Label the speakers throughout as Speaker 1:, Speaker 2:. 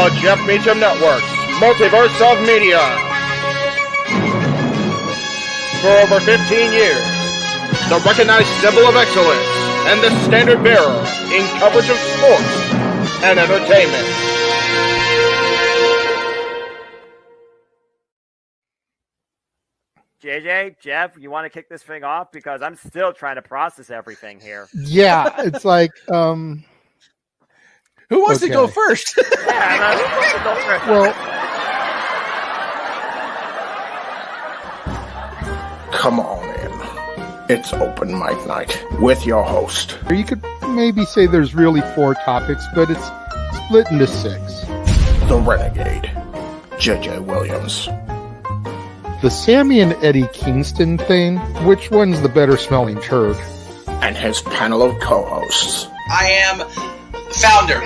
Speaker 1: the Jeff Meacham Network's Multiverse of Media. For over 15 years, the recognized symbol of excellence and the standard bearer in coverage of sports and entertainment.
Speaker 2: JJ, Jeff, you want to kick this thing off? Because I'm still trying to process everything here.
Speaker 3: Yeah, it's like,
Speaker 4: who wants to go first?
Speaker 2: Yeah, who wants to go first?
Speaker 3: Well,
Speaker 1: Come on in. It's open mic night with your host.
Speaker 3: you could maybe say there's really 4 topics, but it's split into 6.
Speaker 1: The Renegade, JJ Williams.
Speaker 3: The Sammy and Eddie Kingston thing, which one's the better smelling turd?
Speaker 1: And his panel of co-hosts.
Speaker 5: I am the founder.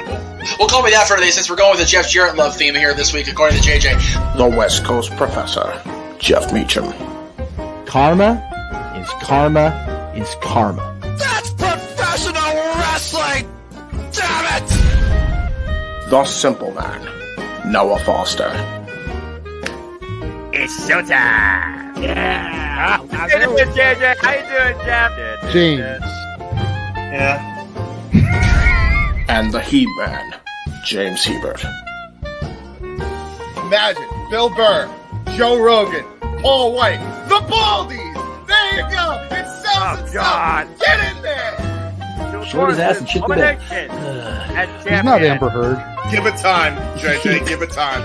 Speaker 5: We'll call me that for today since we're going with the Jeff Jarrett love theme here this week, according to JJ.
Speaker 1: The West Coast Professor, Jeff Meacham.
Speaker 6: Karma is karma is karma.
Speaker 4: That's professional wrestling! Damn it!
Speaker 1: The Simple Man, Noah Foster.
Speaker 2: It's showtime! Yeah! How you doing, JJ? How you doing, Jeff?
Speaker 3: James.
Speaker 4: Yeah.
Speaker 1: And the He-Man, James Hebert.
Speaker 7: Imagine Bill Burr, Joe Rogan, Paul White, the Baldies. There you go. It sells itself.
Speaker 2: God.
Speaker 7: Get in there.
Speaker 6: Short his ass and shit the bed.
Speaker 3: He's not Amber Heard.
Speaker 7: Give it time, JJ. Give it time.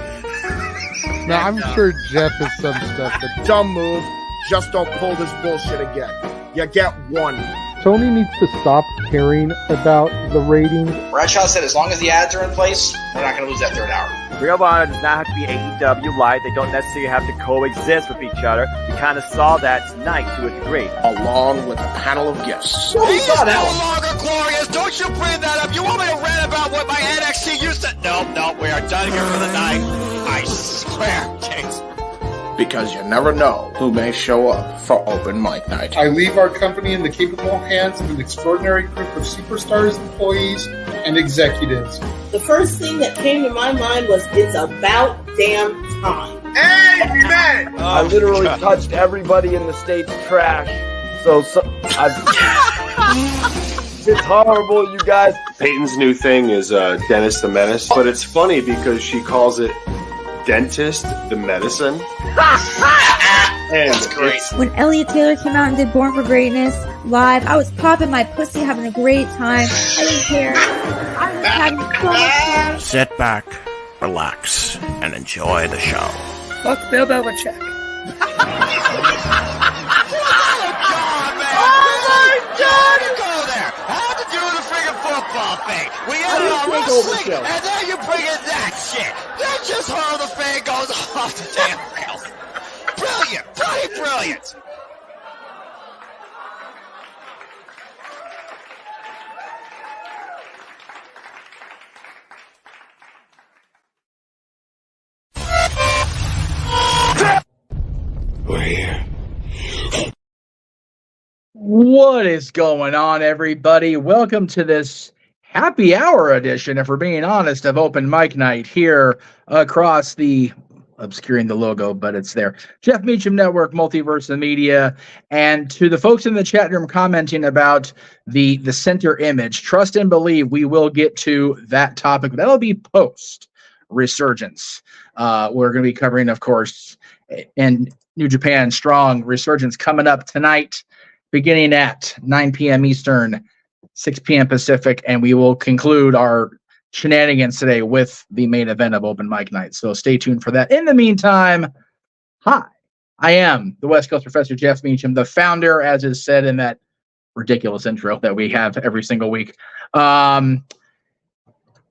Speaker 3: Now, I'm sure Jeff has some stuff that
Speaker 7: Dumb move. Just don't pull this bullshit again. You get one.
Speaker 3: Tony needs to stop caring about the ratings.
Speaker 5: Bradshaw said as long as the ads are in place, we're not going to lose that third hour.
Speaker 2: Ring of Honor does not have to be AEW Live. They don't necessarily have to coexist with each other. We kind of saw that tonight to a degree.
Speaker 1: Along with a panel of guests.
Speaker 4: He is no longer glorious. Don't you bring that up. You want me to rant about what my NXT used to... No, we are done here for the night. I swear, James.
Speaker 1: Because you never know who may show up for open mic night.
Speaker 8: I leave our company in the capable hands of an extraordinary group of superstars, employees, and executives.
Speaker 9: The first thing that came to my mind was, it's about damn time.
Speaker 7: Amen.
Speaker 10: I literally touched everybody in the state's trash. So it's horrible, you guys.
Speaker 11: Peyton's new thing is Dennis the Menace, but it's funny because she calls it Dentist the Medicine. And
Speaker 5: that's great.
Speaker 12: When Elliot Taylor came out and did Born for Greatness live, I was popping my pussy, having a great time. I didn't care. I was having so much fun.
Speaker 4: Sit back, relax, and enjoy the show.
Speaker 12: Fuck Bill Belichick.
Speaker 4: Oh my God! Go there! How to do the friggin' football thing? We had it on wrestling, and then you bring in that shit. Then just how the fan goes off the damn rails. Brilliant! Bloody brilliant!
Speaker 6: We're here.
Speaker 13: What is going on, everybody? Welcome to this happy hour edition, if we're being honest, of Open Mic Night here across the, obscuring the logo, but it's there, Jeff Meacham Network, Multiverse of Media. And to the folks in the chat room commenting about the center image, trust and believe we will get to that topic. That'll be post Resurgence. We're going to be covering, of course, and New Japan Strong Resurgence coming up tonight, beginning at 9 p.m. Eastern, 6 p.m. Pacific, and we will conclude our shenanigans today with the main event of Open Mic Night. So stay tuned for that. In the meantime, hi, I am the West Coast Professor Jeff Meacham, the founder, as is said in that ridiculous intro that we have every single week.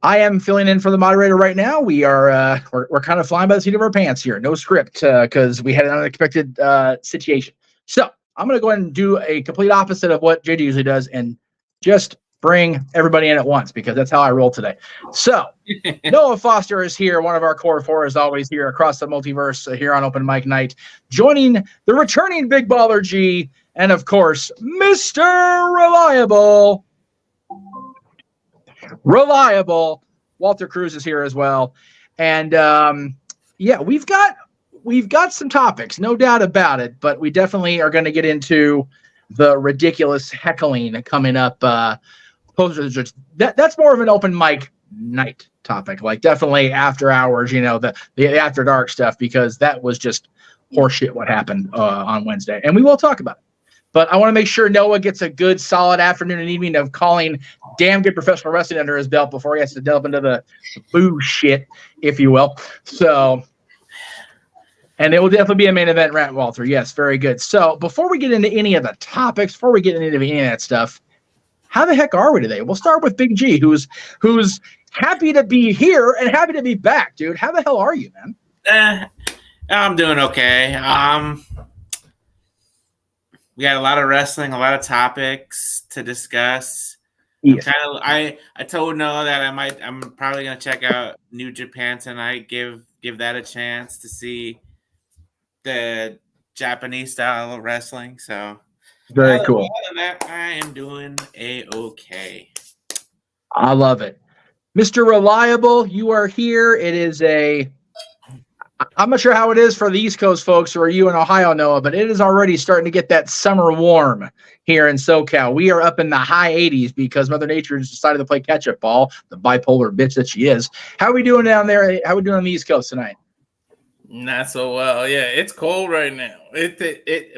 Speaker 13: I am filling in for the moderator right now. We are we're kind of flying by the seat of our pants here. No script because we had an unexpected situation. So I'm going to go ahead and do a complete opposite of what JD usually does and just bring everybody in at once because that's how I roll today. So Noah Foster is here. One of our core four is always here across the multiverse here on Open Mic Night, joining the returning Big Baller G and, of course, Mr. Reliable Walter Cruz is here as well. And yeah, we've got some topics, no doubt about it, but we definitely are going to get into the ridiculous heckling coming up. That's more of an open mic night topic, like definitely after hours, the after dark stuff, because that was just horseshit what happened on Wednesday, and we will talk about it. But I want to make sure Noah gets a good solid afternoon and evening of calling damn good professional wrestling under his belt before he has to delve into the boo shit, if you will. So, and it will definitely be a main event rant, Walter. Yes, very good. So before we get into any of the topics, before we get into any of that stuff, how the heck are we today? We'll start with Big G, who's happy to be here and happy to be back, dude. How the hell are you, man?
Speaker 14: I'm doing okay. We got a lot of wrestling, a lot of topics to discuss.
Speaker 13: Yes.
Speaker 14: I told Noah that I'm probably gonna check out New Japan tonight. Give that a chance to see the Japanese style of wrestling. So
Speaker 13: very cool.
Speaker 14: Other than that, I am doing okay.
Speaker 13: I love it. Mr. Reliable, you are here. It is I'm not sure how it is for the East Coast folks or you in Ohio, Noah, but it is already starting to get that summer warm here in SoCal. We are up in the high 80s because Mother Nature has decided to play catch-up ball, the bipolar bitch that she is. How are we doing down there? How are we doing on the East Coast tonight?
Speaker 15: Not so well. Yeah, it's cold right now.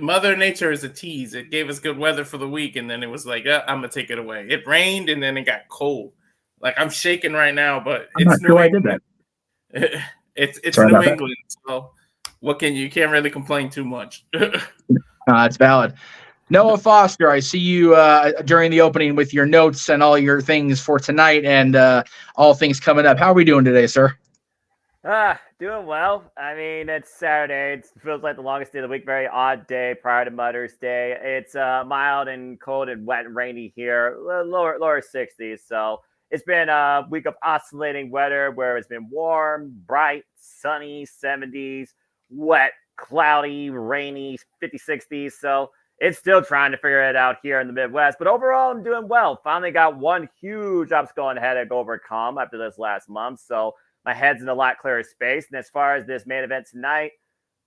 Speaker 15: Mother Nature is a tease. It gave us good weather for the week, and then it was like, I'm going to take it away. It rained, and then it got cold. Like, I'm shaking right now, but it's New England. It's New England, so you can't really complain too much.
Speaker 13: It's valid. Noah Foster, I see you during the opening with your notes and all your things for tonight and all things coming up. How are we doing today, sir?
Speaker 2: Doing well. I mean, it's Saturday. It feels like the longest day of the week. Very odd day prior to Mother's Day. It's mild and cold and wet and rainy here. Lower 60s, so it's been a week of oscillating weather where it's been warm, bright, sunny, 70s, wet, cloudy, rainy, 50, 60s. So it's still trying to figure it out here in the Midwest. But overall, I'm doing well. Finally got one huge obstacle ahead to overcome after this last month. So my head's in a lot clearer space. And as far as this main event tonight,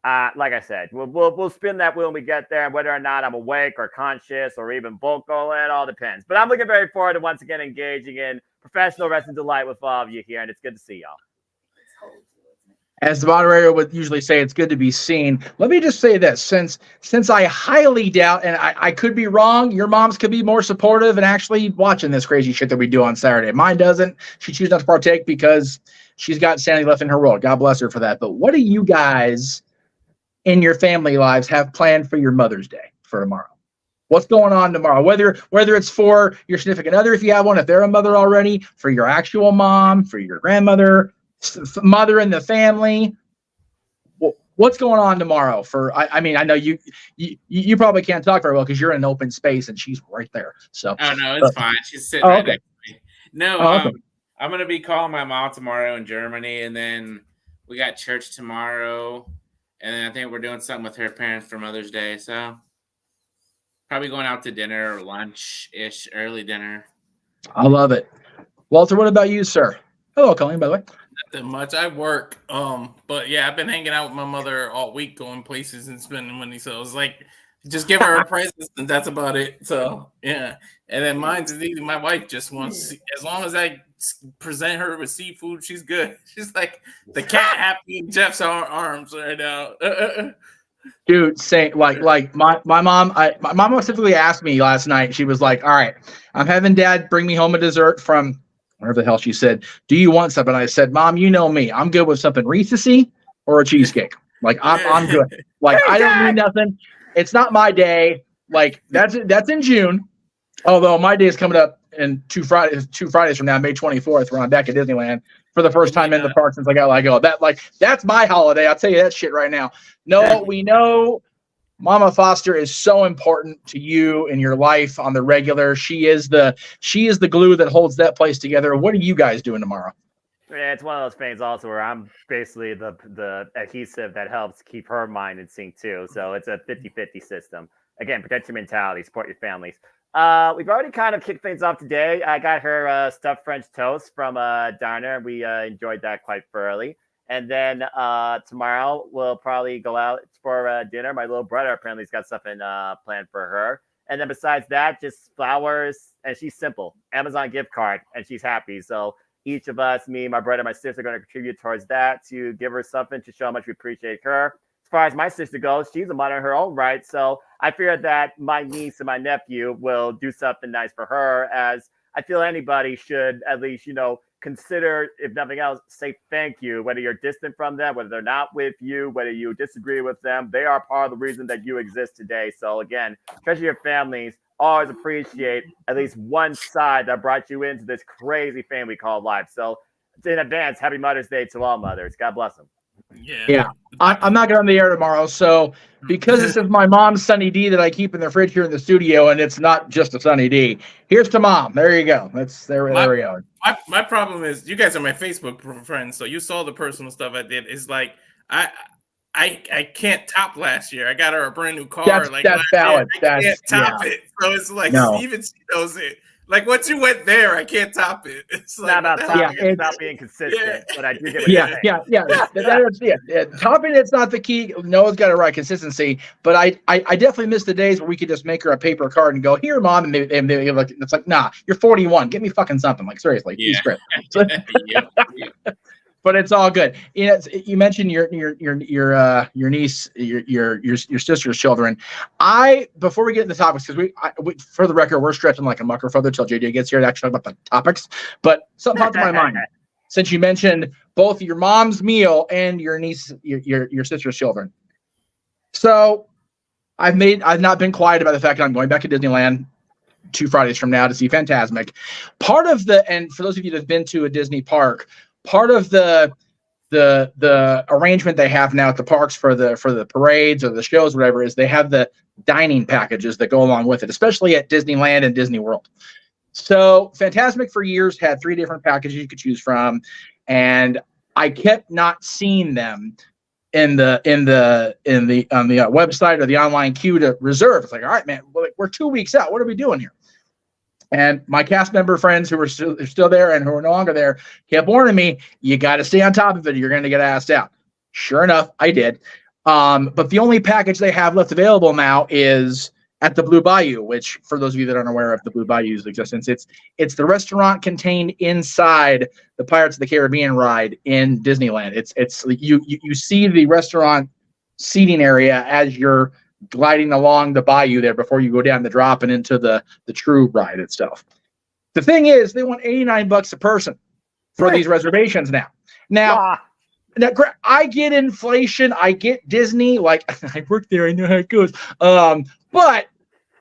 Speaker 2: like I said, we'll spin that wheel when we get there. And whether or not I'm awake or conscious or even vocal, it all depends. But I'm looking very forward to once again engaging in professional wrestling delight with all of you here, and it's good to see y'all.
Speaker 13: As the moderator would usually say, it's good to be seen. Let me just say this, since I highly doubt, and I could be wrong, your moms could be more supportive and actually watching this crazy shit that we do on Saturday. Mine doesn't. She chooses not to partake because she's got sanity left in her world. God bless her for that. But what do you guys in your family lives have planned for your Mother's Day for tomorrow? What's going on tomorrow? Whether it's for your significant other, if you have one, if they're a mother already, for your actual mom, for your grandmother, mother in the family. What's going on tomorrow? I mean, I know you probably can't talk very well because you're in an open space and she's right there. So
Speaker 14: oh no, it's fine. She's sitting right next to me. No, I'm gonna be calling my mom tomorrow in Germany, and then we got church tomorrow, and then I think we're doing something with her parents for Mother's Day. So probably going out to dinner or lunch-ish, early dinner.
Speaker 13: I love it. Walter, what about you, sir? Hello, Colleen, by the way.
Speaker 15: Nothing much. I work. But yeah, I've been hanging out with my mother all week, going places and spending money. So it's like, just give her a present, and that's about it. So yeah. And then mine's easy. My wife just wants, as long as I present her with seafood, she's good. She's like the cat happy in Jeff's arms right now.
Speaker 13: Dude, say like my mom. My mom specifically asked me last night. She was like, "All right, I'm having Dad bring me home a dessert from wherever the hell she said. Do you want something?" I said, "Mom, you know me. I'm good with something Reese's-y or a cheesecake. Like I'm good. Like I don't need nothing. It's not my day. Like that's in June. Although my day is coming up in two Fridays from now, May 24th. We're on back at Disneyland for the first time in the park since I got let go. That's my holiday. I'll tell you that shit right now. No, we know Mama Foster is so important to you in your life on the regular. She is the glue that holds that place together. What are you guys doing tomorrow?
Speaker 2: Yeah, it's one of those things also where I'm basically the adhesive that helps keep her mind in sync too. So it's a 50-50 system. Again, protect your mentality, support your families. We've already kind of kicked things off today. I got her stuffed French toast from a diner. We enjoyed that quite thoroughly. And then tomorrow we'll probably go out for dinner. My little brother apparently has got something planned for her. And then besides that, just flowers. And she's simple. Amazon gift card. And she's happy. So each of us, me, my brother, my sister, are going to contribute towards that to give her something to show how much we appreciate her. As far as my sister goes, she's a mother in her own right. So I figured that my niece and my nephew will do something nice for her, as I feel anybody should at least, consider, if nothing else, say thank you, whether you're distant from them, whether they're not with you, whether you disagree with them. They are part of the reason that you exist today. So again, treasure your families. Always appreciate at least one side that brought you into this crazy family called life. So in advance, happy Mother's Day to all mothers. God bless them.
Speaker 13: Yeah. I'm not going on the air tomorrow, so because this is my mom's Sunny D that I keep in the fridge here in the studio, and it's not just a Sunny D. Here's to Mom. There you go. There we go.
Speaker 15: My problem is, you guys are my Facebook friends, so you saw the personal stuff I did. It's like I can't top last year. I got her a brand new car.
Speaker 13: That's valid.
Speaker 15: I can't top it. So it's like, even she knows it. Like, once you went there, I can't top it. It's like,
Speaker 2: not about topping, it's about being consistent. But I do get what you're saying.
Speaker 13: Topping, it's not the key. Noah's got it right, consistency. But I definitely miss the days where we could just make her a paper card and go, here, Mom, and they look. It's like, nah, you're 41. Get me fucking something. Like, seriously, please, Chris. But it's all good. You mentioned your niece, your sister's children. Before we get into the topics, because we for the record, we're stretching like a mucker feather till JJ gets here to actually talk about the topics. But something popped to my mind since you mentioned both your mom's meal and your niece, your sister's children. So I've not been quiet about the fact that I'm going back to Disneyland 2 Fridays from now to see Fantasmic. And for those of you that have been to a Disney park, part of the arrangement they have now at the parks for the parades or the shows, whatever, is they have the dining packages that go along with it, especially at Disneyland and Disney World. So Fantasmic for years had 3 different packages you could choose from, and I kept not seeing them on the website or the online queue to reserve. It's like, all right, man, we're 2 weeks out. What are we doing here? And my cast member friends who were still there and who are no longer there kept warning me, you got to stay on top of it. You're going to get asked out. Sure enough, I did. But the only package they have left available now is at the Blue Bayou, which, for those of you that aren't aware of the Blue Bayou's existence, it's the restaurant contained inside the Pirates of the Caribbean ride in Disneyland. It's you see the restaurant seating area as you're gliding along the bayou there before you go down the drop and into the true ride itself. The thing is, they want $89 a person for these reservations now. Now, I get inflation. I get Disney. Like, I work there. I know how it goes. But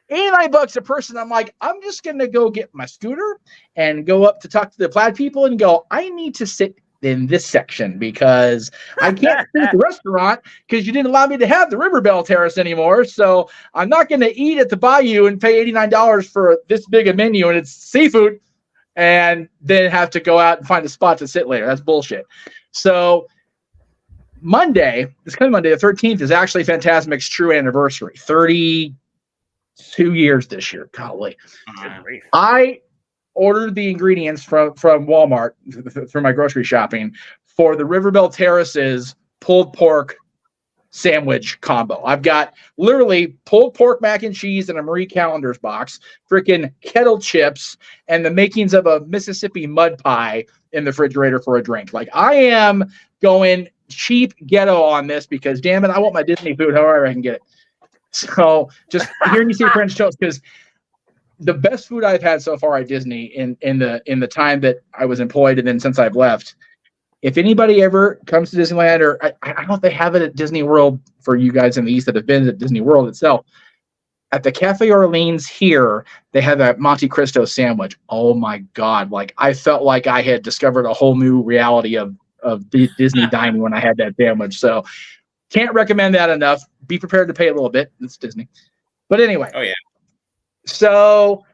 Speaker 13: $89 a person, I'm like, I'm just going to go get my scooter and go up to talk to the Plaid people and go, I need to sit in this section because I can't sit at the restaurant because you didn't allow me to have the River Bell Terrace anymore. So I'm not going to eat at the Bayou and pay $89 for this big a menu and it's seafood and then have to go out and find a spot to sit later. That's bullshit. So this coming Monday, the 13th, is actually Fantasmic's true anniversary. 32 years this year, golly. I ordered the ingredients from Walmart through my grocery shopping for the River Bell Terrace's pulled pork sandwich combo. I've got literally pulled pork mac and cheese in a Marie Callender's box, freaking kettle chips, and the makings of a Mississippi mud pie in the refrigerator for a drink. Like, I am going cheap ghetto on this because, damn it, I want my Disney food however I can get it. So just hearing you say French toast, because the best food I've had so far at Disney in the time that I was employed and then since I've left, if anybody ever comes to Disneyland, or I don't know if they have it at Disney World for you guys in the East that have been at Disney World itself, at the Cafe Orleans here, they have that Monte Cristo sandwich. Oh my God. Like, I felt like I had discovered a whole new reality of Disney dining when I had that sandwich. So can't recommend that enough. Be prepared to pay a little bit. It's Disney. But anyway.
Speaker 14: Oh, yeah.
Speaker 13: So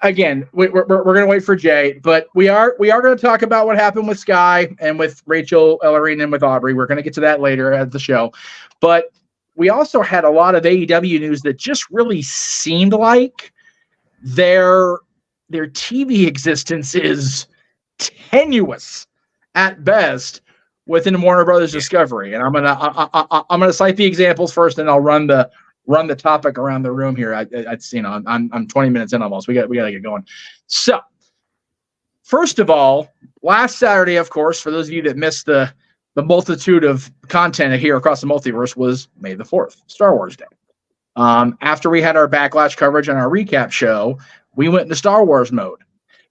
Speaker 13: again, we're going to wait for Jay, but we are going to talk about what happened with Sky and with Rachel Ellerine and with Aubrey. We're going to get to that later at the show. But we also had a lot of AEW news that just really seemed like their TV existence is tenuous at best within Warner Brothers Discovery, and I'm gonna cite the examples first, and I'll run the topic around the room here. I'm 20 minutes in almost. We got to get going. So, first of all, last Saturday, of course, for those of you that missed the multitude of content here across the multiverse, was May the 4th, Star Wars Day. After we had our backlash coverage and our recap show, we went into Star Wars mode.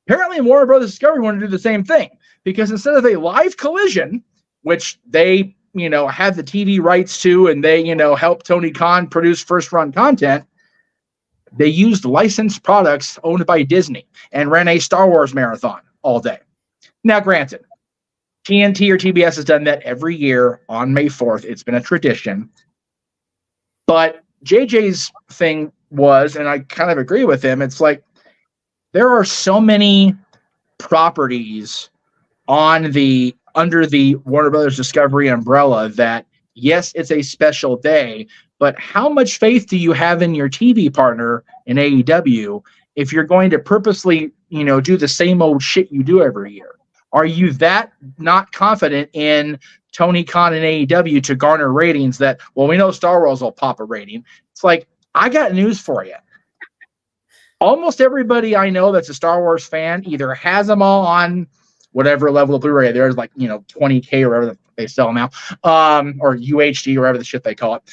Speaker 13: Apparently, Warner Brothers Discovery wanted to do the same thing, because instead of a live collision, which they, had the TV rights to, and they, helped Tony Khan produce first-run content, they used licensed products owned by Disney and ran a Star Wars marathon all day. Now, granted, TNT or TBS has done that every year on May 4th. It's been a tradition. But JJ's thing was, and I kind of agree with him, it's like there are so many properties under the Warner Brothers Discovery umbrella that, yes, it's a special day, but how much faith do you have in your TV partner in AEW if you're going to purposely, do the same old shit you do every year? Are you that not confident in Tony Khan and AEW to garner ratings that, well, we know Star Wars will pop a rating? It's like, I got news for you. Almost everybody I know that's a Star Wars fan either has them all on whatever level of Blu-ray. There's 20K or whatever they sell now, or UHD or whatever the shit they call it,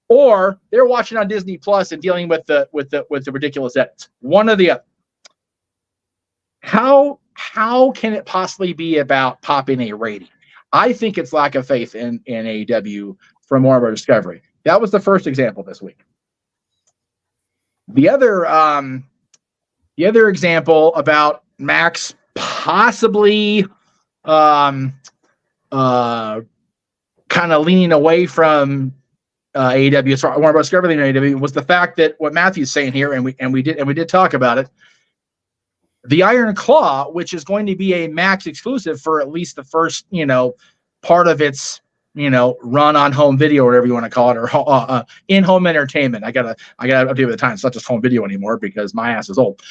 Speaker 13: or they're watching on Disney Plus and dealing with the ridiculous edits. One or the other. How can it possibly be about popping a rating? I think it's lack of faith in AEW from Warner Bros. Discovery. That was the first example this week. The other example about Max possibly kind of leaning away from AEW, so Warner Bros. Discovery and AEW, was the fact that what Matthew's saying here, and we did talk about it. The Iron Claw, which is going to be a Max exclusive for at least the first, part of its, run on home video, or whatever you want to call it, or in-home entertainment. I gotta update with the time. It's not just home video anymore because my ass is old.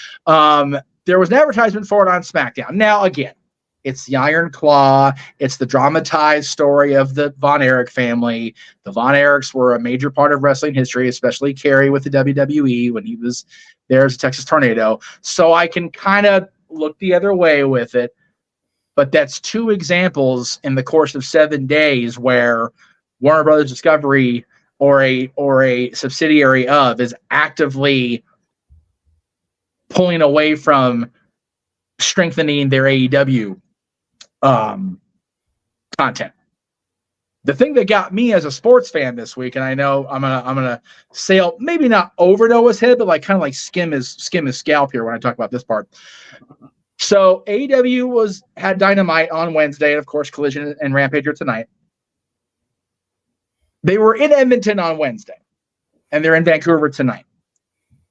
Speaker 13: There was an advertisement for it on SmackDown. Now, again, it's the Iron Claw. It's the dramatized story of the Von Erich family. The Von Erichs were a major part of wrestling history, especially Kerry with the WWE when he was there as a Texas Tornado. So I can kind of look the other way with it. But that's two examples in the course of 7 days where Warner Brothers Discovery or a subsidiary of is actively pulling away from strengthening their AEW content. The thing that got me as a sports fan this week, and I know I'm gonna sail maybe not over Noah's head, but kind of skim his scalp here when I talk about this part. So AEW had Dynamite on Wednesday, and of course Collision and Rampage are tonight. They were in Edmonton on Wednesday, and they're in Vancouver tonight.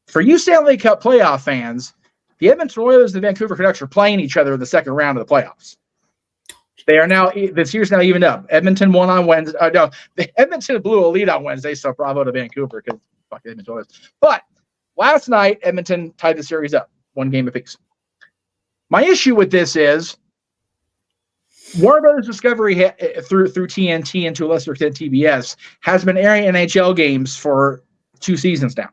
Speaker 13: For you Stanley Cup playoff fans, the Edmonton Oilers and the Vancouver Canucks are playing each other in the second round of the playoffs. They are now, this year's now evened up. Edmonton won on Wednesday. Edmonton blew a lead on Wednesday, so bravo to Vancouver because fuck the Edmonton Oilers. But last night, Edmonton tied the series up, 1 game apiece. My issue with this is Warner Brothers Discovery through TNT and to a lesser extent TBS has been airing NHL games for 2 seasons now.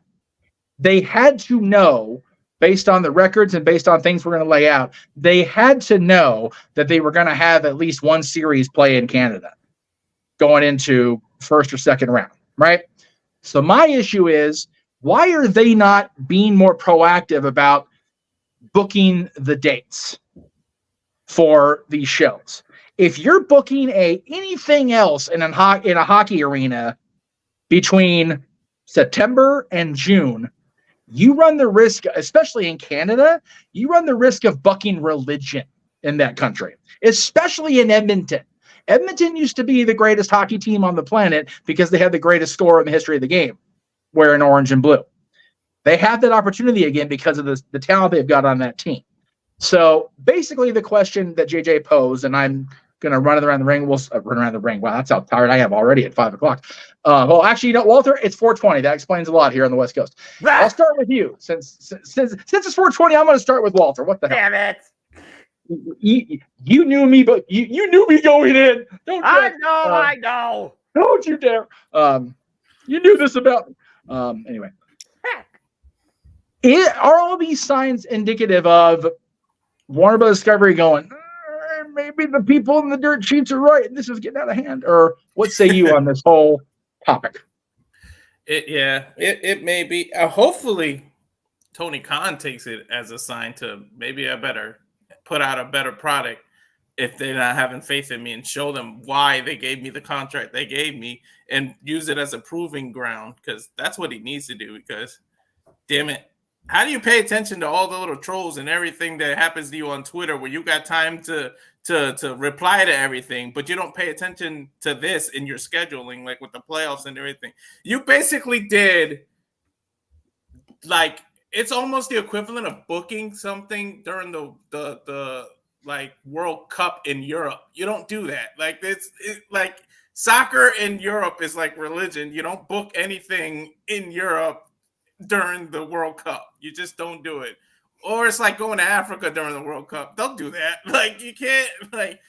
Speaker 13: They had to know, based on the records and based on things we're going to lay out, they had to know that they were going to have at least 1 series play in Canada going into first or second round, right? So my issue is, why are they not being more proactive about booking the dates for these shows? If you're booking anything else in a hockey arena between September and June, you run the risk, especially in Canada, you run the risk of bucking religion in that country, especially in Edmonton. Edmonton used to be the greatest hockey team on the planet because they had the greatest score in the history of the game, wearing orange and blue. They have that opportunity again because of the talent they've got on that team. So basically the question that JJ posed, and I'm going to run around the ring. We'll run around the ring. Wow, that's how tired I am already at 5 o'clock. Well, actually, Walter, it's 4:20. That explains a lot here on the West Coast. I'll start with you. Since it's 4:20, I'm going to start with Walter. What the hell?
Speaker 2: Damn it.
Speaker 13: You knew me, but you knew me going in.
Speaker 2: I know.
Speaker 13: Don't you dare. You knew this about me. Anyway. Are all these signs indicative of Warner Bros. Discovery going, maybe the people in the dirt sheets are right, and this is getting out of hand? Or what say you on this whole topic?
Speaker 15: It may be. Hopefully, Tony Khan takes it as a sign to maybe I better put out a better product if they're not having faith in me, and show them why they gave me the contract they gave me and use it as a proving ground, because that's what he needs to do. Because, damn it, how do you pay attention to all the little trolls and everything that happens to you on Twitter where you got time to reply to everything, but you don't pay attention to this in your scheduling, like with the playoffs and everything? You basically did, like, it's almost the equivalent of booking something during the like World Cup in Europe. You don't do that. Like, like soccer in Europe is like religion. You don't book anything in Europe during the World Cup. You just don't do it. Or it's like going to Africa during the World Cup. Don't do that. Like, you can't, like.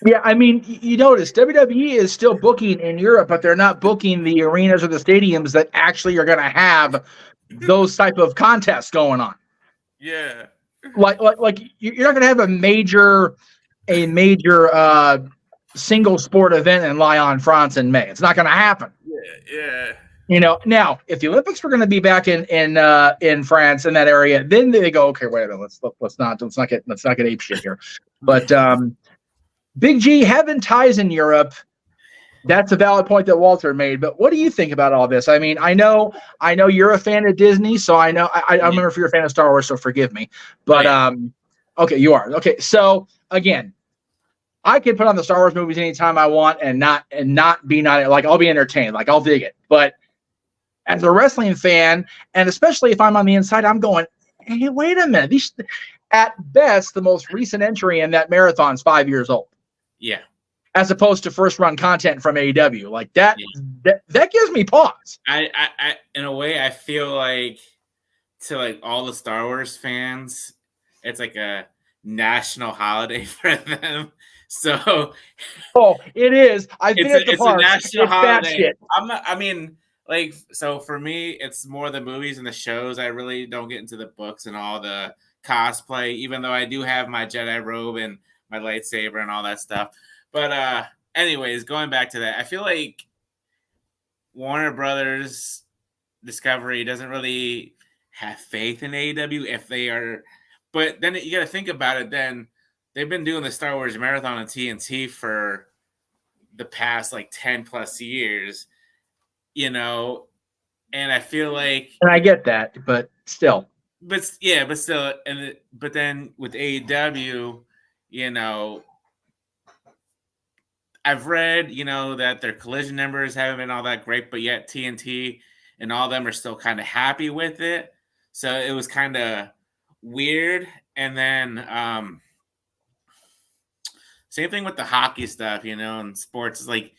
Speaker 13: Yeah, I mean, you notice WWE is still booking in Europe, but they're not booking the arenas or the stadiums that actually are going to have those type of contests going on.
Speaker 15: Yeah.
Speaker 13: Like you're not going to have a major single sport event in Lyon, France in May. It's not going to happen.
Speaker 15: Yeah.
Speaker 13: You know, now if the Olympics were going to be back in France, in that area, then they go, okay, wait a minute, let's not get ape shit here. But Big G having ties in Europe, that's a valid point that Walter made. But what do you think about all this? I mean, I know you're a fan of Disney, so I know I remember if you're a fan of Star Wars, so forgive me. But okay, you are. Okay, so again, I can put on the Star Wars movies anytime I want and not be like, I'll be entertained, like I'll dig it. But as a wrestling fan, and especially if I'm on the inside, I'm going, hey, wait a minute. These, at best, the most recent entry in that marathon's 5 years old.
Speaker 14: Yeah.
Speaker 13: As opposed to first run content from AEW. Like that gives me pause.
Speaker 14: I in a way, I feel like to like all the Star Wars fans, it's like a national holiday for them. So
Speaker 13: it is. I've been at the park.
Speaker 14: It's a national holiday.
Speaker 13: Shit.
Speaker 14: I mean, like, so for me, it's more the movies and the shows. I really don't get into the books and all the cosplay, even though I do have my Jedi robe and my lightsaber and all that stuff. But anyways, going back to that, I feel like Warner Brothers Discovery doesn't really have faith in AEW if they are. But then you got to think about it. Then they've been doing the Star Wars marathon on TNT for the past like 10 plus years, you know, and I feel like.
Speaker 13: And I get that, but still.
Speaker 14: But still, but then with AEW, you know, I've read, you know, that their collision numbers haven't been all that great, but yet TNT and all of them are still kind of happy with it. So it was kind of weird. And then same thing with the hockey stuff, you know, and sports is like,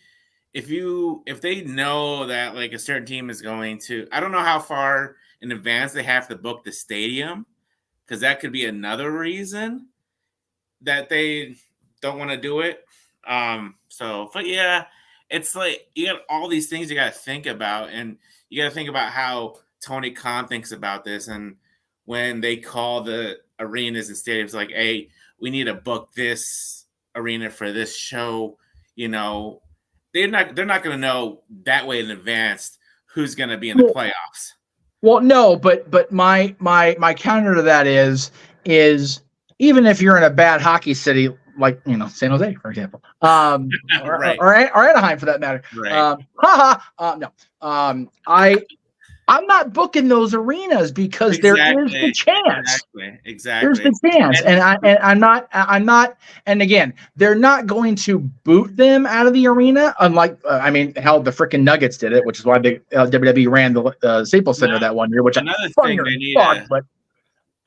Speaker 14: if they know that like a certain team is going to, I don't know how far in advance they have to book the stadium, because that could be another reason that they don't want to do it. But yeah, it's like you got all these things you got to think about, and you got to think about how Tony Khan thinks about this. And when they call the arenas and stadiums, like, hey, we need to book this arena for this show, you know, they're not going to know that way in advance who's going to be in the playoffs.
Speaker 13: Well, no, but my counter to that is even if you're in a bad hockey city, like, you know, San Jose, for example,
Speaker 14: right.
Speaker 13: or Anaheim for that matter.
Speaker 14: Right.
Speaker 13: No. I'm not booking those arenas because there is the chance.
Speaker 14: Exactly.
Speaker 13: There's the chance, and I'm not. And again, they're not going to boot them out of the arena. Unlike, hell, the freaking Nuggets did it, which is why the WWE ran the Staples Center that one year. Which
Speaker 14: another thing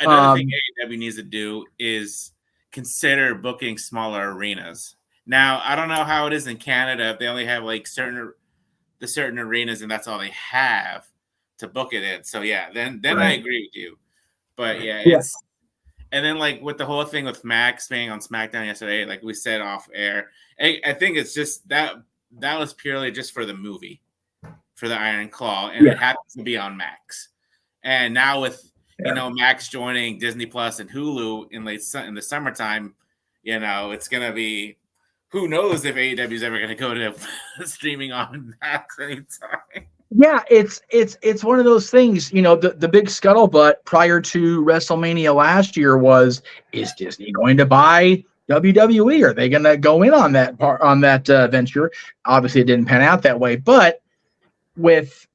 Speaker 14: AEW needs to do is consider booking smaller arenas. Now, I don't know how it is in Canada if they only have like certain arenas and that's all they have to book it in. So yeah, then right. I agree with you. But yeah, And then, like, with the whole thing with Max being on SmackDown yesterday, like we said off air, I think it's just that was purely just for the movie, for the Iron Claw, and it happens to be on Max. And now with Max joining Disney Plus and Hulu in the summertime, it's gonna be, who knows if AEW is ever gonna go to streaming on Max anytime.
Speaker 13: Yeah, it's one of those things. The big scuttlebutt prior to WrestleMania last year was, is Disney going to buy WWE? Are they going to go in on that venture? Obviously, it didn't pan out that way. But with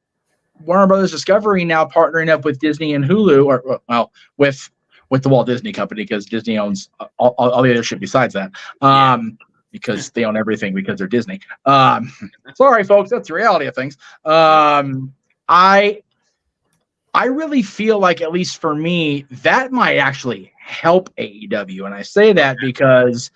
Speaker 13: Warner Brothers Discovery now partnering up with Disney and Hulu, with the Walt Disney Company, because Disney owns all the other shit besides that. Because they own everything because they're Disney. Sorry, folks, that's the reality of things. I really feel like, at least for me, that might actually help AEW. And I say that because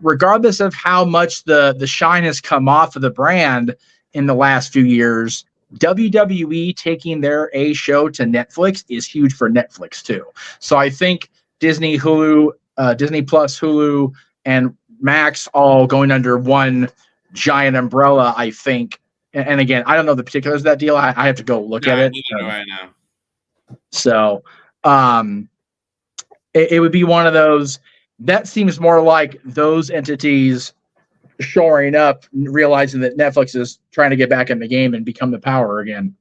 Speaker 13: regardless of how much the shine has come off of the brand in the last few years, WWE taking their A show to Netflix is huge for Netflix too. So I think Disney, Hulu, Disney Plus, Hulu, and Max all going under one giant umbrella, I think. And again, I don't know the particulars of that deal. I have to go look at it.
Speaker 14: I know.
Speaker 13: So it would be one of those. That seems more like those entities shoring up, realizing that Netflix is trying to get back in the game and become the power again.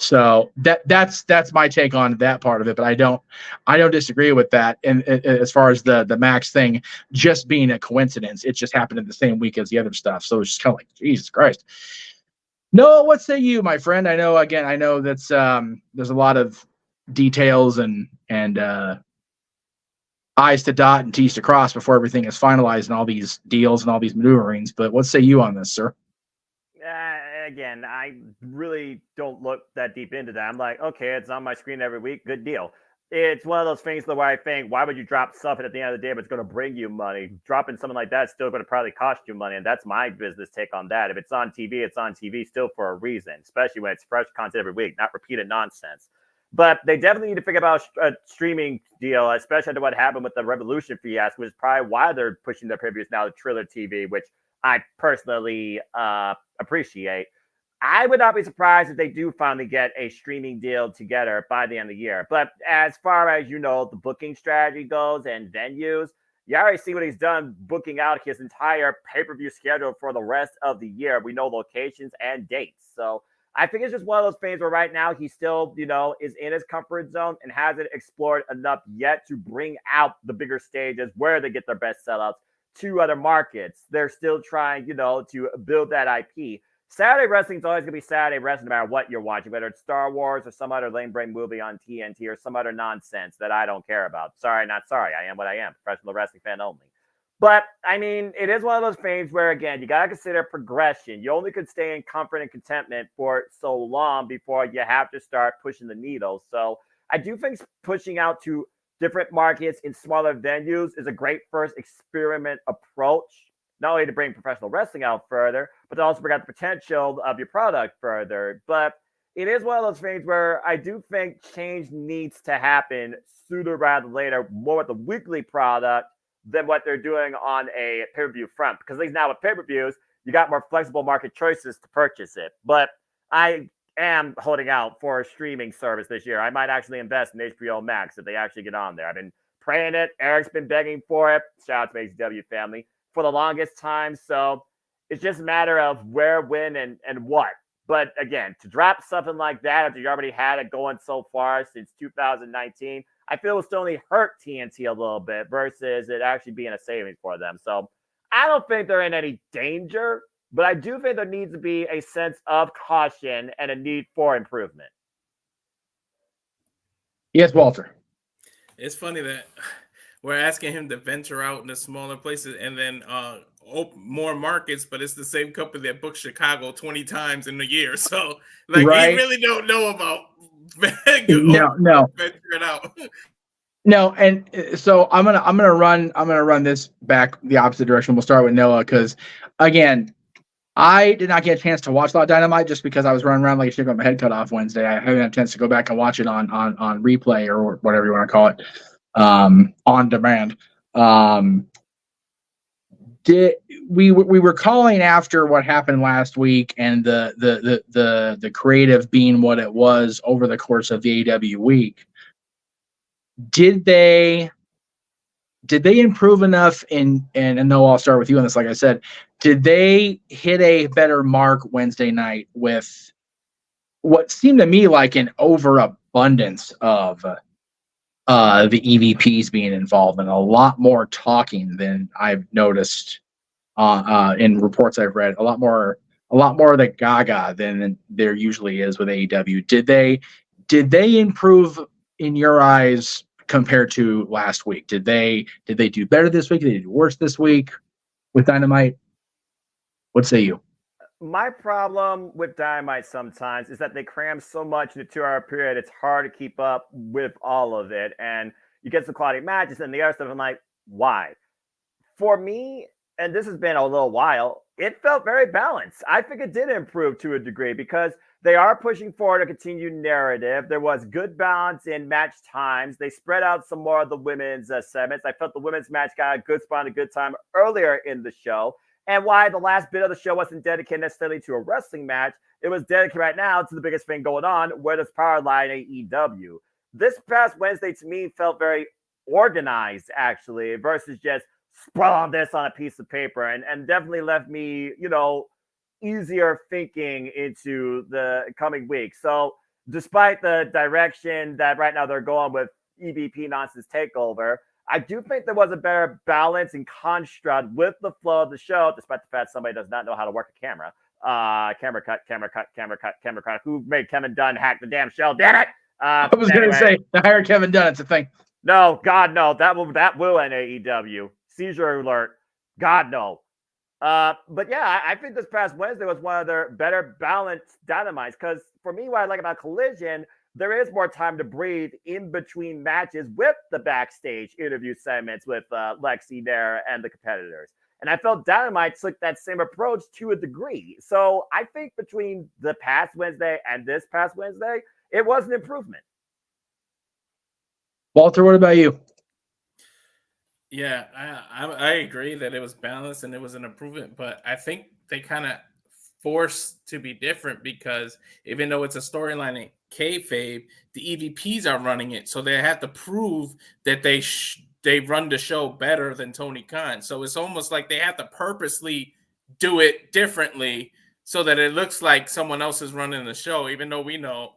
Speaker 13: So that's my take on that part of it, but I don't disagree with that. And as far as the Max thing just being a coincidence, it just happened in the same week as the other stuff. So it's just kind of like, Jesus Christ. Noah, what say you, my friend? I know that's there's a lot of details and I's to dot and T's to cross before everything is finalized and all these deals and all these maneuverings. But what say you on this, sir?
Speaker 2: Again, I really don't look that deep into that. I'm like, okay, it's on my screen every week. Good deal. It's one of those things where I think, why would you drop something at the end of the day if it's going to bring you money? Dropping something like that is still going to probably cost you money, and that's my business take on that. If it's on TV, it's on TV still for a reason, especially when it's fresh content every week, not repeated nonsense. But they definitely need to figure out a streaming deal, especially after what happened with the Revolution fiasco, which is probably why they're pushing their previews now to Triller TV, which I personally appreciate. I would not be surprised if they do finally get a streaming deal together by the end of the year. But as far as, the booking strategy goes and venues, you already see what he's done booking out his entire pay-per-view schedule for the rest of the year. We know locations and dates. So I think it's just one of those things where right now he still, is in his comfort zone and hasn't explored enough yet to bring out the bigger stages where they get their best sellouts to other markets. They're still trying, to build that IP. Saturday wrestling is always going to be Saturday wrestling no matter what you're watching, whether it's Star Wars or some other lame brain movie on TNT or some other nonsense that I don't care about. Sorry, not sorry. I am what I am. Professional wrestling fan only. But, I mean, it is one of those things where, again, you got to consider progression. You only could stay in comfort and contentment for so long before you have to start pushing the needle. So I do think pushing out to different markets in smaller venues is a great first experiment approach. Not only to bring professional wrestling out further, but to also bring out the potential of your product further. But it is one of those things where I do think change needs to happen sooner rather than later, more with the weekly product than what they're doing on a pay-per-view front. Because at least now with pay-per-views, you got more flexible market choices to purchase it. But I am holding out for a streaming service this year. I might actually invest in HBO Max if they actually get on there. I've been praying it. Eric's been begging for it. Shout out to HW family. For the longest time. So it's just a matter of where, when, and what. But again, to drop something like that after you already had it going so far since 2019, I feel it will still only hurt TNT a little bit versus it actually being a savings for them. So I don't think they're in any danger, but I do think there needs to be a sense of caution and a need for improvement.
Speaker 13: Yes, Walter.
Speaker 15: It's funny that we're asking him to venture out into smaller places and then open more markets, but it's the same company that booked Chicago 20 times in a year. So, like,
Speaker 13: right.
Speaker 15: We really don't know about
Speaker 13: no.
Speaker 15: venturing out.
Speaker 13: No, and so I'm gonna run this back the opposite direction. We'll start with Noah because, again, I did not get a chance to watch a lot of Dynamite just because I was running around like a chick with my head cut off Wednesday. I haven't had a chance to go back and watch it on replay or whatever you want to call it. on demand. We were calling after what happened last week and the creative being what it was over the course of the AEW week. Did they improve enough and Noah, I'll start with you on this. Like I said, did they hit a better mark Wednesday night with what seemed to me like an overabundance of the EVPs being involved and a lot more talking than I've noticed in reports I've read. A lot more of the gaga than there usually is with AEW. Did they improve in your eyes compared to last week? Did they do better this week? Did they do worse this week with Dynamite? What say you?
Speaker 2: My problem with Dynamite sometimes is that they cram so much in a 2-hour period. It's hard to keep up with all of it. And you get some quality matches and the other stuff. I'm like, why? For me, and this has been a little while, it felt very balanced. I think it did improve to a degree because they are pushing forward a continued narrative. There was good balance in match times. They spread out some more of the women's segments. I felt the women's match got a good spot, a good time earlier in the show. And why the last bit of the show wasn't dedicated necessarily to a wrestling match, it was dedicated right now to the biggest thing going on, where there's power line AEW. This past Wednesday, to me, felt very organized, actually, versus just sprawl this on a piece of paper, and definitely left me, easier thinking into the coming week. So despite the direction that right now they're going with EVP Nonsense Takeover, I do think there was a better balance and construct with the flow of the show, despite the fact somebody does not know how to work a camera. Camera cut. Who made Kevin Dunn hack the damn show? Damn it!
Speaker 13: I was going to say, to hire Kevin Dunn, it's a thing.
Speaker 2: No, God, no. That will end AEW. Seizure alert. God, no. But yeah, I think this past Wednesday was one of their better balanced Dynamites, because for me, what I like about Collision, there is more time to breathe in between matches with the backstage interview segments with Lexi there and the competitors. And I felt Dynamite took that same approach to a degree. So I think between the past Wednesday and this past Wednesday, it was an improvement.
Speaker 13: Walter, what about you?
Speaker 15: Yeah, I agree that it was balanced and it was an improvement, but I think they kind of forced to be different because even though it's a storyline in kayfabe, the EVPs are running it, so they have to prove that they run the show better than Tony Khan. So it's almost like they have to purposely do it differently so that it looks like someone else is running the show, even though we know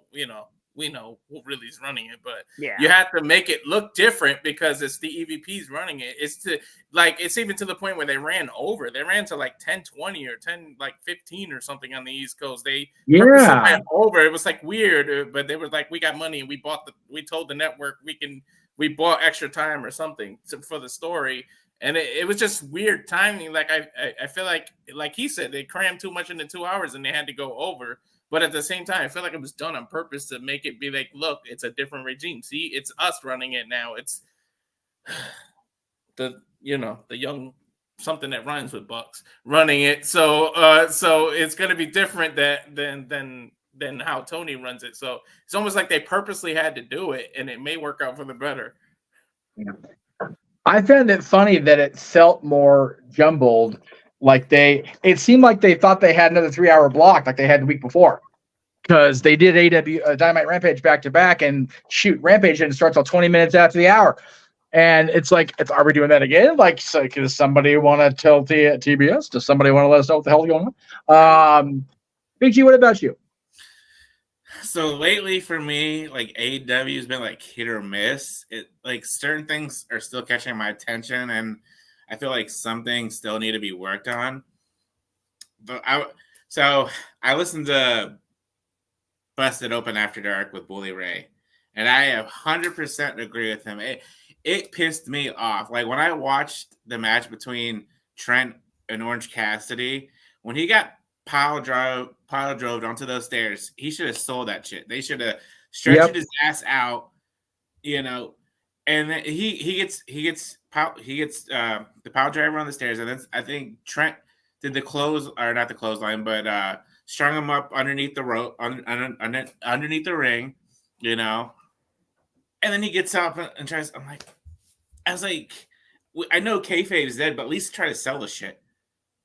Speaker 15: who really is running it, but you have to make it look different because it's the EVPs running it. It's even to the point where they ran to like 10:20 or 10:15 or something on the East Coast. They purposely went over. It was like weird, but they were like, we got money and we told the network we bought extra time or something for the story. And it was just weird timing. Like I feel like he said, they crammed too much into 2 hours and they had to go over. But at the same time, I feel like it was done on purpose to make it be like, look, it's a different regime. See, it's us running it now. It's the young something that rhymes with Bucks running it. So it's going to be different than how Tony runs it. So it's almost like they purposely had to do it, and it may work out for the better.
Speaker 13: Yeah. I found it funny that it felt more jumbled. It seemed like they thought they had another 3-hour block like they had the week before, because they did Dynamite Rampage back to back, and Rampage didn't start till 20 minutes after the hour. And it's like, are we doing that again? Does somebody want to tell TBS? Does somebody want to let us know what the hell's going on? Big G, what about you?
Speaker 14: So lately for me, like AEW has been like hit or miss. Certain things are still catching my attention, and I feel like some things still need to be worked on. But I listened to Busted Open After Dark with Bully Ray, and I 100% agree with him. It pissed me off. Like when I watched the match between Trent and Orange Cassidy, when he got pile drove onto those stairs, he should have sold that shit. They should have stretched his ass out, and then he gets the pile driver on the stairs, and then I think Trent did not the clothesline, but strung him up underneath the rope, underneath the ring, and then he gets up and tries. I'm like, I was like, I know kayfabe is dead, but at least try to sell the shit.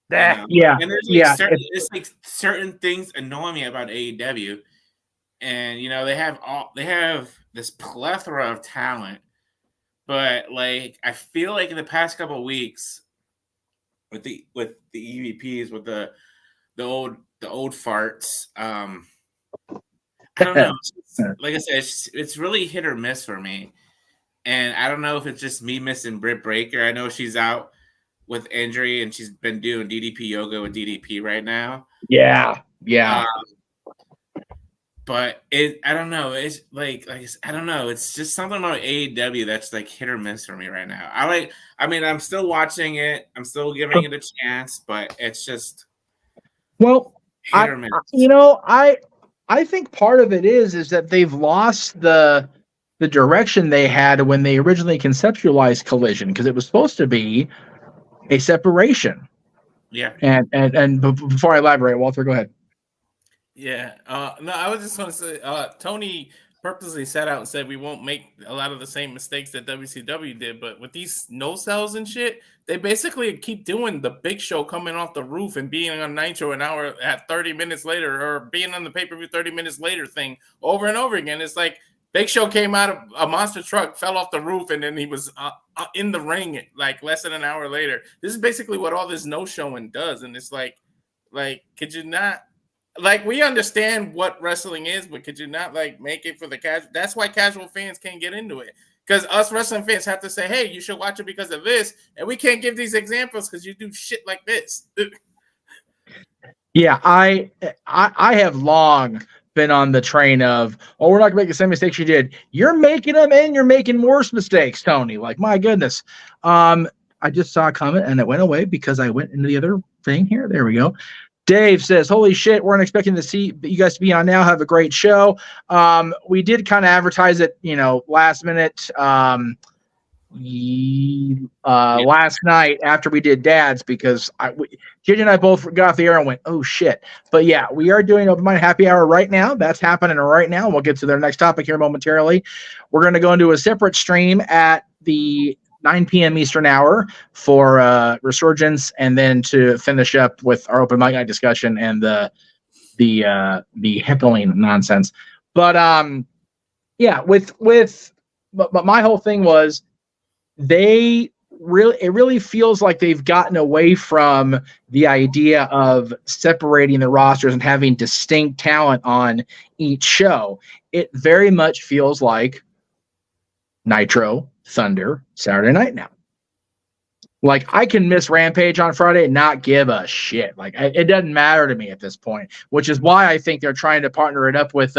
Speaker 13: Yeah,
Speaker 14: and there's like
Speaker 13: yeah.
Speaker 14: it's like certain things annoy me about AEW, and you know they have this plethora of talent, but like I feel like in the past couple of weeks with the EVPs with the old farts, I don't know. Like I said, it's really hit or miss for me, and I don't know if it's just me missing Britt Baker. I know she's out with injury, and she's been doing DDP yoga with DDP right now.
Speaker 13: Yeah.
Speaker 14: But I don't know. It's like I don't know. It's just something about AEW that's like hit or miss for me right now. I'm still watching it. I'm still giving it a chance, but it's just hit or miss.
Speaker 13: I think part of it is that they've lost the direction they had when they originally conceptualized Collision, because it was supposed to be a separation.
Speaker 14: Yeah.
Speaker 13: And before I elaborate, Walter, go ahead.
Speaker 15: Yeah. No, I was just going to say, Tony purposely sat out and said we won't make a lot of the same mistakes that WCW did, but with these no cells and shit, they basically keep doing the Big Show coming off the roof and being on Nitro an hour at 30 minutes later, or being on the pay-per-view 30 minutes later thing over and over again. It's like Big Show came out of a monster truck, fell off the roof, and then he was in the ring like less than an hour later. This is basically what all this no-showing does, and it's like could you not? Like, we understand what wrestling is, but could you not like make it for the casual? That's why casual fans can't get into it, because us wrestling fans have to say, "Hey, you should watch it because of this," and we can't give these examples because you do shit like this.
Speaker 13: Yeah, I have long been on the train of, we're not gonna make the same mistakes you did. You're making them, and you're making worse mistakes, Tony. Like, my goodness. I just saw a comment and it went away because I went into the other thing here. There we go. Dave says, holy shit, weren't expecting to see you guys to be on now. Have a great show. We did kind of advertise it, last minute last night after we did Dad's, because JJ and I both got off the air and went, oh shit. But yeah, we are doing Open Mind Happy Hour right now. That's happening right now. We'll get to their next topic here momentarily. We're going to go into a separate stream at the 9 p.m. Eastern hour for Resurgence, and then to finish up with our open mic night discussion and the heckling nonsense. But but my whole thing was it really feels like they've gotten away from the idea of separating the rosters and having distinct talent on each show. It very much feels like Nitro, Thunder, Saturday night now. Like, I can miss Rampage on Friday and not give a shit. Like, it doesn't matter to me at this point, which is why I think they're trying to partner it up with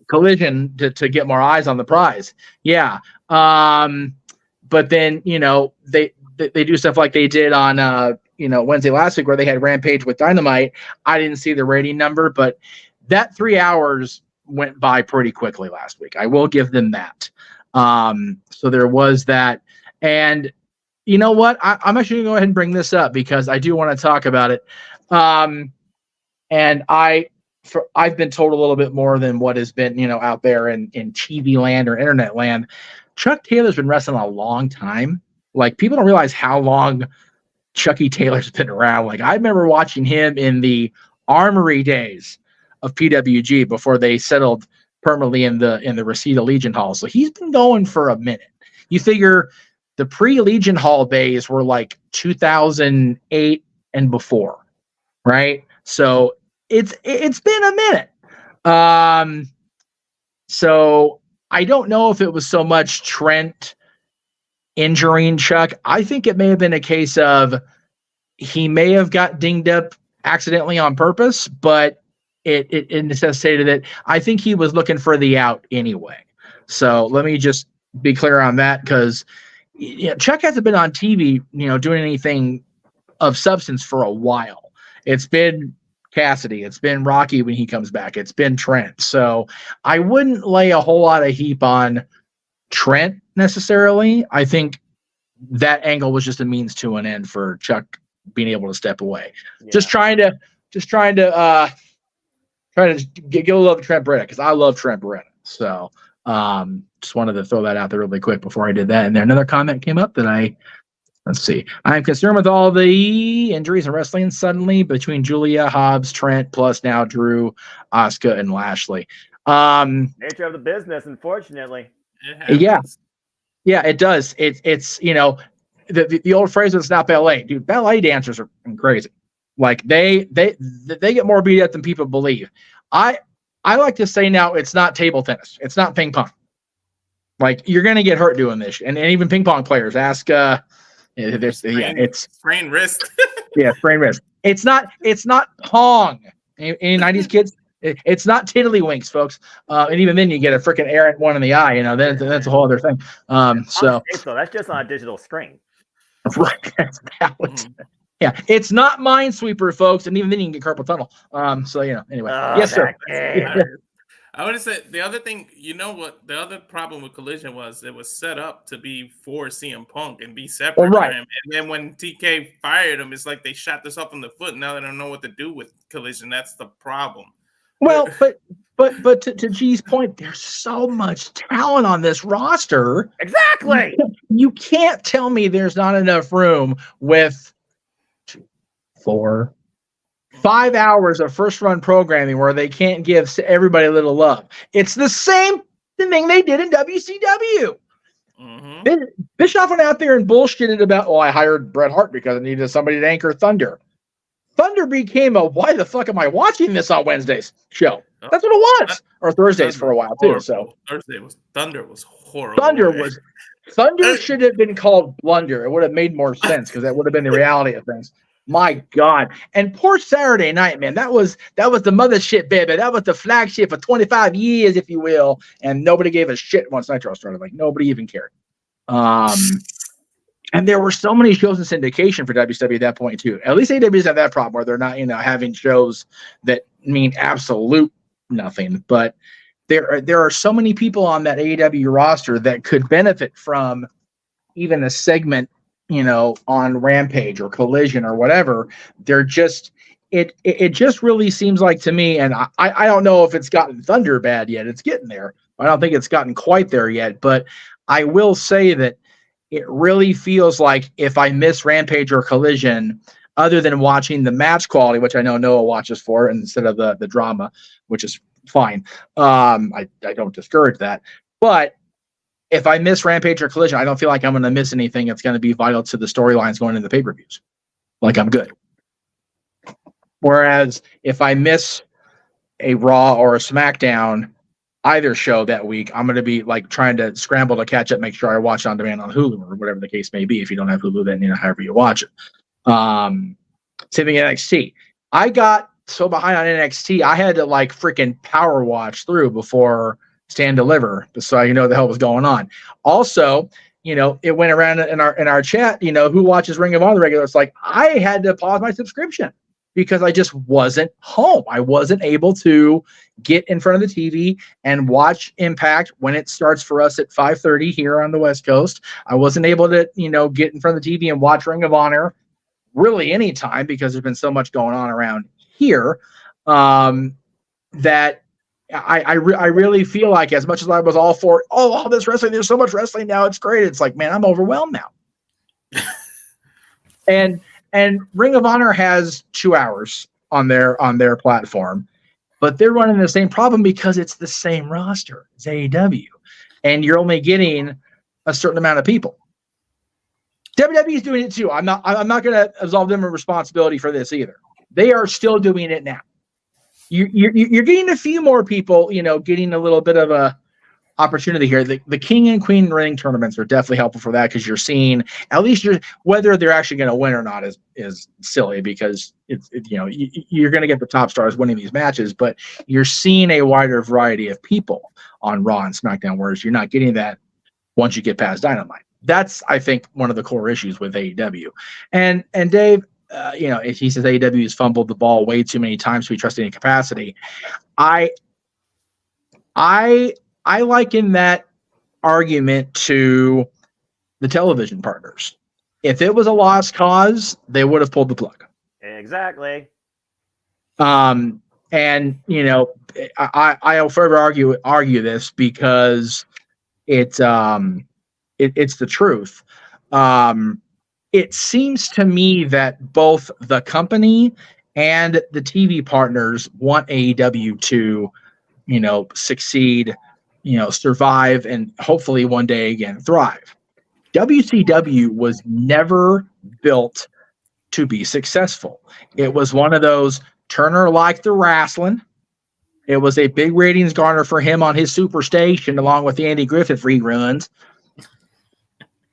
Speaker 13: Collision to get more eyes on the prize. Yeah. But then, they do stuff like they did on Wednesday last week, where they had Rampage with Dynamite. I didn't see the rating number, but that 3 hours went by pretty quickly last week. I will give them that. So there was that. And you know what? I'm actually going to go ahead and bring this up because I do want to talk about it. And I've been told a little bit more than what has been, out there in TV land or internet land. Chuck Taylor's been wrestling a long time. Like, people don't realize how long Chucky Taylor's been around. Like, I remember watching him in the Armory days of PWG before they settled permanently in the Reseda Legion Hall. So he's been going for a minute. You figure the pre-Legion Hall days were like 2008 and before, right? So it's been a minute. So I don't know if it was so much Trent injuring Chuck. I think it may have been a case of he may have got dinged up accidentally on purpose, but it necessitated it. I think he was looking for the out anyway. So let me just be clear on that, because Chuck hasn't been on TV, doing anything of substance for a while. It's been Cassidy. It's been Rocky when he comes back. It's been Trent. So I wouldn't lay a whole lot of heap on Trent necessarily. I think that angle was just a means to an end for Chuck being able to step away. Yeah. Just trying to give a little love to Trent Beretta, because I love Trent Beretta. So Just wanted to throw that out there really quick before I did that. And then another comment came up that let's see. I'm concerned with all the injuries in wrestling suddenly between Julia, Hobbs, Trent, plus now Drew, Asuka, and Lashley.
Speaker 2: Nature of the business, unfortunately.
Speaker 13: Yeah, it does. It's the old phrase is not ballet, dude. Ballet dancers are crazy. Like they get more beat up than people believe. I like to say now it's not table tennis. It's not ping pong. Like you're gonna get hurt doing this, and even ping pong players ask. It's
Speaker 15: sprained wrist.
Speaker 13: Yeah, sprained wrist. It's not Pong. Any 90s kids? It's not tiddlywinks, folks. And even then, you get a freaking errant one in the eye. That's a whole other thing. So
Speaker 2: that's just on a digital screen.
Speaker 13: Right. Yeah, it's not Minesweeper, folks, and even then you can get carpal tunnel. Anyway, yes, sir.
Speaker 15: I would say the other thing, what the other problem with Collision was, it was set up to be for CM Punk and be separate from him. And then when TK fired him, it's like they shot themselves in the foot. Now they don't know what to do with Collision. That's the problem.
Speaker 13: Well, but to G's point, there's so much talent on this roster.
Speaker 2: Exactly.
Speaker 13: You can't tell me there's not enough room with 4, 5 hours of first run programming where they can't give everybody a little love. It's the same thing they did in WCW. Mm-hmm. Bischoff went out there and bullshitted about, I hired Bret Hart because I needed somebody to anchor Thunder. Thunder became a why the fuck am I watching this on Wednesdays show. That's what it was. Or Thursdays for a while too. So
Speaker 15: Thunder was horrible.
Speaker 13: Thunder should have been called Blunder. It would have made more sense because that would have been the reality of things. My God. And poor Saturday Night, man. That was the mothership, baby. That was the flagship for 25 years, if you will. And nobody gave a shit once Nitro started. Like nobody even cared. And there were so many shows in syndication for WCW at that point too. At least AEW doesn't have that problem where they're not, having shows that mean absolute nothing. But there are so many people on that AEW roster that could benefit from even a segment, on Rampage or Collision or whatever. They're just it just really seems like to me, and I don't know if it's gotten Thunder bad yet. It's getting there. I don't think it's gotten quite there yet, but I will say that it really feels like if I miss Rampage or Collision, other than watching the match quality, which I know Noah watches for instead of the drama, which is fine. I don't discourage that. But if I miss Rampage or Collision, I don't feel like I'm going to miss anything that's going to be vital to the storylines going into the pay-per-views. Like I'm good. Whereas if I miss a Raw or a SmackDown, either show that week, I'm going to be like trying to scramble to catch up, make sure I watch on demand on Hulu or whatever the case may be. If you don't have Hulu, then however you watch it. Same thing NXT. I got so behind on NXT, I had to like freaking power watch through before Stand Deliver, so I know the hell was going on. Also, it went around in our chat. Who watches Ring of Honor regular? It's like I had to pause my subscription because I just wasn't home. I wasn't able to get in front of the TV and watch Impact when it starts for us at 5:30 here on the West Coast. I wasn't able to, get in front of the TV and watch Ring of Honor really any time because there's been so much going on around here that I really feel like as much as I was all for all this wrestling, there's so much wrestling now, it's great. It's like, man, I'm overwhelmed now. and Ring of Honor has 2 hours on their platform, but they're running the same problem because it's the same roster as AEW, and you're only getting a certain amount of people. WWE is doing it too. I'm not going to absolve them of responsibility for this either. They are still doing it now. You're getting a few more people, getting a little bit of a opportunity here. The King and Queen ring tournaments are definitely helpful for that because you're seeing at least whether they're actually going to win or not is silly because you're going to get the top stars winning these matches, but you're seeing a wider variety of people on Raw and SmackDown, whereas you're not getting that once you get past Dynamite. That's, I think, one of the core issues with AEW. And Dave, if he says AEW has fumbled the ball way too many times to be trusted in capacity, I liken that argument to the television partners. If it was a lost cause, they would have pulled the plug.
Speaker 2: Exactly.
Speaker 13: And I'll forever argue this because it's the truth. It seems to me that both the company and the TV partners want AEW to, succeed, survive, and hopefully one day again thrive. WCW was never built to be successful. It was one of those Turner liked the wrestling. It was a big ratings garner for him on his Superstation, along with the Andy Griffith reruns.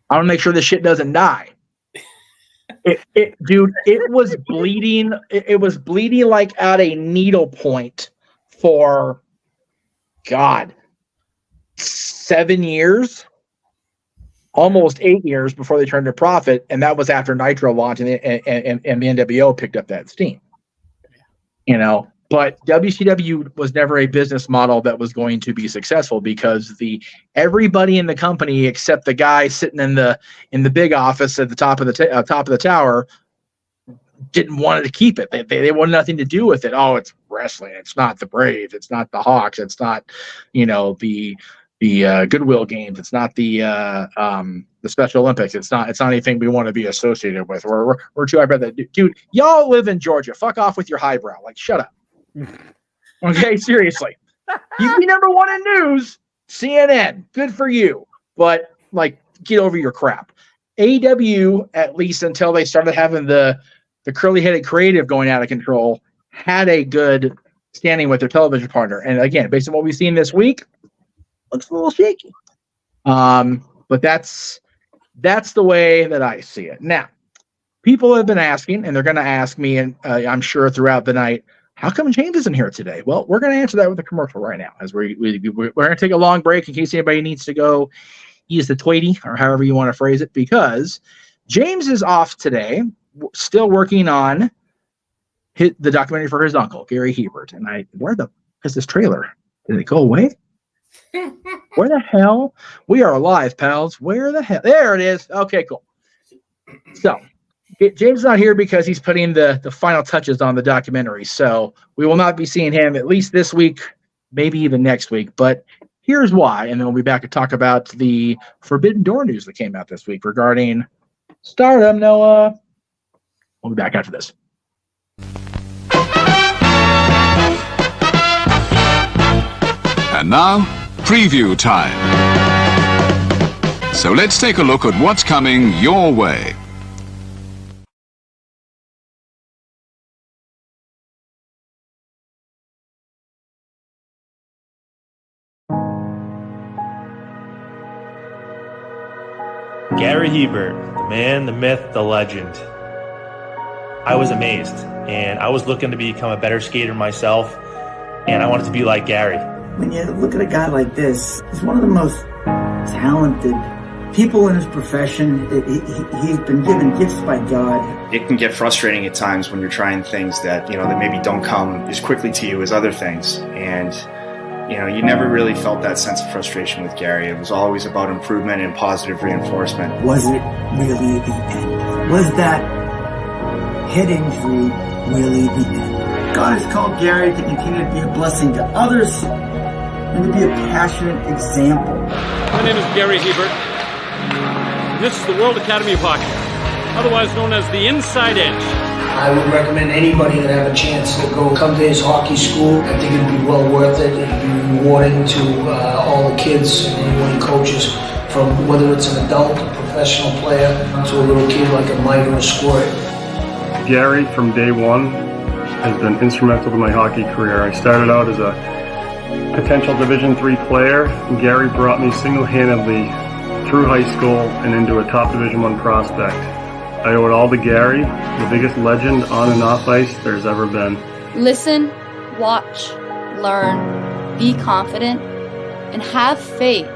Speaker 13: I want to make sure this shit doesn't die. Dude, it was bleeding. It was bleeding like at a needle point for, God, 7 years, almost 8 years before they turned to profit, and that was after Nitro launched and the NWO picked up that steam. But WCW was never a business model that was going to be successful because everybody in the company except the guy sitting in the big office at the top of the tower didn't want to keep it. They wanted nothing to do with it. Oh, it's wrestling. It's not the Braves. It's not the Hawks. It's not the Goodwill Games. It's not the Special Olympics. It's not anything we want to be associated with. We're too high. Dude, y'all live in Georgia. Fuck off with your highbrow. Like, shut up. Okay, seriously. You be number one in news, CNN. Good for you. But get over your crap. AEW, at least until they started having the curly-headed creative going out of control, had a good standing with their television partner. And again, based on what we've seen this week, looks a little shaky. But that's the way that I see it. Now, people have been asking, and they're going to ask me, and I'm sure throughout the night, how come James isn't here today? Well, we're going to answer that with a commercial right now, as we're going to take a long break in case anybody needs to go use the Tweety, or however you want to phrase it, because James is off today, still working on the documentary for his uncle, Gary Hebert. And where the is this trailer? Did it go away? Where the hell? We are alive, pals. Where the hell? There it is. Okay, cool. So, James is not here because he's putting the final touches on the documentary. So we will not be seeing him at least this week, maybe even next week. But here's why. And then we'll be back to talk about the Forbidden Door news that came out this week regarding STARDOM, Noah. We'll be back after this.
Speaker 16: And now, preview time. So let's take a look at what's coming your way.
Speaker 17: Gary Hebert, the man, the myth, the legend. I was amazed, and I was looking to become a better skater myself, and I wanted to be like Gary.
Speaker 18: When you look at a guy like this, he's one of the most talented people in his profession. He's been given gifts by God.
Speaker 19: It can get frustrating at times when you're trying things that maybe don't come as quickly to you as other things. And, you never really felt that sense of frustration with Gary. It was always about improvement and positive reinforcement.
Speaker 18: Was it really the end? Was that head injury really the end? God has called Gary to continue to be a blessing to others and to be a passionate example.
Speaker 20: My name is Gary Hebert, and this is the World Academy of Hockey, otherwise known as the Inside Edge.
Speaker 21: I would recommend anybody that have a chance to come to his hockey school. I think it'd be well worth it. It'd be rewarding to all the kids and anyone he coaches, from whether it's an adult, a professional player, to a little kid like a Mike or a Squirt.
Speaker 22: Gary, from day one, has been instrumental to my hockey career. I started out as a potential Division III player, and Gary brought me single-handedly through high school and into a top Division I prospect. I owe it all to Gary, the biggest legend on and off ice there's ever been.
Speaker 23: Listen, watch, learn, be confident, and have faith.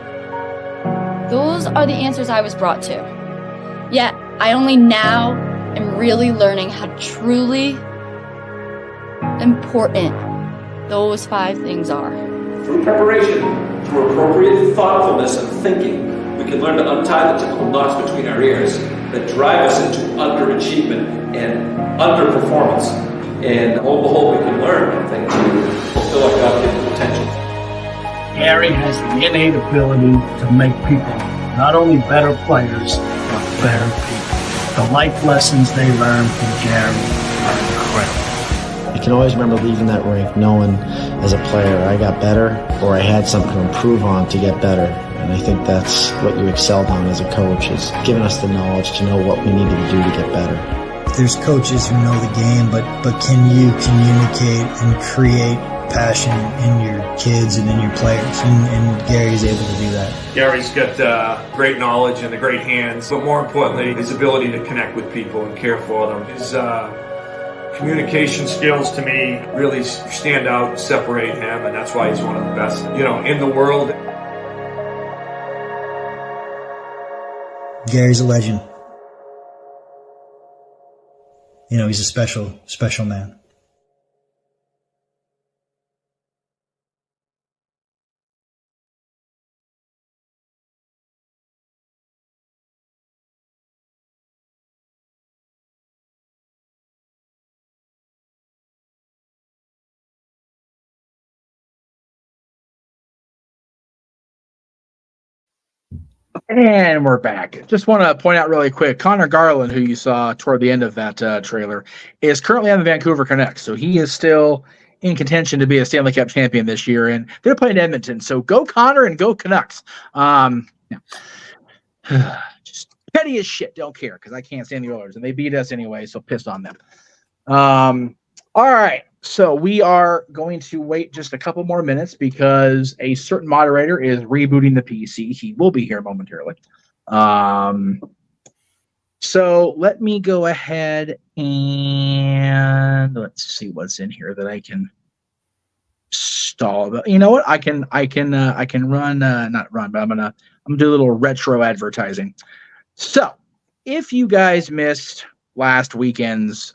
Speaker 23: Those are the answers I was brought to. Yet, I only now am really learning how truly important those 5 things are.
Speaker 24: Through preparation, through appropriate thoughtfulness and thinking, we can learn to untie the typical knots between our ears that drive us into underachievement and underperformance. And lo and behold, we can learn, I think, to fulfill our God-given potential.
Speaker 21: Gary has the innate ability to make people not only better players, but better people. The life lessons they learn from Gary are incredible.
Speaker 6: I can always remember leaving that rink knowing as a player I got better or I had something to improve on to get better. And I think that's what you excelled on as a coach, is giving us the knowledge to know what we needed to do to get better.
Speaker 1: There's coaches who know the game, but can you communicate and create passion in your kids and in your players? And Gary's able to do that.
Speaker 24: Gary's got great knowledge and the great hands, but more importantly, his ability to connect with people and care for them. His communication skills, to me, really stand out and separate him, and that's why he's one of the best, in the world.
Speaker 1: Gary's a legend. He's a special, special man.
Speaker 13: And we're back. Just want to point out really quick, Connor Garland, who you saw toward the end of that trailer, is currently on the Vancouver Canucks. So he is still in contention to be a Stanley Cup champion this year. And they're playing Edmonton. So go Connor and go Canucks. Just petty as shit. Don't care because I can't stand the Oilers. And they beat us anyway, so pissed on them. All right. So we are going to wait just a couple more minutes because a certain moderator is rebooting the PC. He will be here momentarily. So let me go ahead and let's see what's in here that I can stall. You know what? I can run, not run, but I'm gonna do a little retro advertising. So if you guys missed last weekend's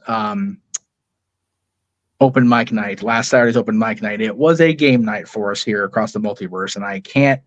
Speaker 13: open mic night, last Saturday's open mic night, it was a game night for us here across the multiverse, and I can't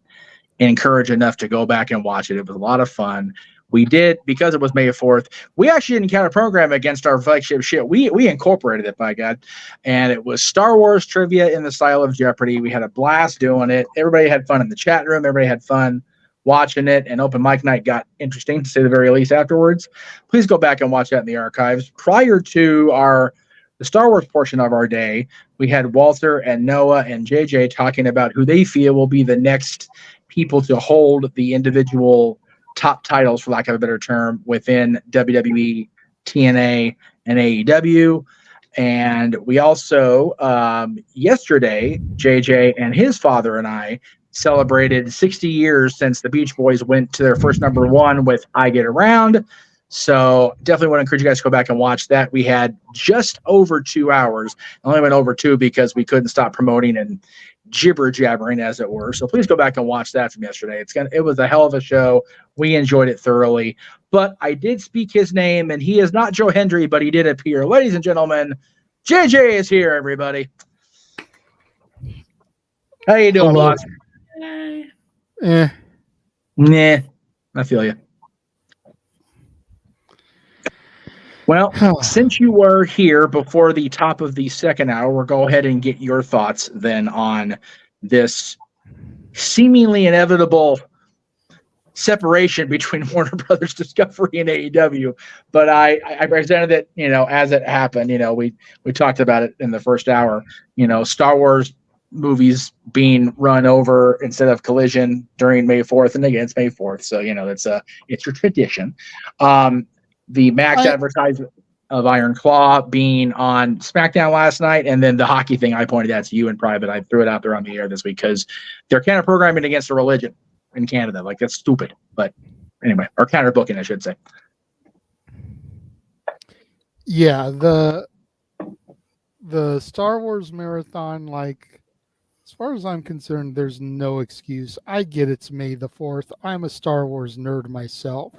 Speaker 13: encourage enough to go back and watch it. It was a lot of fun. We did, because it was May 4th, we actually didn't counter program against our flagship shit. We incorporated it, by God. And it was Star Wars trivia in the style of Jeopardy. We had a blast doing it. Everybody had fun in the chat room. Everybody had fun watching it. And open mic night got interesting, to say the very least, afterwards. Please go back and watch that in the archives. Prior to the Star Wars portion of our day, we had Walter and Noah and JJ talking about who they feel will be the next people to hold the individual top titles, for lack of a better term, within WWE, TNA, and AEW. And we also, yesterday, JJ and his father and I celebrated 60 years since the Beach Boys went to their first #1 with I Get Around. So definitely want to encourage you guys to go back and watch that. We had just over 2 hours. I only went over 2 because we couldn't stop promoting and jibber jabbering, as it were. So please go back and watch that from yesterday. It was a hell of a show. We enjoyed it thoroughly. But I did speak his name, and he is not Joe Hendry, but he did appear. Ladies and gentlemen, JJ is here, everybody. How you doing, boss? Nah, I feel you. Well, since you were here before the top of the second hour, we'll go ahead and get your thoughts then on this seemingly inevitable separation between Warner Brothers Discovery and AEW. But I presented it, as it happened. We talked about it in the first hour. Star Wars movies being run over instead of Collision during May 4th, and again, it's May 4th, so it's your tradition. The Max advertisement of Iron Claw being on SmackDown last night, and then the hockey thing I pointed out to you in private. I threw it out there on the air this week because they're counter programming against a religion in Canada. Like, that's stupid. But anyway, or counter booking, I should say.
Speaker 3: Yeah, the Star Wars marathon, as far as I'm concerned, there's no excuse. I get it's May the 4th. I'm a Star Wars nerd myself.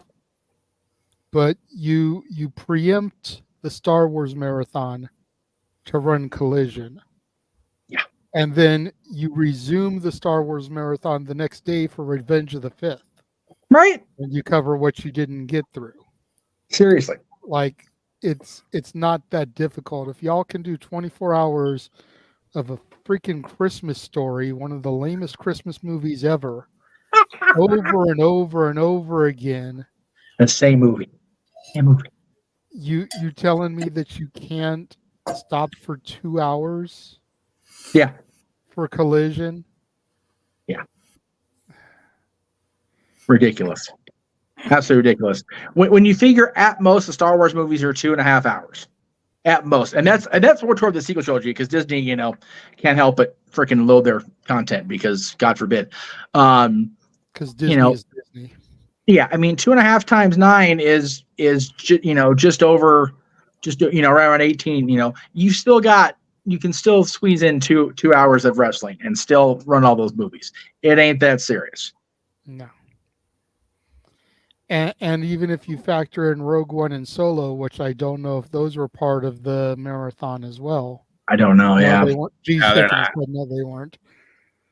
Speaker 3: But you preempt the Star Wars marathon to run Collision.
Speaker 13: Yeah.
Speaker 3: And then you resume the Star Wars marathon the next day for Revenge of the 5th.
Speaker 13: Right.
Speaker 3: And you cover what you didn't get through.
Speaker 13: Seriously.
Speaker 3: it's not that difficult. If y'all can do 24 hours of a freaking Christmas story, one of the lamest Christmas movies ever, over and over and over again.
Speaker 13: The same movie. Same movie.
Speaker 3: You telling me that you can't stop for 2 hours?
Speaker 13: Yeah.
Speaker 3: For Collision?
Speaker 13: Yeah. Ridiculous. Absolutely ridiculous. When you figure at most the Star Wars movies are 2.5 hours. At most. And that's more toward the sequel trilogy, because Disney, can't help but freaking load their content, because God forbid.
Speaker 3: Because Disney is Disney.
Speaker 13: Yeah, I mean 2.5 times 9 is just over, right around 18. You can still squeeze in two hours of wrestling and still run all those movies. It ain't that serious.
Speaker 3: No. And even if you factor in Rogue One and Solo, which I don't know if those were part of the marathon as well.
Speaker 13: I don't know.
Speaker 3: No,
Speaker 13: Yeah,
Speaker 3: they weren't.
Speaker 14: No, they're not.
Speaker 3: No, they weren't.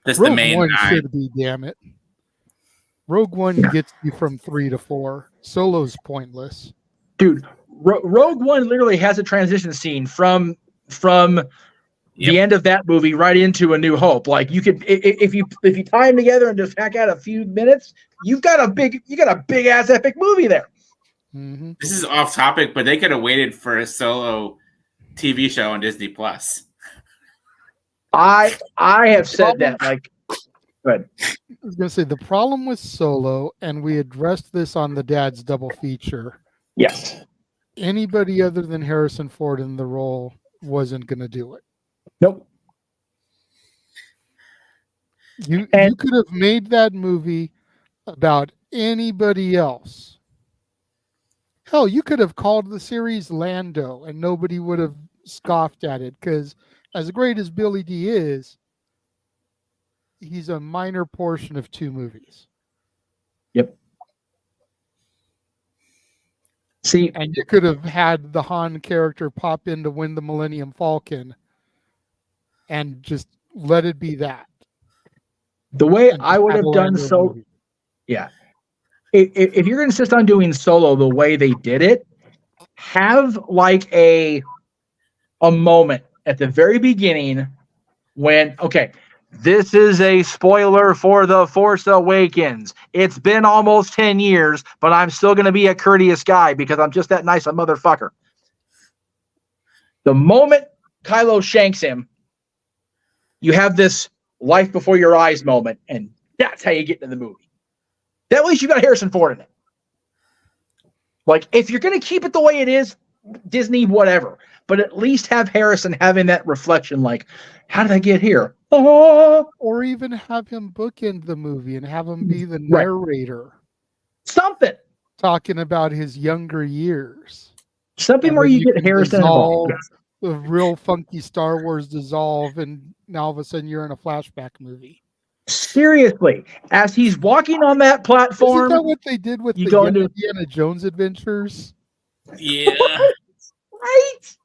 Speaker 14: Just
Speaker 3: Rogue
Speaker 14: the main
Speaker 3: One
Speaker 14: 9.
Speaker 3: should be, damn it. Rogue One gets you from 3 to 4. Solo's pointless.
Speaker 13: Dude, Rogue One literally has a transition scene from the end of that movie right into A New Hope. Like, you could, if you tie them together and just hack out a few minutes, you got a big ass epic movie there.
Speaker 3: Mm-hmm.
Speaker 14: This is off topic, but they could have waited for a Solo TV show on Disney Plus.
Speaker 13: I have said that. Like, good.
Speaker 3: I was gonna say the problem with Solo, and we addressed this on the Dad's Double Feature.
Speaker 13: Yes.
Speaker 3: Anybody other than Harrison Ford in the role wasn't gonna do it.
Speaker 13: Nope.
Speaker 3: You could have made that movie about anybody else. Hell, you could have called the series Lando and nobody would have scoffed at it, because as great as Billy D is, he's a minor portion of 2 movies.
Speaker 13: Yep. See,
Speaker 3: and you could have had the Han character pop in to win the Millennium Falcon and just let it be that.
Speaker 13: The way I would have done so, yeah. If you're going to insist on doing Solo the way they did it, have like a moment at the very beginning when, okay, this is a spoiler for The Force Awakens. It's been almost 10 years, but I'm still going to be a courteous guy because I'm just that nice a motherfucker. The moment Kylo shanks him, you have this life before your eyes moment, and that's how you get into the movie. That way you got Harrison Ford in it. Like, if you're going to keep it the way it is, Disney, whatever. But at least have Harrison having that reflection, like, how did I get here? Oh.
Speaker 3: Or even have him bookend the movie and have him be the narrator.
Speaker 13: Right. Something.
Speaker 3: Talking about his younger years.
Speaker 13: Something where you get Harrison involved.
Speaker 3: The real funky Star Wars dissolve, and now all of a sudden you're in a flashback movie.
Speaker 13: Seriously, as he's walking on that platform,
Speaker 3: isn't that what they did with the Indiana Jones adventures?
Speaker 14: Yeah,
Speaker 13: right.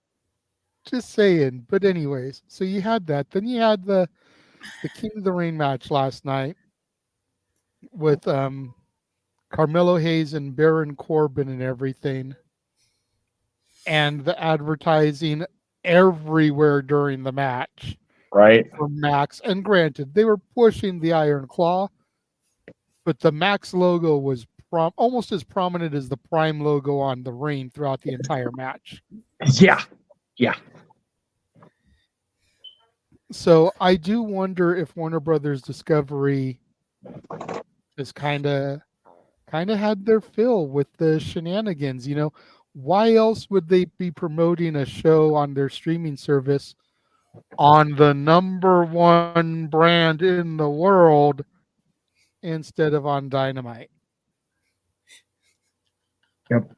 Speaker 3: Just saying. But anyways, so you had that. Then you had the King of the Ring match last night with Carmelo Hayes and Baron Corbin and everything, and the advertising everywhere during the match.
Speaker 13: Right.
Speaker 3: For Max. And granted, they were pushing the Iron Claw, but the Max logo was almost as prominent as the Prime logo on the ring throughout the entire match.
Speaker 13: Yeah. Yeah.
Speaker 3: So I do wonder if Warner Brothers Discovery has kind of had their fill with the shenanigans. You know, why else would they be promoting a show on their streaming service on the #1 brand in the world instead of on Dynamite?
Speaker 13: Yep.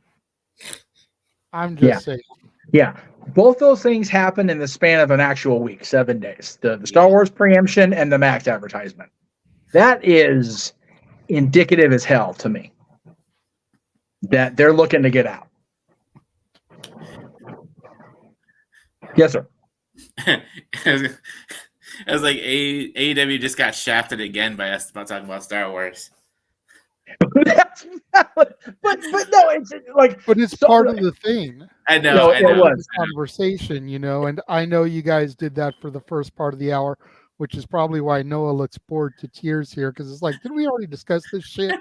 Speaker 3: I'm just saying.
Speaker 13: Yeah. Both those things happened in the span of an actual week, 7 days. The Star Wars preemption and the Max advertisement. That is indicative as hell to me that they're looking to get out. Yes, sir.
Speaker 14: It was like AEW just got shafted again by us about talking about Star Wars.
Speaker 13: That's valid. But no, it's like.
Speaker 3: But it's
Speaker 13: so,
Speaker 3: part of the thing.
Speaker 14: I know.
Speaker 13: No,
Speaker 14: I
Speaker 13: it
Speaker 14: know.
Speaker 13: was.
Speaker 3: Conversation, you know, and I know you guys did that for the first part of the hour, which is probably why Noah looks bored to tears here, because it's like, didn't we already discuss this shit?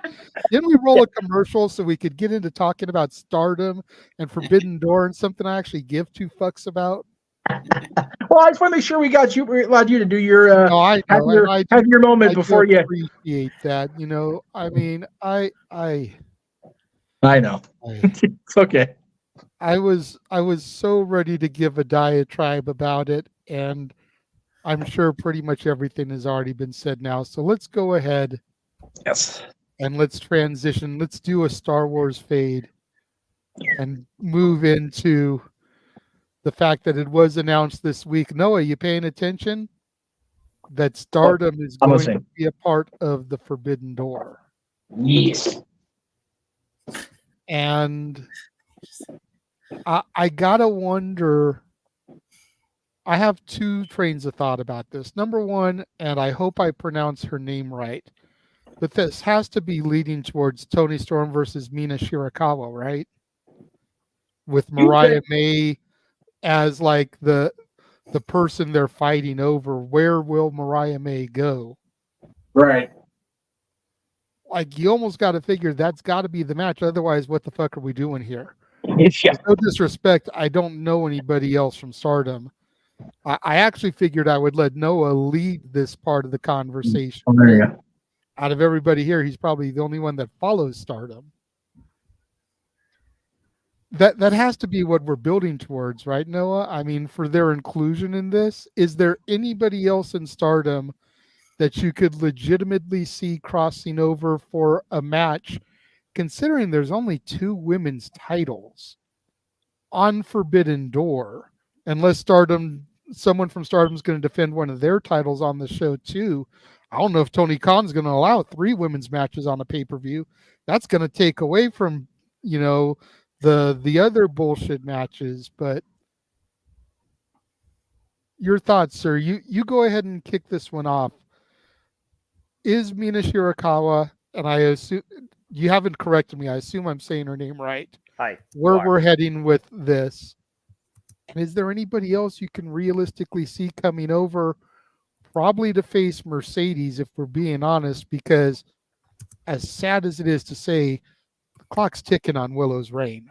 Speaker 3: Didn't we roll a commercial so we could get into talking about Stardom and Forbidden Door and something I actually give two fucks about?
Speaker 13: Well, I just want to make sure we allowed you to do your
Speaker 3: No, I
Speaker 13: have
Speaker 3: know,
Speaker 13: your
Speaker 3: and
Speaker 13: have your moment
Speaker 3: I
Speaker 13: before
Speaker 3: do
Speaker 13: you.
Speaker 3: appreciate that. You know, I mean,
Speaker 13: I know. It's okay.
Speaker 3: I was so ready to give a diatribe about it, and I'm sure pretty much everything has already been said now. So let's go ahead.
Speaker 13: Yes.
Speaker 3: And let's transition. Let's do a Star Wars fade and move into the fact that it was announced this week. Noah, you paying attention? That Stardom is
Speaker 13: I'm
Speaker 3: going
Speaker 13: listening.
Speaker 3: to be a part of the Forbidden Door.
Speaker 13: Yes.
Speaker 3: And I gotta wonder. I have two trains of thought about this. Number one, and I hope I pronounce her name right, but this has to be leading towards Toni Storm versus Mina Shirakawa, right? With Mariah May as like the person they're fighting over. Where will Mariah May go?
Speaker 13: Right.
Speaker 3: Like, you almost got to figure that's got to be the match. Otherwise, what the fuck are we doing here?
Speaker 13: Yeah.
Speaker 3: No disrespect, I don't know anybody else from Stardom. I actually figured I would let Noah lead this part of the conversation.
Speaker 13: Oh, there you go.
Speaker 3: Out of everybody here, he's probably the only one that follows Stardom. That has to be what we're building towards, right, Noah? I mean, for their inclusion in this, is there anybody else in Stardom that you could legitimately see crossing over for a match, considering there's only 2 women's titles on Forbidden Door, unless someone from Stardom is going to defend one of their titles on the show too. I don't know if Tony Khan's going to allow 3 women's matches on a pay-per-view. That's going to take away from, you know, the other bullshit matches. But your thoughts, sir. You go ahead and kick this one off. Is Mina Shirakawa, and I assume you haven't corrected me, I assume I'm saying her name right.
Speaker 2: Hi.
Speaker 3: Where we're heading with this. And is there anybody else you can realistically see coming over, probably to face Mercedes, if we're being honest, because as sad as it is to say, the clock's ticking on Willow's reign.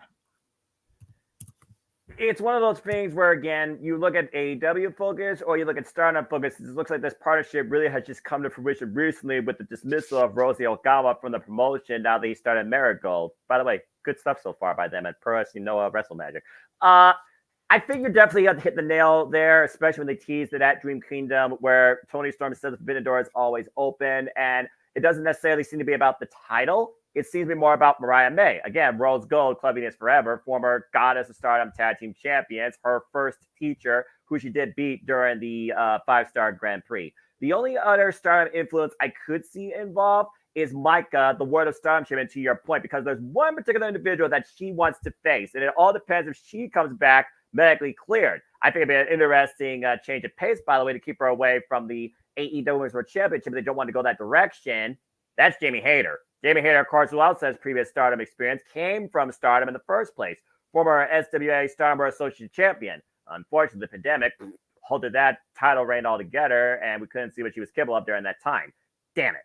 Speaker 2: It's one of those things where, again, you look at AEW focus or you look at Stardom focus. It looks like this partnership really has just come to fruition recently with the dismissal of Rosie Okawa from the promotion. Now they started Marigold. By the way, good stuff so far by them at Pro Wrestling Noah Wrestle Magic. I think you definitely have to hit the nail there, especially when they teased it at Dream Kingdom, where Toni Storm said the Forbidden Door is always open. And it doesn't necessarily seem to be about the title. It seems to be more about Mariah May. Again, Rose Gold, Clubbiness Forever, former Goddess of Stardom Tag Team Champions, her first teacher, who she did beat during the 5-star Grand Prix. The only other Stardom influence I could see involved is Micah, the Word of Stardom champion, to your point, because there's one particular individual that she wants to face. And it all depends if she comes back medically cleared. I think it'd be an interesting change of pace, by the way, to keep her away from the AEW Women's World Championship. They don't want to go that direction. That's Jamie Hayter. Jamie Hayter, of course, who also has previous Stardom experience, came from Stardom in the first place. Former SWA Stardom World Associate Champion. Unfortunately, the pandemic halted that title reign altogether, and we couldn't see what she was capable of during that time. Damn it.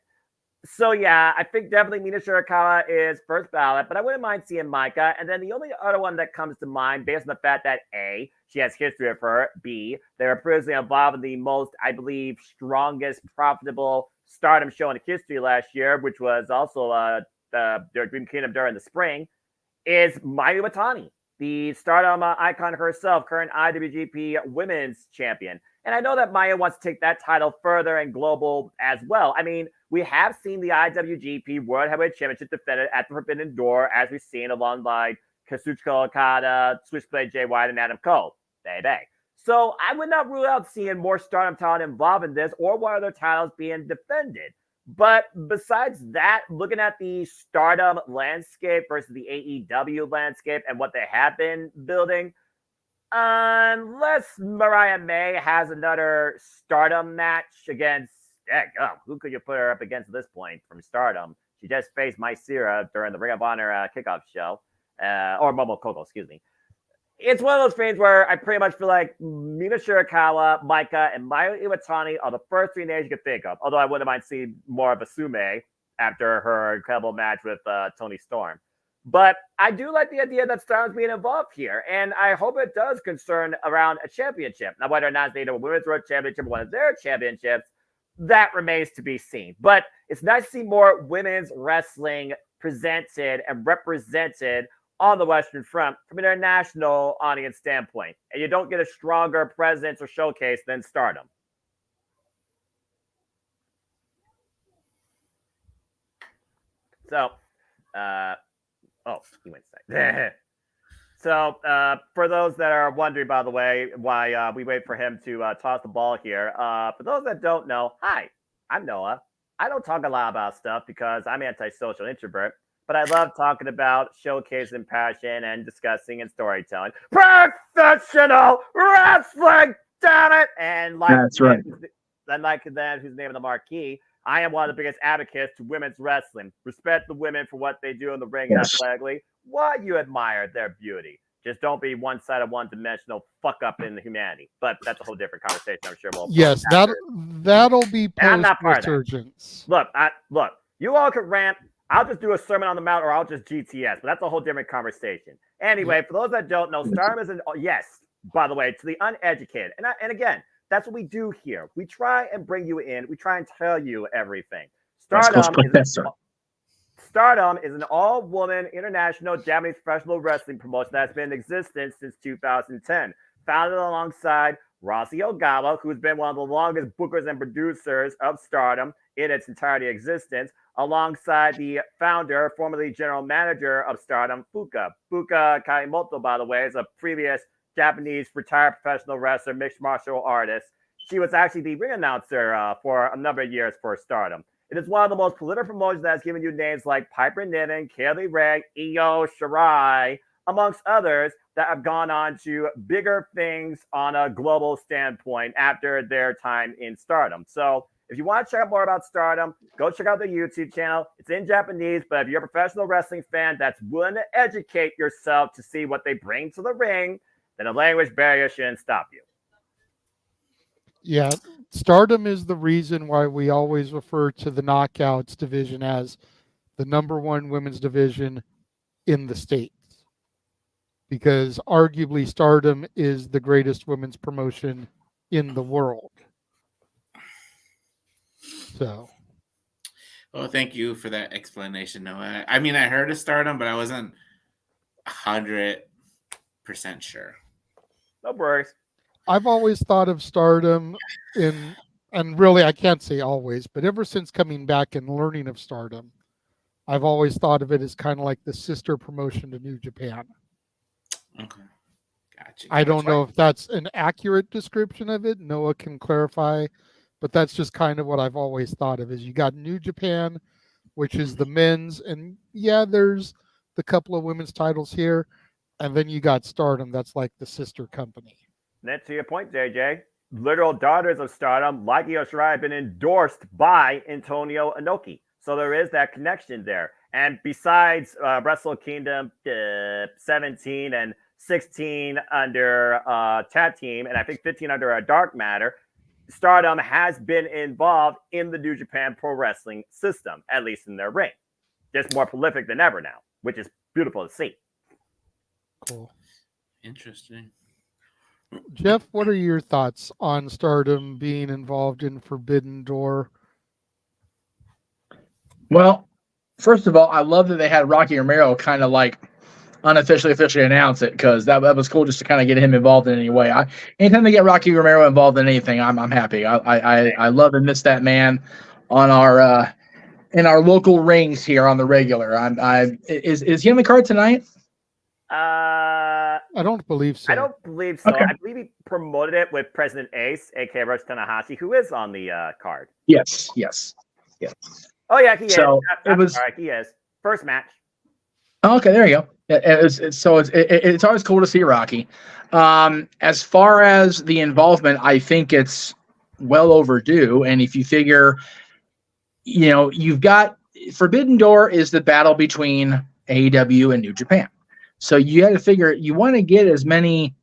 Speaker 2: So, yeah, I think definitely Mina Shirakawa is first ballot, but I wouldn't mind seeing Micah. And then the only other one that comes to mind, based on the fact that A, she has history of her, B, they were previously involved in the most, I believe, strongest, profitable Stardom show in history last year, which was also their Dream Kingdom during the spring, is Mayu Iwatani, the Stardom icon herself, current IWGP Women's Champion. And I know that Maya wants to take that title further and global as well. I mean, we have seen the IWGP World Heavyweight Championship defended at the Forbidden Door, as we've seen along like Kazuchika Okada, Switchblade Jay White, and Adam Cole. Baby. So I would not rule out seeing more Stardom talent involved in this or one of their titles being defended. But besides that, looking at the Stardom landscape versus the AEW landscape and what they have been building, unless Mariah May has another Stardom match against, who could you put her up against at this point from Stardom? She just faced Maisira during the Ring of Honor kickoff show, or Momo Koko, excuse me. It's one of those things where I pretty much feel like Mina Shirakawa, Maika, and Mayu Iwatani are the first 3 names you could think of. Although I wouldn't mind seeing more of Asume after her incredible match with Toni Storm. But I do like the idea that Stardom's being involved here, and I hope it does concern around a championship. Now, whether or not they do a Women's World Championship or one of their championships, that remains to be seen. But it's nice to see more women's wrestling presented and represented on the Western Front from an international audience standpoint. And you don't get a stronger presence or showcase than Stardom. So, he went second. So, for those that are wondering, by the way, why we wait for him to toss the ball here, for those that don't know, hi, I'm Noah. I don't talk a lot about stuff because I'm antisocial introvert, but I love talking about showcasing passion and discussing and storytelling. Professional wrestling, damn it! And like
Speaker 13: that's right.
Speaker 2: And like that, who's named the marquee, I am one of the biggest advocates to women's wrestling. Respect the women for what they do in the ring athletically. Why you admire their beauty. Just don't be one-sided, one-dimensional fuck up in humanity. But that's a whole different conversation, I'm sure.
Speaker 3: Yes, that'll be post-resurgence.
Speaker 2: Look, you all can rant. I'll just do a Sermon on the Mount, or I'll just GTS. But that's a whole different conversation. Anyway, for those that don't know, Stardom is by the way, to the uneducated. And again, that's what we do here. We try and bring you in. We try and tell you everything. Stardom is an all-woman international Japanese professional wrestling promotion that's been in existence since 2010. Founded alongside Rossi Ogawa, who's been one of the longest bookers and producers of Stardom in its entirety existence, alongside the founder, formerly general manager of Stardom, Fuka. Fuka Kaimoto, by the way, is a previous Japanese retired professional wrestler, mixed martial artist. She was actually the ring announcer for a number of years for Stardom. It is one of the most prolific promotions that has given you names like Piper Niven, Kaylee Ray, Io Shirai, amongst others that have gone on to bigger things on a global standpoint after their time in Stardom. So if you want to check out more about Stardom, go check out their YouTube channel. It's in Japanese, but if you're a professional wrestling fan that's willing to educate yourself to see what they bring to the ring, then a language barrier shouldn't stop you.
Speaker 3: Yeah, Stardom is the reason why we always refer to the Knockouts division as the #1 women's division in the States. Because arguably Stardom is the greatest women's promotion in the world. So.
Speaker 14: Well, thank you for that explanation, Noah. I mean, I heard of Stardom, but I wasn't 100% sure.
Speaker 2: No worries.
Speaker 3: I've always thought of Stardom and really I can't say always, but ever since coming back and learning of Stardom, I've always thought of it as kind of like the sister promotion to New Japan.
Speaker 14: Okay. Gotcha.
Speaker 3: I don't know if that's an accurate description of it. Noah can clarify, but that's just kind of what I've always thought of. Is you got New Japan, which is the men's, and yeah, there's the couple of women's titles here, and then you got Stardom. That's like the sister company.
Speaker 2: And then to your point, JJ, literal daughters of Stardom, like Io Shirai, have been endorsed by Antonio Inoki. So there is that connection there. And besides Wrestle Kingdom 17 and 16 under Tag Team, and I think 15 under a Dark Matter, Stardom has been involved in the New Japan Pro Wrestling system, at least in their ring. Just more prolific than ever now, which is beautiful to see.
Speaker 3: Cool.
Speaker 14: Interesting.
Speaker 3: Jeff, what are your thoughts on Stardom being involved in Forbidden Door?
Speaker 13: Well, first of all, I love that they had Rocky Romero kind of like officially announce it, because that was cool just to kind of get him involved in any way. Anytime they get Rocky Romero involved in anything, I'm happy. I love and miss that man on our in our local rings here on the regular. Is he on the card tonight?
Speaker 3: I don't believe so.
Speaker 2: I don't believe so.
Speaker 13: Okay.
Speaker 2: I believe he promoted it with President Ace, aka Rush Tanahashi, who is on the card.
Speaker 13: Yes.
Speaker 2: Oh yeah, he is.
Speaker 13: It was.
Speaker 2: Sorry, he is. First match.
Speaker 13: Oh, okay, there you go. It's always cool to see Rocky. As far as the involvement, I think it's well overdue. And if you figure, you've got Forbidden Door is the battle between AEW and New Japan. So you got to figure you want to get as many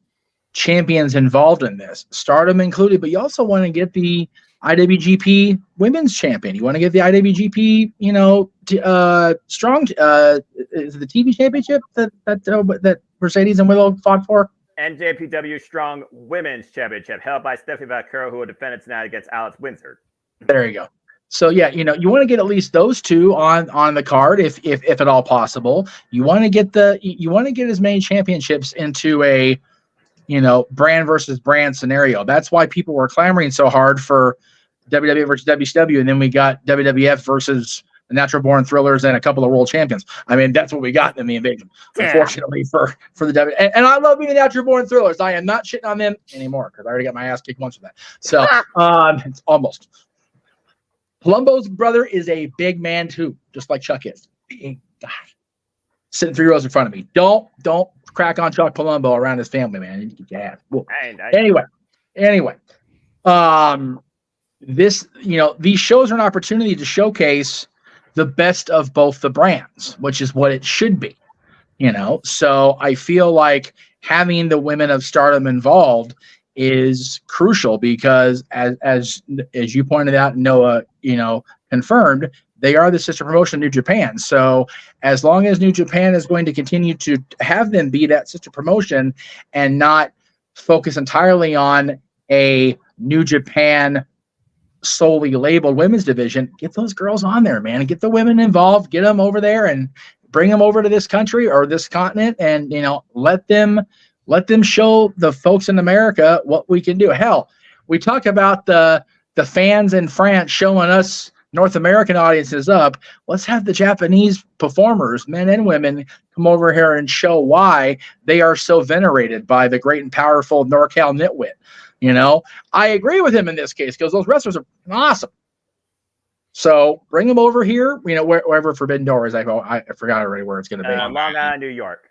Speaker 13: champions involved in this, Stardom included, but you also want to get the IWGP Women's Champion. You want to get the IWGP, strong. Is it the TV Championship that Mercedes and Willow fought for?
Speaker 2: NJPW Strong Women's Championship, held by Stephanie Vaquero, who will defend it tonight against Alex Windsor.
Speaker 13: There you go. So yeah, you want to get at least those two on the card, if at all possible. You want to get as many championships into a brand versus brand scenario. That's why people were clamoring so hard for WWE versus WCW, and then we got WWF versus the Natural Born Thrillers and a couple of world champions. I mean, that's what we got in the invasion. Yeah. Unfortunately for the W, and I love being the Natural Born Thrillers. I am not shitting on them anymore because I already got my ass kicked once for that. So it's almost. Palumbo's brother is a big man too, just like Chuck is. Big guy. Sitting 3 rows in front of me. Don't crack on Chuck Palumbo around his family, man. You get your ass. Anyway. These shows are an opportunity to showcase the best of both the brands, which is what it should be. So I feel like having the women of Stardom involved is crucial because as you pointed out, Noah, confirmed, they are the sister promotion of New Japan. So as long as New Japan is going to continue to have them be that sister promotion and not focus entirely on a New Japan solely labeled women's division, get those girls on there, man, and get the women involved, get them over there and bring them over to this country or this continent and, let them show the folks in America what we can do. Hell, we talk about the fans in France showing us North American audiences up. Let's have the Japanese performers, men and women, come over here and show why they are so venerated by the great and powerful NorCal nitwit. I agree with him in this case because those wrestlers are awesome. So bring them over here, wherever Forbidden Door is. I forgot already where it's going to be.
Speaker 2: Long Island, New York.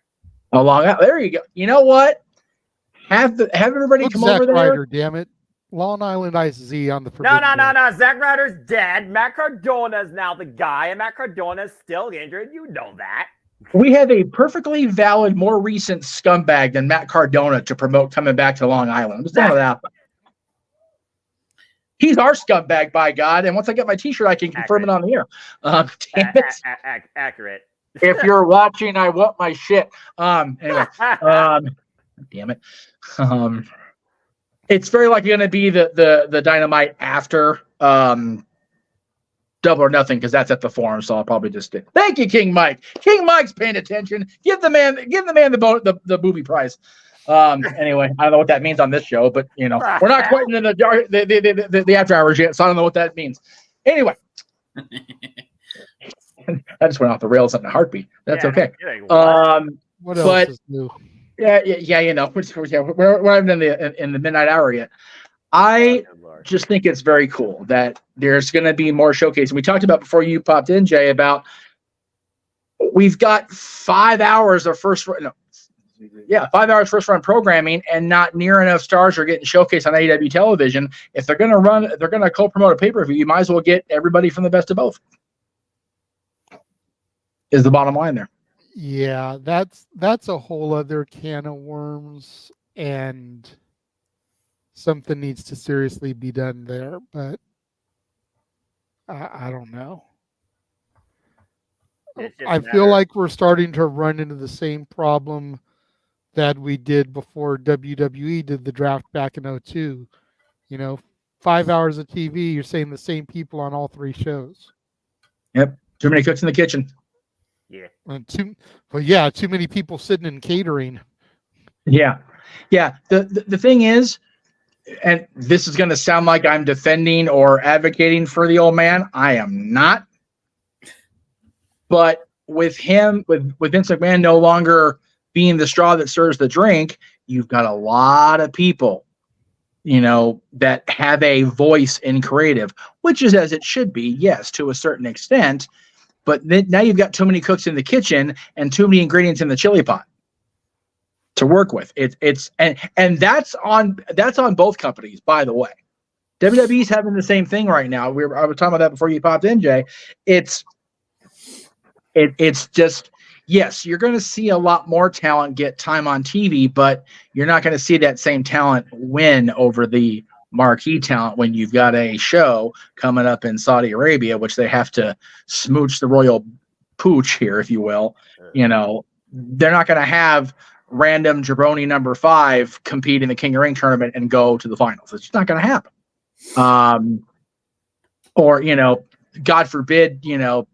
Speaker 13: There you go. You know what? Have everybody come over there.
Speaker 3: Ryder, damn it. Long Island IZ on the Forbidden Door.
Speaker 2: No. Zack Ryder's dead. Matt Cardona is now the guy, and Matt Cardona is still injured. You know that.
Speaker 13: We have a perfectly valid, more recent scumbag than Matt Cardona to promote coming back to Long Island. I'm just telling you that. He's our scumbag, by God. And once I get my T-shirt, I can confirm it on the air. Damn it.
Speaker 2: Accurate.
Speaker 13: If you're watching, I want my shit. Anyway, damn it. It's very likely going to be the Dynamite after Double or Nothing because that's at the Forum. So I'll probably just stick. Thank you, King Mike. King Mike's paying attention. Give the man the booby prize. Anyway, I don't know what that means on this show, but we're not quite in the after hours yet, so I don't know what that means. Anyway. I just went off the rails in a heartbeat. That's okay.
Speaker 3: What else is new?
Speaker 13: We're not even in the midnight hour yet. I just think it's very cool that there's going to be more showcasing. We talked about before you popped in, Jay, about we've got 5 hours of first run programming, and not near enough stars are getting showcased on AEW television. If they're going to co-promote a pay-per-view, you might as well get everybody from the best of both. Is the bottom line there?
Speaker 3: Yeah, that's a whole other can of worms, and something needs to seriously be done there. But I don't know. I feel like we're starting to run into the same problem that we did before WWE did the draft back in 2002. 5 hours of TV, you're saying the same people on all 3 shows.
Speaker 13: Yep, too many cooks in the kitchen.
Speaker 3: Yeah. Too many people sitting in catering.
Speaker 13: Yeah. The thing is, and this is going to sound like I'm defending or advocating for the old man. I am not. But with him, with Vince McMahon no longer being the straw that stirs the drink, you've got a lot of people, that have a voice in creative, which is as it should be, yes, to a certain extent. But now you've got too many cooks in the kitchen and too many ingredients in the chili pot to work with. And that's on both companies, by the way. WWE's having the same thing right now. I was talking about that before you popped in, Jay. It's It's just, yes, you're going to see a lot more talent get time on TV, but you're not going to see that same talent win over the marquee talent when you've got a show coming up in Saudi Arabia, which they have to smooch the royal pooch here, if you will. You know, they're not going to have random jabroni number 5 compete in the King of Ring tournament and go to the finals. It's just not going to happen. Or, you know, God forbid, you know,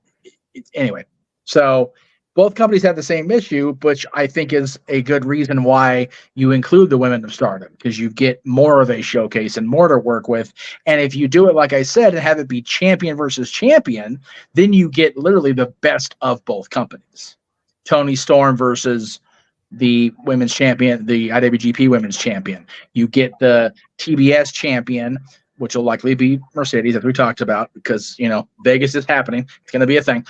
Speaker 13: anyway. So both companies have the same issue, which I think is a good reason why you include the women of Stardom, because you get more of a showcase and more to work with. And if you do it, like I said, and have it be champion versus champion, then you get literally the best of both companies. Toni Storm versus the women's champion, the IWGP women's champion. You get the TBS champion, which will likely be Mercedes, as we talked about, because, you know, Vegas is happening. It's going to be a thing.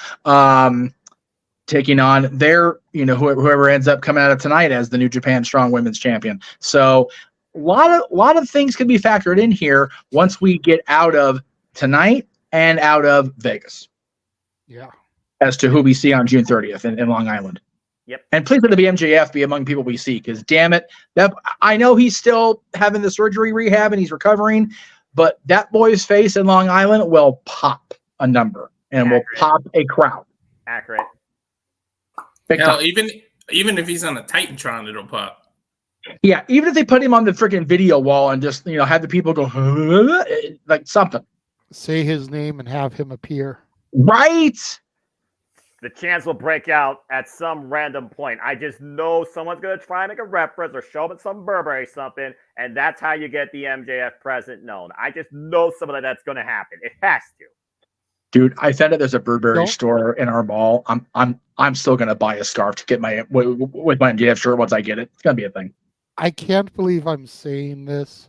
Speaker 13: Taking on their, you know, whoever ends up coming out of tonight as the New Japan Strong Women's Champion. So a lot of things can be factored in here once we get out of tonight and out of Vegas.
Speaker 3: Yeah.
Speaker 13: As to who we see on June 30th in Long Island.
Speaker 2: Yep.
Speaker 13: And please let the MJF be among people we see, because damn it, that I know he's still having the surgery rehab and he's recovering, but that boy's face in Long Island will pop a number and will pop a crowd.
Speaker 2: Accurate.
Speaker 15: Hell, even if he's on a Titantron, it'll pop.
Speaker 13: Yeah, even if they put him on the freaking video wall and just, you know, have the people go like something.
Speaker 3: Say his name and have him appear.
Speaker 13: Right.
Speaker 2: The chance will break out at some random point. I just know someone's going to try and make a reference or show up at some Burberry something, and that's how you get the MJF present known. I just know something like that's going to happen. It has to.
Speaker 13: Dude, I found out there's a Burberry store in our mall. I'm still gonna buy a scarf to get my with my MJF shirt once I get it. It's gonna be a thing.
Speaker 3: I can't believe I'm saying this,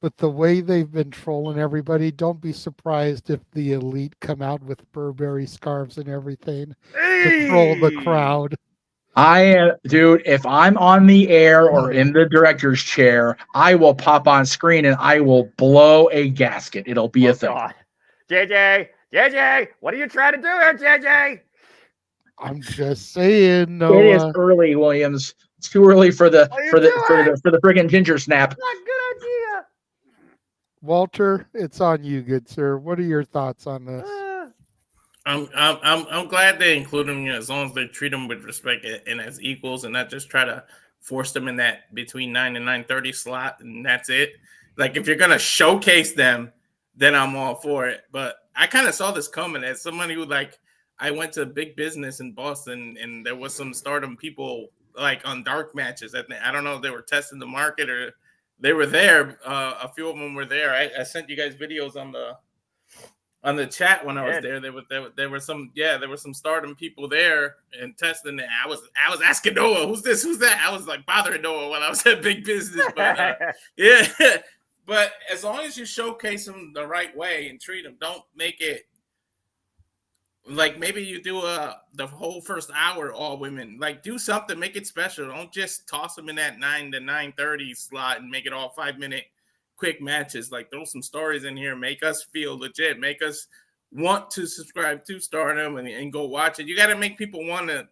Speaker 3: but the way they've been trolling everybody, don't be surprised if the Elite come out with Burberry scarves and everything to troll the crowd.
Speaker 13: Dude, if I'm on the air or in the director's chair, I will pop on screen and I will blow a gasket. It'll be a thing.
Speaker 2: God. JJ, what are you trying to do here, JJ?
Speaker 3: I'm just saying, Noah.
Speaker 13: It is early, Williams. It's too early for the friggin' ginger snap.
Speaker 2: Not a good idea.
Speaker 3: Walter, it's on you, good sir. What are your thoughts on this?
Speaker 15: I'm glad they include them, you know, as long as they treat them with respect and as equals, and not just try to force them in that between 9 and 9:30 slot, and that's it. Like, if you're gonna showcase them, then I'm all for it. But I kind of saw this coming as somebody who, like, I went to big business in Boston and there was some Stardom people like on dark matches. I don't know if they were testing the market or they were there. A few of them were there. I sent you guys videos on the chat when I was there. There were some Stardom people there and testing it. I was asking Noah, who's this? Who's that? I was like bothering Noah when I was at big business. But yeah. But as long as you showcase them the right way and treat them, don't make it like maybe you do the whole first hour all women. Like, do something, make it special. Don't just toss them in that 9 to 9:30 slot and make it all 5-minute quick matches. Like, throw some stories in here, make us feel legit, make us want to subscribe to Stardom and go watch it. You got to make people want to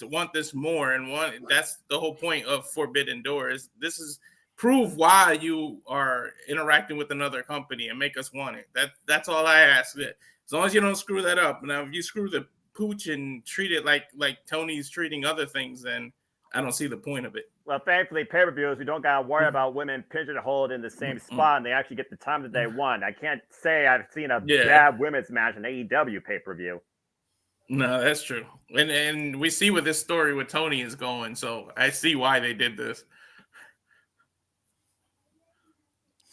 Speaker 15: want this more and that's the whole point of Forbidden Doors. This is prove why you are interacting with another company and make us want it. That's all I ask. As long as you don't screw that up. Now, if you screw the pooch and treat it like Tony's treating other things, then I don't see the point of it.
Speaker 2: Well, thankfully, pay-per-views, we don't got to worry about women pigeonholed in the same spot, and they actually get the time that they want. I can't say I've seen a bad women's match in AEW pay-per-view.
Speaker 15: No, that's true. And we see where this story with Tony is going, so I see why they did this.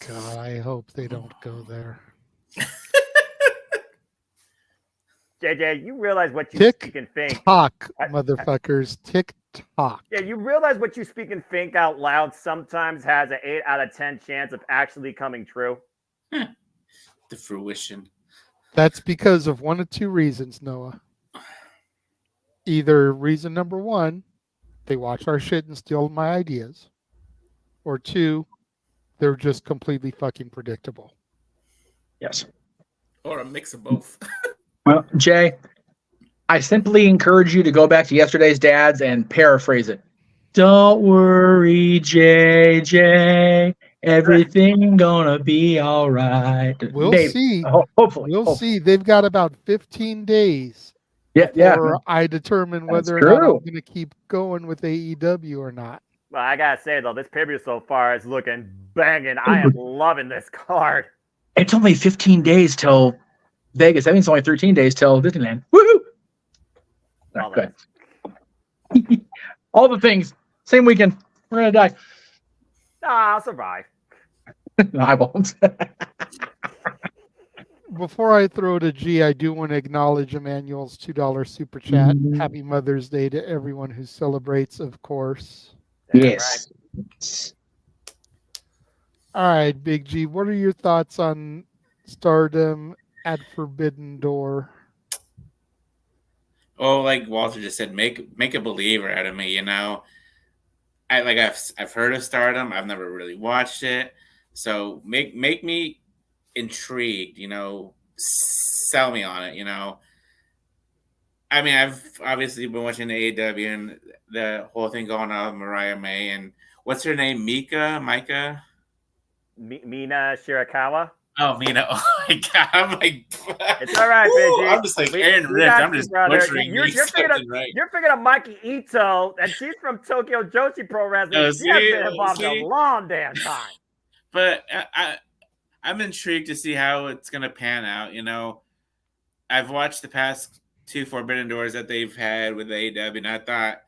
Speaker 3: God, I hope they don't go there.
Speaker 2: JJ, you realize what you speak and think.
Speaker 3: Talk, motherfuckers. Tick-tock.
Speaker 2: Yeah, you realize what you speak and think out loud sometimes has an 8 out of 10 chance of actually coming true?
Speaker 14: The fruition.
Speaker 3: That's because of one of two reasons, Noah. Either reason number one, they watch our shit and steal my ideas. Or two, they're just completely fucking predictable.
Speaker 13: Yes.
Speaker 15: Or a mix of both.
Speaker 13: Well, Jay, I simply encourage you to go back to yesterday's dads and paraphrase it. Don't worry, JJ. Everything gonna be all right.
Speaker 3: We'll see.
Speaker 13: Hopefully.
Speaker 3: We'll see. They've got about 15 days
Speaker 13: Yeah.
Speaker 3: before I determine whether or not I'm going to keep going with AEW or not.
Speaker 2: Well, I gotta say though, this pay-per-view so far is looking banging. I am loving this card.
Speaker 13: It's only 15 days till Vegas. That means only 13 days till Disneyland. Woohoo! All right, good. All the things. Same weekend. We're gonna die.
Speaker 2: I'll survive.
Speaker 13: No, I won't.
Speaker 3: Before I throw to G, I do want to acknowledge Emmanuel's $2 super chat. Happy Mother's Day to everyone who celebrates, of course.
Speaker 13: Yes.
Speaker 3: All right, Big G, what are your thoughts on Stardom at Forbidden Door?
Speaker 14: Oh, like Walter just said, make a believer out of me. You know, I've heard of Stardom. I've never really watched it, so make me intrigued. You know, sell me on it. You know, I mean, I've obviously been watching AEW and the whole thing going on with Mariah May and what's her name, Mina
Speaker 2: Shirakawa.
Speaker 14: Oh, Mina! Oh my god! I'm like,
Speaker 2: it's all right, Biggie.
Speaker 14: I'm just like Aaron Rift. I'm just butchering
Speaker 2: you're thinking of Mikey Ito, and she's from Tokyo Joshi Pro Wrestling. She has been involved a long damn time.
Speaker 14: But I'm intrigued to see how it's gonna pan out. You know, I've watched the past 2 Forbidden Doors that they've had with AEW, and I thought,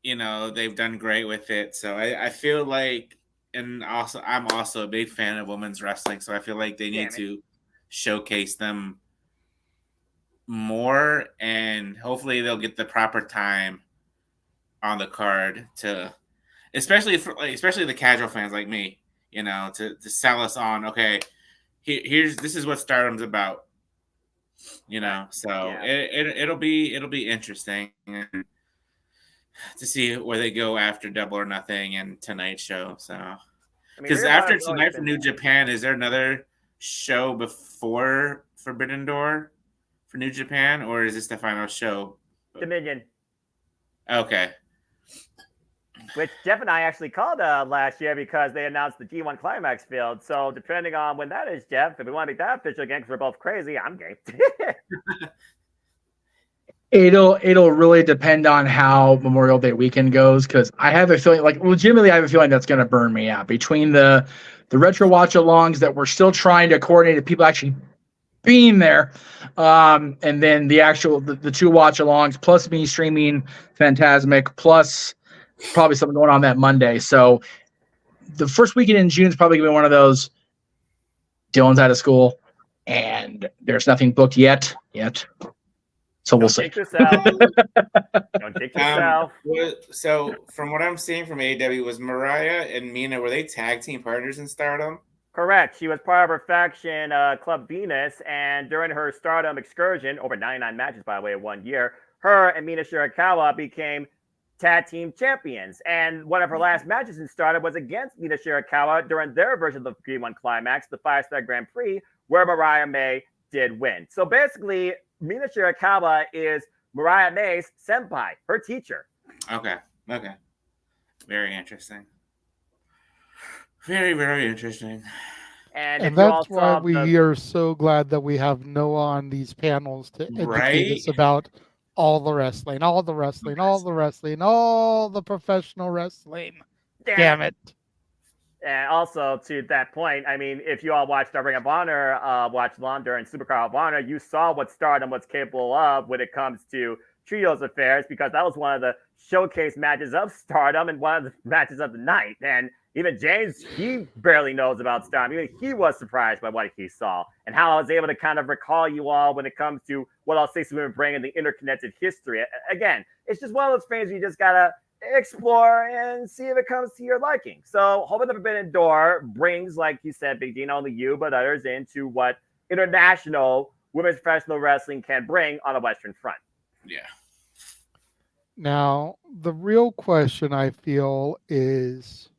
Speaker 14: you know, they've done great with it. So I feel like. And also, I'm also a big fan of women's wrestling, so I feel like they need to showcase them more, and hopefully they'll get the proper time on the card to, especially the casual fans like me, you know, to sell us on. Okay, this is what Stardom's about, you know. So it'll be interesting to see where they go after Double or Nothing and tonight's show. So, because after tonight for New Japan, is there another show before Forbidden Door for New Japan, or is this the final show?
Speaker 2: Dominion.
Speaker 14: Okay.
Speaker 2: Which Jeff and I actually called last year because they announced the G1 Climax field. So depending on when that is, Jeff, if we want to make that official again because we're both crazy, I'm game.
Speaker 13: It'll really depend on how Memorial Day weekend goes, because I have a feeling, like legitimately, I have a feeling that's going to burn me out between the retro watch-alongs that we're still trying to coordinate with people actually being there, and then the 2 watch-alongs plus me streaming Phantasmic plus probably something going on that Monday. So the first weekend in June is probably going to be one of those. Dylan's out of school, and there's nothing booked yet. So we'll see.
Speaker 2: Don't take yourself.
Speaker 14: So from what I'm seeing from AEW, was Mariah and Mina, were they tag team partners in Stardom?
Speaker 2: Correct. She was part of her faction, Club Venus, and during her Stardom excursion, over 99 matches, by the way, in 1 year, her and Mina Shirakawa became tag team champions. And one of her last matches in Stardom was against Mina Shirakawa during their version of the G1 Climax, the 5-star Grand Prix, where Mariah May did win. So basically, Mina Shirakawa is Mariah May's senpai, her teacher.
Speaker 14: Okay. Very interesting. Very, very interesting.
Speaker 3: And that's why we are so glad that we have Noah on these panels to educate us about all the wrestling, all the professional wrestling. Damn it.
Speaker 2: And also to that point, I mean, if you all watched our Ring of Honor watch along during Supercard of Honor, you saw what Stardom was capable of when it comes to trios affairs, because that was one of the showcase matches of Stardom and one of the matches of the night. And even James, he barely knows about Stardom. Even he was surprised by what he saw and how I was able to kind of recall you all when it comes to what all 6 women bring in the interconnected history. Again, it's just one of those things you just got to explore and see if it comes to your liking. So hoping the Forbidden Door brings, like you said, Big D, not only you, but others into what international women's professional wrestling can bring on the Western Front.
Speaker 14: Yeah.
Speaker 3: Now, the real question I feel is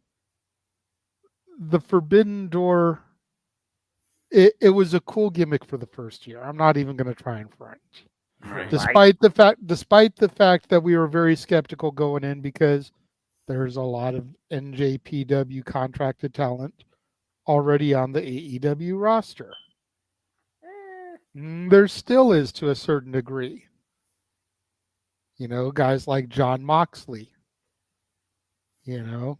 Speaker 3: the Forbidden Door. It was a cool gimmick for the first year. I'm not even going to try and front.
Speaker 14: Right.
Speaker 3: Despite the fact that we were very skeptical going in, because there's a lot of NJPW contracted talent already on the AEW roster. There still is, to a certain degree. You know, guys like John Moxley. You know,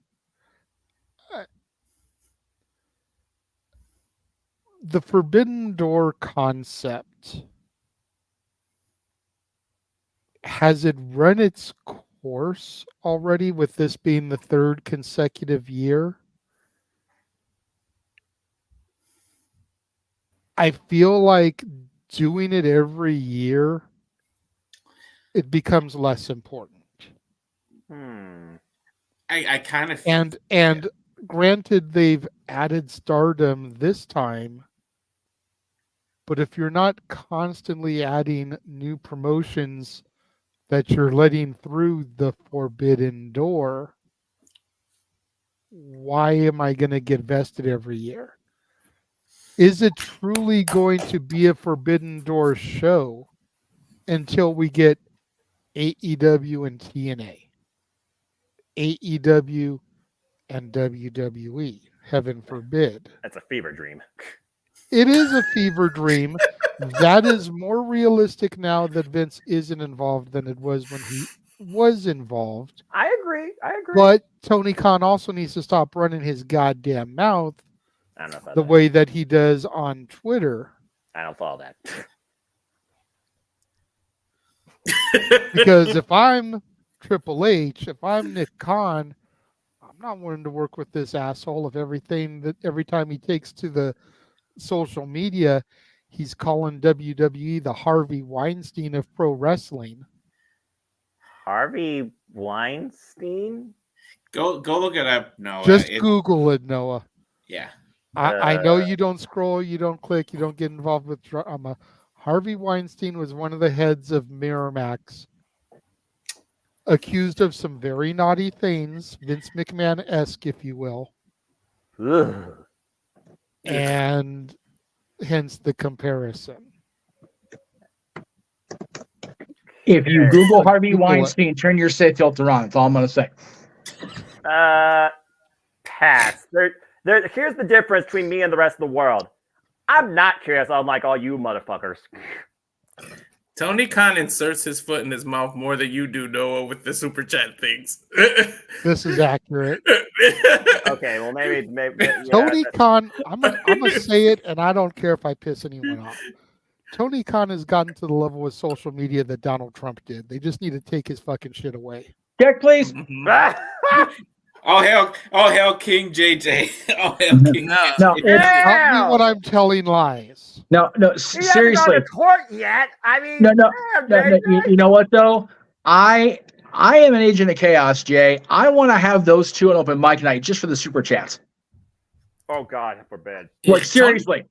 Speaker 3: the Forbidden Door concept, has it run its course already, with this being the third consecutive year? I feel like doing it every year, it becomes less important.
Speaker 14: I kind of
Speaker 3: And granted, they've added Stardom this time, but if you're not constantly adding new promotions that you're letting through the Forbidden Door, why am I going to get vested every year? Is it truly going to be a Forbidden Door show until we get AEW and TNA, AEW and WWE? Heaven forbid.
Speaker 2: That's a fever dream.
Speaker 3: It is a fever dream. That is more realistic now that Vince isn't involved than it was when he was involved.
Speaker 2: I agree.
Speaker 3: But Tony Khan also needs to stop running his goddamn mouth
Speaker 2: I don't know about
Speaker 3: the
Speaker 2: that.
Speaker 3: way that he does on Twitter.
Speaker 2: I don't follow that.
Speaker 3: Because if I'm Triple H, if I'm Nick Khan, I'm not wanting to work with this asshole if every time he takes to the social media, he's calling WWE the Harvey Weinstein of pro wrestling.
Speaker 2: Harvey Weinstein?
Speaker 14: Go look it up, Noah.
Speaker 3: Just Google it, Noah.
Speaker 14: Yeah.
Speaker 3: I know you don't scroll, you don't click, you don't get involved with drama. Harvey Weinstein was one of the heads of Miramax, accused of some very naughty things, Vince McMahon-esque, if you will.
Speaker 2: Ugh.
Speaker 3: And hence the comparison.
Speaker 13: If you Google Harvey Weinstein, turn your safe filter on. That's all I'm going to say.
Speaker 2: Pass. Here's the difference between me and the rest of the world. I'm not curious, unlike all you motherfuckers.
Speaker 15: Tony Khan inserts his foot in his mouth more than you do, Noah, with the super chat things.
Speaker 3: This is accurate.
Speaker 2: Okay, well maybe yeah,
Speaker 3: Tony Khan, I'm gonna say it, and I don't care if I piss anyone off. Tony Khan has gotten to the level with social media that Donald Trump did. They just need to take his fucking shit away.
Speaker 13: Check, please.
Speaker 14: Oh hell, King JJ. Oh hell, King.
Speaker 3: No, it's not me when I'm telling lies.
Speaker 13: No, seriously.
Speaker 2: He hasn't gone to court yet. I mean,
Speaker 13: No. You know what though? I am an agent of chaos, Jay. I want to have those two on open mic night just for the super chats.
Speaker 2: Oh God, forbid.
Speaker 13: Like seriously,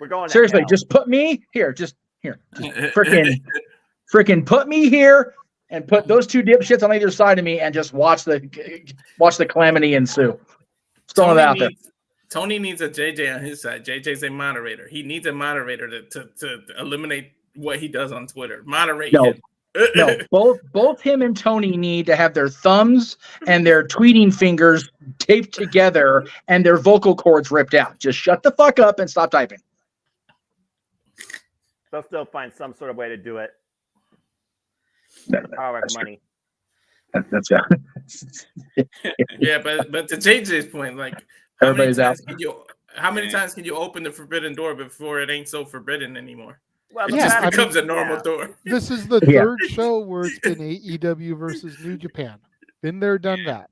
Speaker 2: we're going.
Speaker 13: Seriously, just put me here. Just here. Freaking put me here. And put those two dipshits on either side of me and just watch the calamity ensue. Just throwing it out there.
Speaker 15: Tony needs a JJ on his side. JJ's a moderator. He needs a moderator to eliminate what he does on Twitter. Moderate him.
Speaker 13: No, both him and Tony need to have their thumbs and their tweeting fingers taped together and their vocal cords ripped out. Just shut the fuck up and stop typing.
Speaker 2: They'll still find some sort of way to do it. Power of money.
Speaker 13: That's
Speaker 15: yeah, but to JJ's point, like how many times can you open the forbidden door before it ain't so forbidden anymore?
Speaker 2: Well,
Speaker 15: it just becomes a normal door.
Speaker 3: This is the third show where it's been AEW versus New Japan. Been there, done that.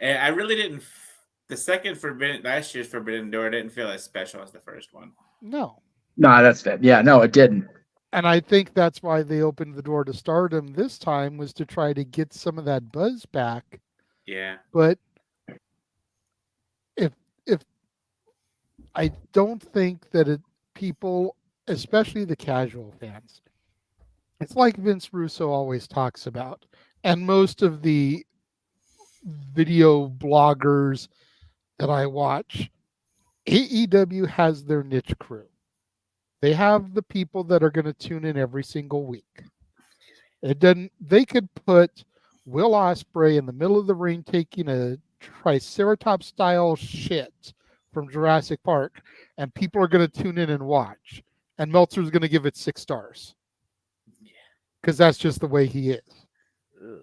Speaker 14: And I really didn't. The second last year's Forbidden Door didn't feel as special as the first one.
Speaker 3: No,
Speaker 13: that's it. Yeah, no, it didn't.
Speaker 3: And I think that's why they opened the door to Stardom this time, was to try to get some of that buzz back.
Speaker 14: Yeah.
Speaker 3: But if I don't think that people, especially the casual fans, it's like Vince Russo always talks about, and most of the video bloggers that I watch, AEW has their niche crew. They have the people that are going to tune in every single week. It doesn't. They could put Will Ospreay in the middle of the ring taking a Triceratops style shit from Jurassic Park, and people are going to tune in and watch. And Meltzer's going to give it 6 stars because that's just the way he is.
Speaker 2: Ugh.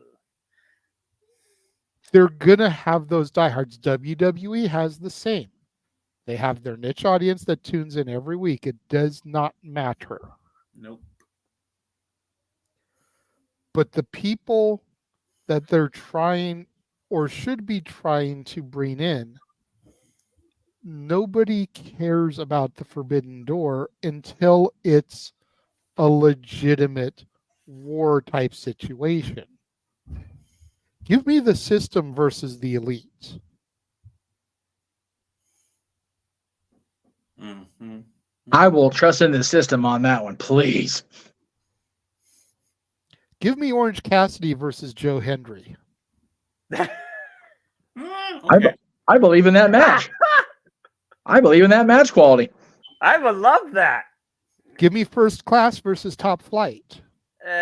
Speaker 3: They're going to have those diehards. WWE has the same. They have their niche audience that tunes in every week. It does not matter.
Speaker 14: Nope.
Speaker 3: But the people that they're trying or should be trying to bring in, nobody cares about the Forbidden Door until it's a legitimate war type situation. Give me the system versus the elites.
Speaker 14: Mm-hmm.
Speaker 13: I will trust in the system on that one, please.
Speaker 3: Give me Orange Cassidy versus Joe Hendry.
Speaker 14: Okay.
Speaker 13: I believe in that match. I believe in that match quality.
Speaker 2: I would love that.
Speaker 3: Give me First Class versus Top Flight.
Speaker 2: Well,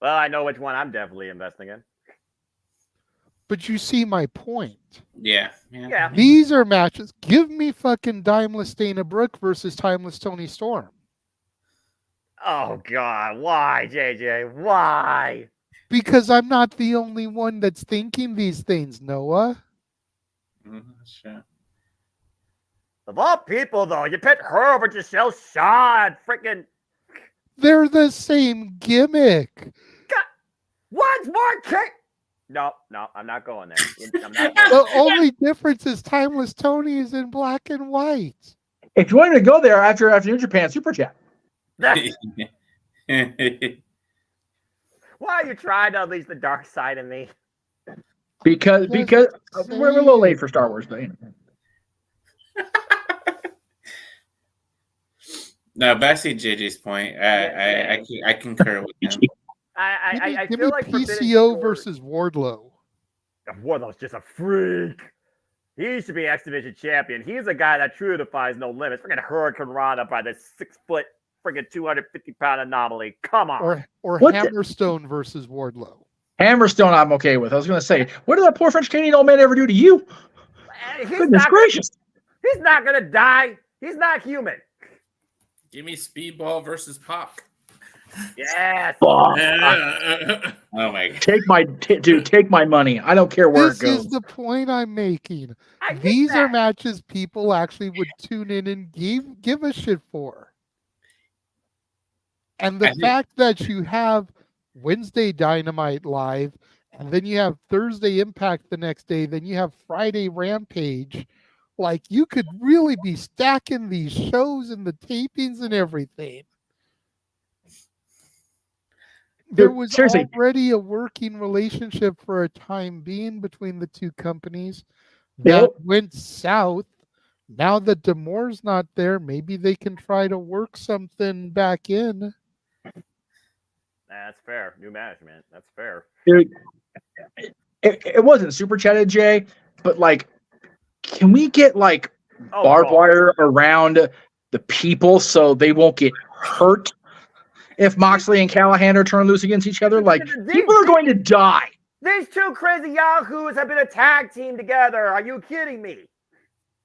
Speaker 2: I know which one I'm definitely investing in.
Speaker 3: But you see my point.
Speaker 14: Yeah.
Speaker 3: These are matches. Give me fucking Timeless Dana Brooke versus Timeless Tony Storm.
Speaker 2: Oh, God. Why, JJ? Why?
Speaker 3: Because I'm not the only one that's thinking these things, Noah.
Speaker 14: Sure.
Speaker 2: Of all people, though, you picked her over Giselle Shaw. Freaking.
Speaker 3: They're the same gimmick.
Speaker 2: God. One's more kick. No, I'm not going there. I'm not
Speaker 3: The only difference is Timeless Tony is in black and white.
Speaker 13: If you wanted to go there after New Japan Super Chat.
Speaker 2: Why are you trying to unleash the dark side of me?
Speaker 13: Because we're a little late for Star Wars, but
Speaker 14: No, but I see JJ's point. I concur with him.
Speaker 2: I
Speaker 3: Give
Speaker 2: feel
Speaker 3: me
Speaker 2: like
Speaker 3: PCO versus Wardlow.
Speaker 2: Wardlow's just a freak. He should be X Division champion. He's a guy that truly defies no limits. Freaking Hurricane Rana by this 6-foot, freaking 250-pound anomaly. Come on.
Speaker 3: Or Hammerstone versus Wardlow.
Speaker 13: Hammerstone, I'm okay with. I was going to say, what did that poor French Canadian old man ever do to you? Goodness gracious.
Speaker 2: He's not going to die. He's not human.
Speaker 15: Give me Speedball versus Pac.
Speaker 2: Yes.
Speaker 13: Oh
Speaker 14: my God.
Speaker 13: Take my money. I don't care where it goes.
Speaker 3: This is the point I'm making. These are matches people actually would tune in and give a shit for. And the fact that you have Wednesday Dynamite live, and then you have Thursday Impact the next day, then you have Friday Rampage. Like, you could really be stacking these shows and the tapings and everything. There was already a working relationship for a time being between the two companies that went south. Now that D'Amour's not there, maybe they can try to work something back in.
Speaker 2: That's fair. New management. That's fair.
Speaker 13: Dude, it wasn't super chatted, Jay, but like, can we get like barbed wire around the people so they won't get hurt if Moxley and Callahan are turned loose against each other? Like, people are going to die.
Speaker 2: These two crazy yahoos have been a tag team together. Are you kidding me?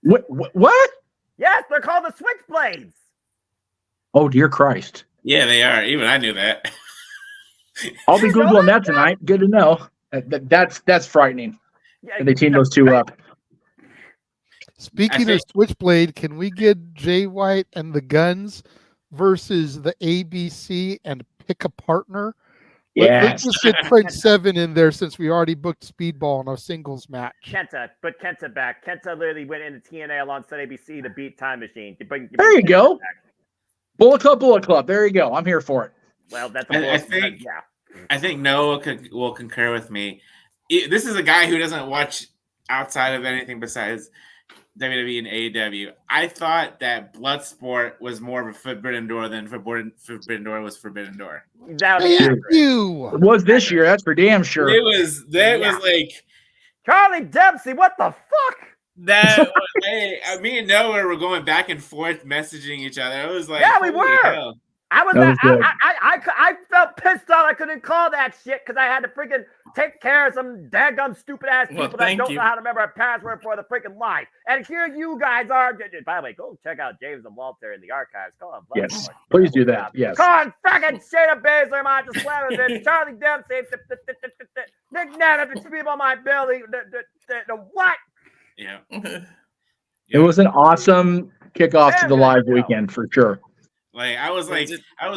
Speaker 13: What?
Speaker 2: Yes, they're called the Switchblades.
Speaker 13: Oh, dear Christ.
Speaker 14: Yeah, they are. Even I knew that.
Speaker 13: I'll be Googling that tonight. Good to know. That's frightening. And they team those two up.
Speaker 3: Speaking of Switchblade, can we get Jay White and the Guns versus the ABC and pick a partner? Let's just get Trent 7 in there since we already booked Speedball in a singles match.
Speaker 2: Put Kenta back. Kenta literally went into TNA alongside ABC to beat Time Machine.
Speaker 13: There you go. Bullet Club. There you go. I'm here for it.
Speaker 2: Well, that's
Speaker 14: I think Noah will concur with me. This is a guy who doesn't watch outside of anything besides WWE and AEW. I thought that Bloodsport was more of a Forbidden Door than Forbidden Door was Forbidden Door.
Speaker 3: Thank you.
Speaker 13: It was this year, that's for damn sure.
Speaker 14: That was like
Speaker 2: Charlie Dempsey. What the fuck?
Speaker 14: That hey, me and Noah were going back and forth messaging each other. It was like,
Speaker 2: yeah, we
Speaker 14: holy
Speaker 2: were.
Speaker 14: hell.
Speaker 2: I felt pissed off. I couldn't call that shit because I had to freaking take care of some daggum stupid ass people that don't know how to remember a password for the freaking life. And here you guys are. By the way, go check out James and Walter in the archives. Call on
Speaker 13: Yes, please do that. Yes.
Speaker 2: Call on fucking Shayna Baszler, Monty Slavovich, Charlie Dempsey, Nick Nana, the people on my belly. The what?
Speaker 14: Yeah.
Speaker 13: It was an awesome kickoff to the live weekend for sure.
Speaker 14: Like I was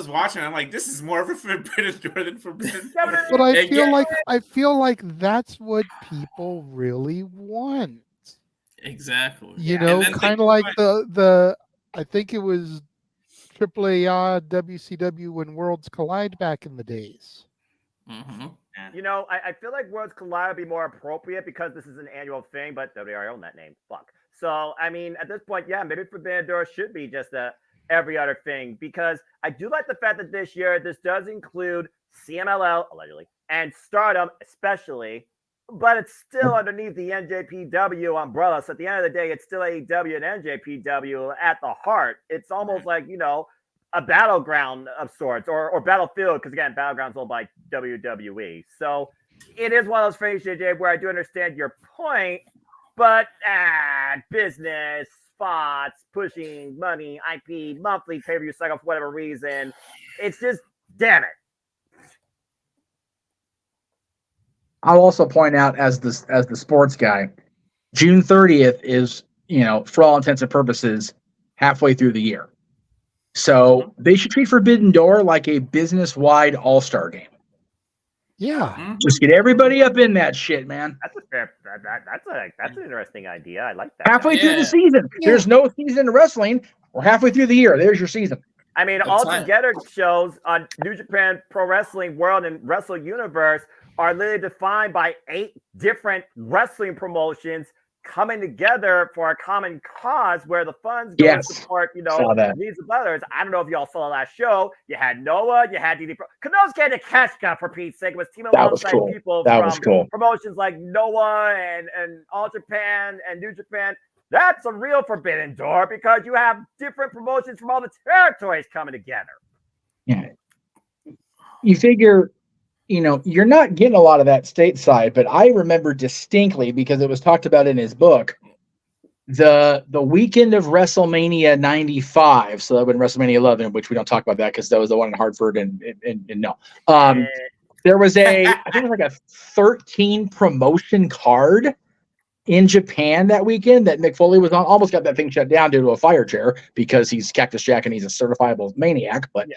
Speaker 14: watching. I'm like, this is more of a Forbidden Door than Forbidden.
Speaker 3: But I feel like that's what people really want.
Speaker 15: Exactly.
Speaker 3: You know, kind of like the I think it was AAA WCW when Worlds Collide back in the days.
Speaker 15: Mm-hmm.
Speaker 2: You know, I feel like Worlds Collide would be more appropriate because this is an annual thing, but they already own that name. Fuck. So, I mean, at this point, yeah, maybe Forbidden Door should be just every other thing, because I do like the fact that this year this does include CMLL, allegedly, and STARDOM, especially, but it's still underneath the NJPW umbrella. So at the end of the day, it's still AEW and NJPW at the heart. It's almost like, you know, a battleground of sorts, or Battlefield, because again, Battleground's owned by WWE. So it is one of those things, JJ, where I do understand your point, but business, spots, pushing money, IP, monthly pay-per-view cycle for whatever reason, it's just, damn it.
Speaker 13: I'll also point out as the sports guy, June 30th is, you know, for all intents and purposes, halfway through the year. So they should treat Forbidden Door like a business-wide all-star game.
Speaker 3: Yeah.
Speaker 13: Just get everybody up in that shit, man.
Speaker 2: That's a fair. That's an interesting idea. I like that.
Speaker 13: Halfway through the season. Yeah. There's no season in wrestling. We're halfway through the year. There's your season.
Speaker 2: I mean, altogether shows on New Japan Pro Wrestling World and Wrestle Universe are literally defined by 8 different wrestling promotions coming together for a common cause where the funds go to support, you know, needs of others. I don't know if y'all saw the last show. You had Noah, you had DD Pro. Konosuke Takeshita, for Pete's sake, was teaming alongside people from promotions like Noah and All Japan and New Japan. That's a real Forbidden Door because you have different promotions from all the territories coming together.
Speaker 13: Yeah. You figure, you know, you're not getting a lot of that stateside, but I remember distinctly, because it was talked about in his book, the weekend of WrestleMania 95. So that would be WrestleMania 11, which we don't talk about that because that was the one in Hartford and no. There was I think it was like a 13 promotion card in Japan that weekend that Mick Foley was on. Almost got that thing shut down due to a fire chair because he's Cactus Jack and he's a certifiable maniac. But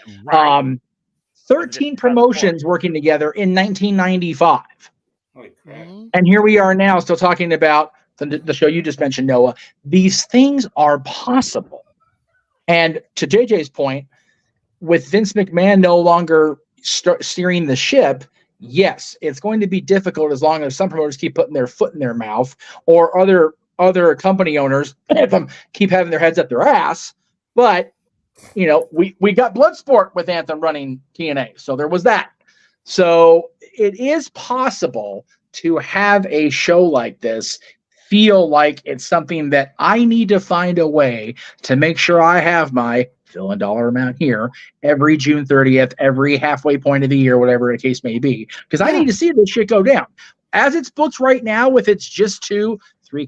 Speaker 13: 13 promotions working together in 1995. And here we are now still talking about the show you just mentioned, Noah. These things are possible. And to JJ's point, with Vince McMahon no longer steering the ship, yes, it's going to be difficult as long as some promoters keep putting their foot in their mouth, or other company owners keep having their heads up their ass. But you know, we got Bloodsport with Anthem running TNA, so there was that. So it is possible to have a show like this feel like it's something that I need to find a way to make sure I have my fill in dollar amount here every June 30th, every halfway point of the year, whatever the case may be, because I need to see this shit go down. As it's booked right now, with it's just 2-3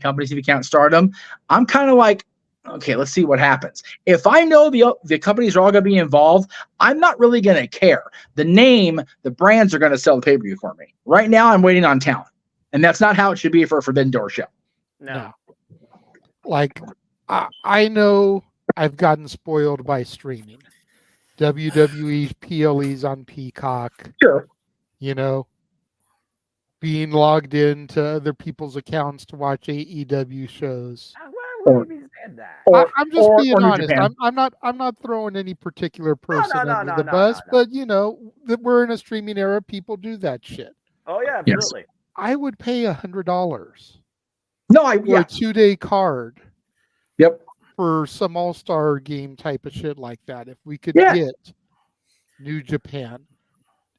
Speaker 13: companies if you count STARDOM, I'm kind of like, okay, let's see what happens. If I know the companies are all going to be involved, I'm not really going to care. The name, the brands are going to sell the pay-per-view for me. Right now, I'm waiting on talent. And that's not how it should be for a Forbidden Door show.
Speaker 2: No.
Speaker 3: Like, I know I've gotten spoiled by streaming. WWE PLEs on Peacock.
Speaker 13: Sure.
Speaker 3: You know, being logged into other people's accounts to watch AEW shows. I'm just being honest. I'm not throwing any particular person under the bus, but you know that we're in a streaming era. People do that shit.
Speaker 2: Oh yeah, absolutely.
Speaker 3: Yes. I would pay $100.
Speaker 13: No,
Speaker 3: for a 2-day card.
Speaker 13: Yep.
Speaker 3: For some all-star game type of shit like that, if we could get New Japan,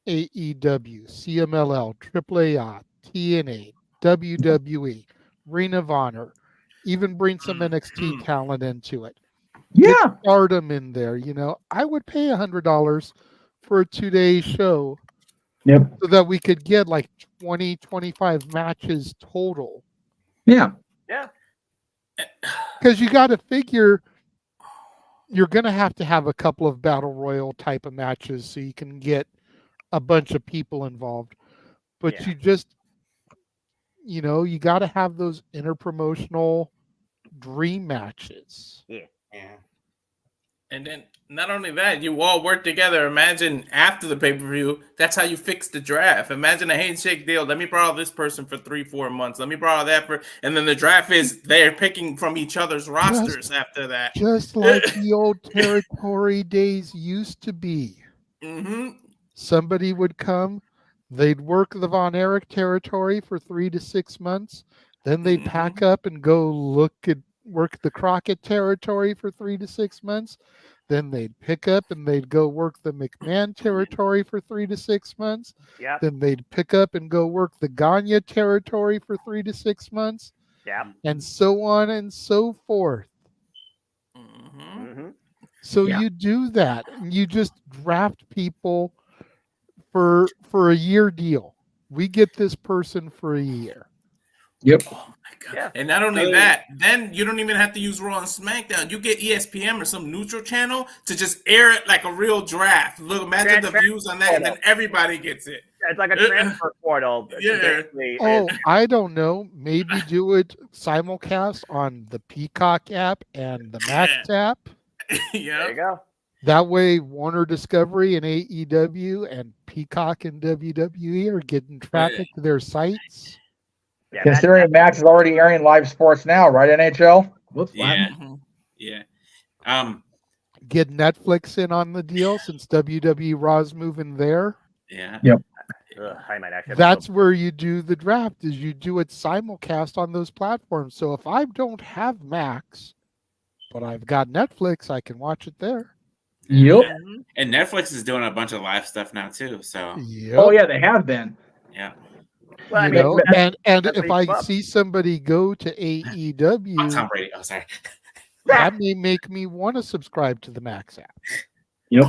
Speaker 3: AEW, CMLL, AAA, TNA, WWE, Ring of Honor, Even bring some NXT talent into it.
Speaker 13: Yeah.
Speaker 3: Get Stardom in there. You know, I would pay $100 for a 2-day show.
Speaker 13: Yep.
Speaker 3: So that we could get like 20, 25 matches total.
Speaker 13: Yeah.
Speaker 2: Yeah.
Speaker 3: Because you got to figure you're going to have a couple of battle royal type of matches so you can get a bunch of people involved. But you just, you know, you got to have those interpromotional dream matches.
Speaker 2: Yeah.
Speaker 15: And then not only that, you all work together. Imagine after the pay-per-view, that's how you fix the draft. Imagine a handshake deal. Let me borrow this person for 3-4 months. Let me borrow that and then the draft is they're picking from each other's rosters after that.
Speaker 3: Just like the old territory days used to be.
Speaker 15: Mm-hmm.
Speaker 3: Somebody would come, they'd work the Von Erich territory for 3 to 6 months. Then they'd pack up and go work the Crockett territory for 3 to 6 months. Then they'd pick up and they'd go work the McMahon territory for 3 to 6 months.
Speaker 2: Yep.
Speaker 3: Then they'd pick up and go work the Gagne territory for 3 to 6 months.
Speaker 2: Yeah.
Speaker 3: And so on and so forth. So you do that. And you just draft people for a year deal. We get this person for a year.
Speaker 13: Yep.
Speaker 2: Yeah.
Speaker 15: And not only that, then you don't even have to use Raw and SmackDown. You get ESPN or some neutral channel to just air it like a real draft. Look, imagine the views on that, and then everybody gets it.
Speaker 2: It's like a transfer portal.
Speaker 15: Yeah.
Speaker 3: Oh, I don't know. Maybe do it simulcast on the Peacock app and the Max app.
Speaker 15: Yeah.
Speaker 2: There you go.
Speaker 3: That way, Warner Discovery and AEW and Peacock and WWE are getting traffic to their sites.
Speaker 2: Yeah,
Speaker 13: Considering Max is already airing live sports now, right? NHL. Whoops.
Speaker 14: Yeah. Yeah.
Speaker 3: Get Netflix in on the deal since WWE Raw's moving there.
Speaker 14: Yeah.
Speaker 13: Yep.
Speaker 2: I might actually.
Speaker 3: That's where you do the draft. Is you do it simulcast on those platforms. So if I don't have Max, but I've got Netflix, I can watch it there.
Speaker 13: Yep.
Speaker 14: And Netflix is doing a bunch of live stuff now too. So.
Speaker 3: Yep.
Speaker 13: Oh yeah, they have been.
Speaker 14: Yeah.
Speaker 2: Well,
Speaker 3: You know, and if
Speaker 2: leads
Speaker 3: I
Speaker 2: up.
Speaker 3: see somebody go to AEW,
Speaker 14: Tom Brady. Oh, sorry.
Speaker 3: that may make me want to subscribe to the Max app.
Speaker 13: Yep.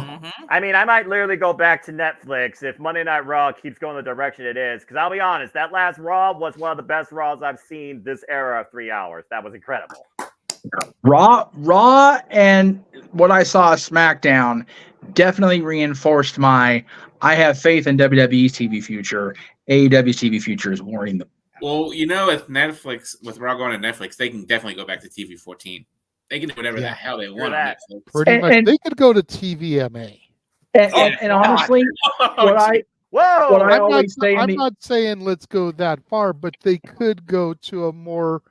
Speaker 2: I mean, I might literally go back to Netflix if Monday Night Raw keeps going the direction it is. Because I'll be honest, that last Raw was one of the best Raws I've seen this era of 3 hours. That was incredible.
Speaker 13: Raw, and what I saw of SmackDown definitely reinforced I have faith in WWE's TV future. AEW's TV future is worrying them.
Speaker 14: Well, you know, with Netflix, with Raw going to Netflix, they can definitely go back to TV 14. They can do whatever the hell they want on Netflix.
Speaker 3: Pretty much, they could go to TVMA.
Speaker 13: And honestly, what I always say,
Speaker 3: I'm not saying let's go that far, but they could go to a more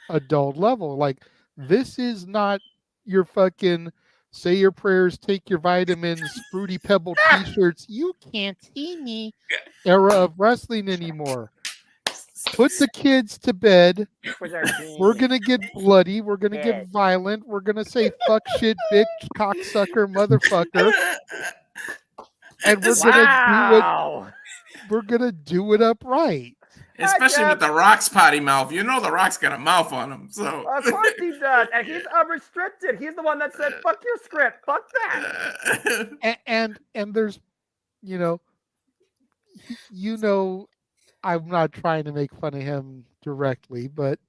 Speaker 3: adult level. Like, this is not your fucking say your prayers, take your vitamins, Fruity Pebble t-shirts. You can't see me era of wrestling anymore. Put the kids to bed. We're going to get bloody. We're going to get violent. We're going to say fuck, shit, bitch, cocksucker, motherfucker. And we're going to do it upright.
Speaker 15: Especially with The Rock's potty mouth. You know The Rock's got a mouth on him. So
Speaker 2: Of course he does. And he's unrestricted. He's the one that said, fuck your script. Fuck that.
Speaker 3: And there's, you know, I'm not trying to make fun of him directly, but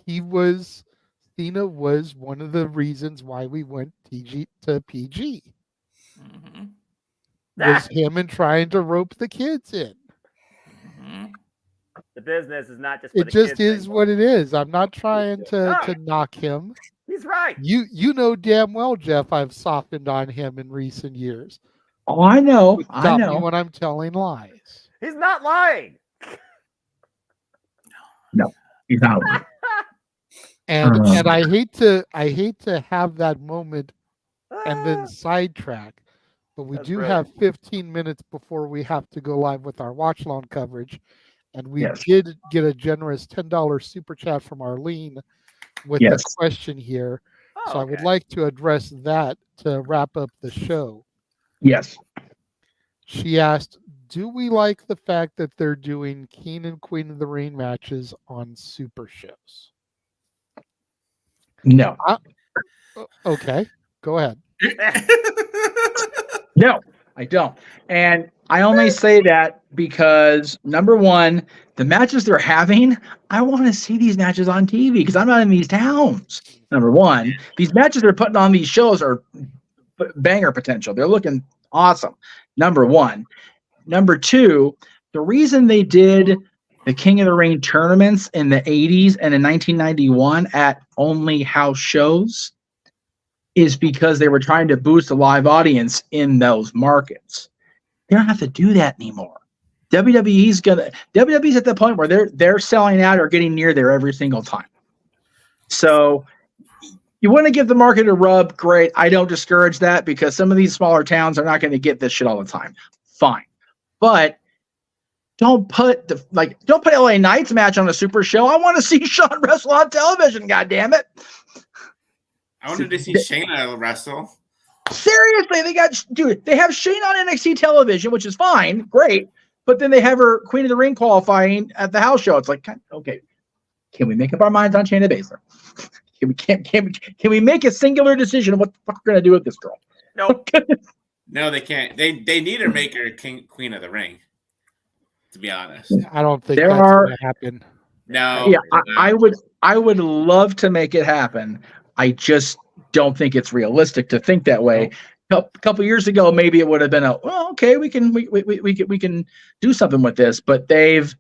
Speaker 3: Cena was one of the reasons why we went to PG. Was him and trying to rope the kids in.
Speaker 2: The business is not just for
Speaker 3: It
Speaker 2: the
Speaker 3: just
Speaker 2: kids
Speaker 3: is
Speaker 2: anymore.
Speaker 3: what it is. I'm not trying to knock him.
Speaker 2: He's right.
Speaker 3: You know damn well, Jeff, I've softened on him in recent years.
Speaker 13: Oh, I know.
Speaker 3: Stop me when I'm telling lies.
Speaker 2: He's not lying.
Speaker 13: No, he's not.
Speaker 3: And I hate to have that moment and then sidetrack, but we do have 15 minutes before we have to go live with our watch long coverage. And we did get a generous $10 super chat from Arlene with a question here. So I would like to address that to wrap up the show.
Speaker 13: Yes.
Speaker 3: She asked, do we like the fact that they're doing King and Queen of the Ring matches on super shows?
Speaker 13: No.
Speaker 3: Okay, go ahead.
Speaker 13: No, I don't. And I only say that because, number one, the matches they're having, I want to see these matches on TV because I'm not in these towns. Number one, these matches they're putting on these shows are banger potential. They're looking awesome. Number one. Number two, the reason they did the King of the Ring tournaments in the 80s and in 1991 at only house shows is because they were trying to boost a live audience in those markets. They don't have to do that anymore. WWE's at the point where they're selling out or getting near there every single time. So you want to give the market a rub, great. I don't discourage that because some of these smaller towns are not going to get this shit all the time. Fine. But don't put LA Knight's match on a super show. I want to see Shawn wrestle on television, goddammit.
Speaker 14: I wanted to see Shayna wrestle.
Speaker 13: Seriously, they have Shane on NXT television, which is fine, great. But then they have her Queen of the Ring qualifying at the house show. It's like, okay, can we make up our minds on Shayna Baszler? Can we make a singular decision of what the fuck we're gonna do with this girl?
Speaker 14: Nope. No, they can't. They need to make her Queen of the Ring. To be honest,
Speaker 3: I don't think that's going to happen.
Speaker 14: No.
Speaker 13: Yeah, I would love to make it happen. I just don't think it's realistic to think that way. A couple years ago, maybe it would have been okay, we can do something with this, but they've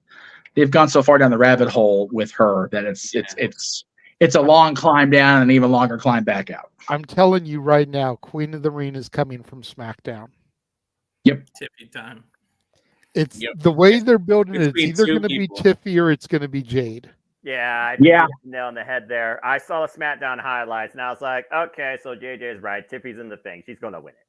Speaker 13: gone so far down the rabbit hole with her that it's a long climb down and an even longer climb back out.
Speaker 3: I'm telling you right now, Queen of the Ring is coming from SmackDown.
Speaker 13: Yep.
Speaker 15: Tippy time.
Speaker 3: It's the way they're building it. It's either going to be Tiffy or it's going to be Jade.
Speaker 2: Yeah, I think you hit the nail on the head there. I saw the SmackDown highlights, and I was like, okay, so JJ is right. Tiffy's in the thing. She's going to win it.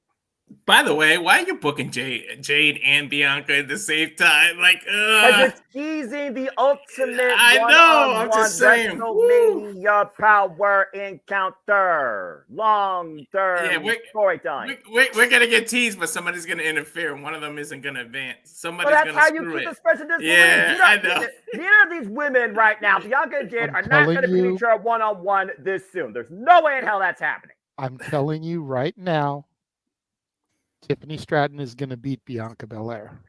Speaker 15: By the way, why are you booking Jade and Bianca at the same time? Like,
Speaker 2: because it's teasing the ultimate.
Speaker 15: I know. I'm just saying.
Speaker 2: WrestleMania power encounter, long-term storytelling.
Speaker 15: We're gonna get teased, but somebody's gonna interfere. One of them isn't gonna advance. Somebody's
Speaker 2: that's
Speaker 15: gonna
Speaker 2: how
Speaker 15: screw
Speaker 2: you keep
Speaker 15: it.
Speaker 2: the special distance.
Speaker 15: Yeah, I know.
Speaker 2: Neither of these women right now, Bianca and Jade, are not going to beat each other one-on-one this soon. There's no way in hell that's happening.
Speaker 3: I'm telling you right now, Tiffany Stratton is going to beat Bianca Belair.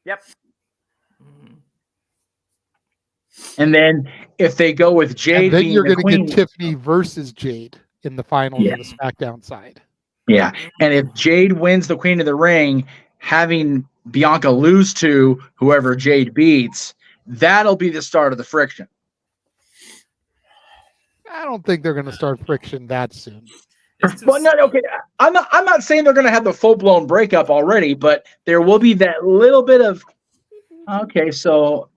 Speaker 2: Yep.
Speaker 13: And then if they go with Jade,
Speaker 3: and then you're going to get
Speaker 13: Tiffany
Speaker 3: Tiffany versus Jade in the finals of the SmackDown side.
Speaker 13: Yeah, and if Jade wins the Queen of the Ring, having Bianca lose to whoever Jade beats, that'll be the start of the friction.
Speaker 3: I don't think they're going to start friction that soon.
Speaker 13: Well, no, okay. I'm not saying they're going to have the full blown breakup already, but there will be that little bit of okay. So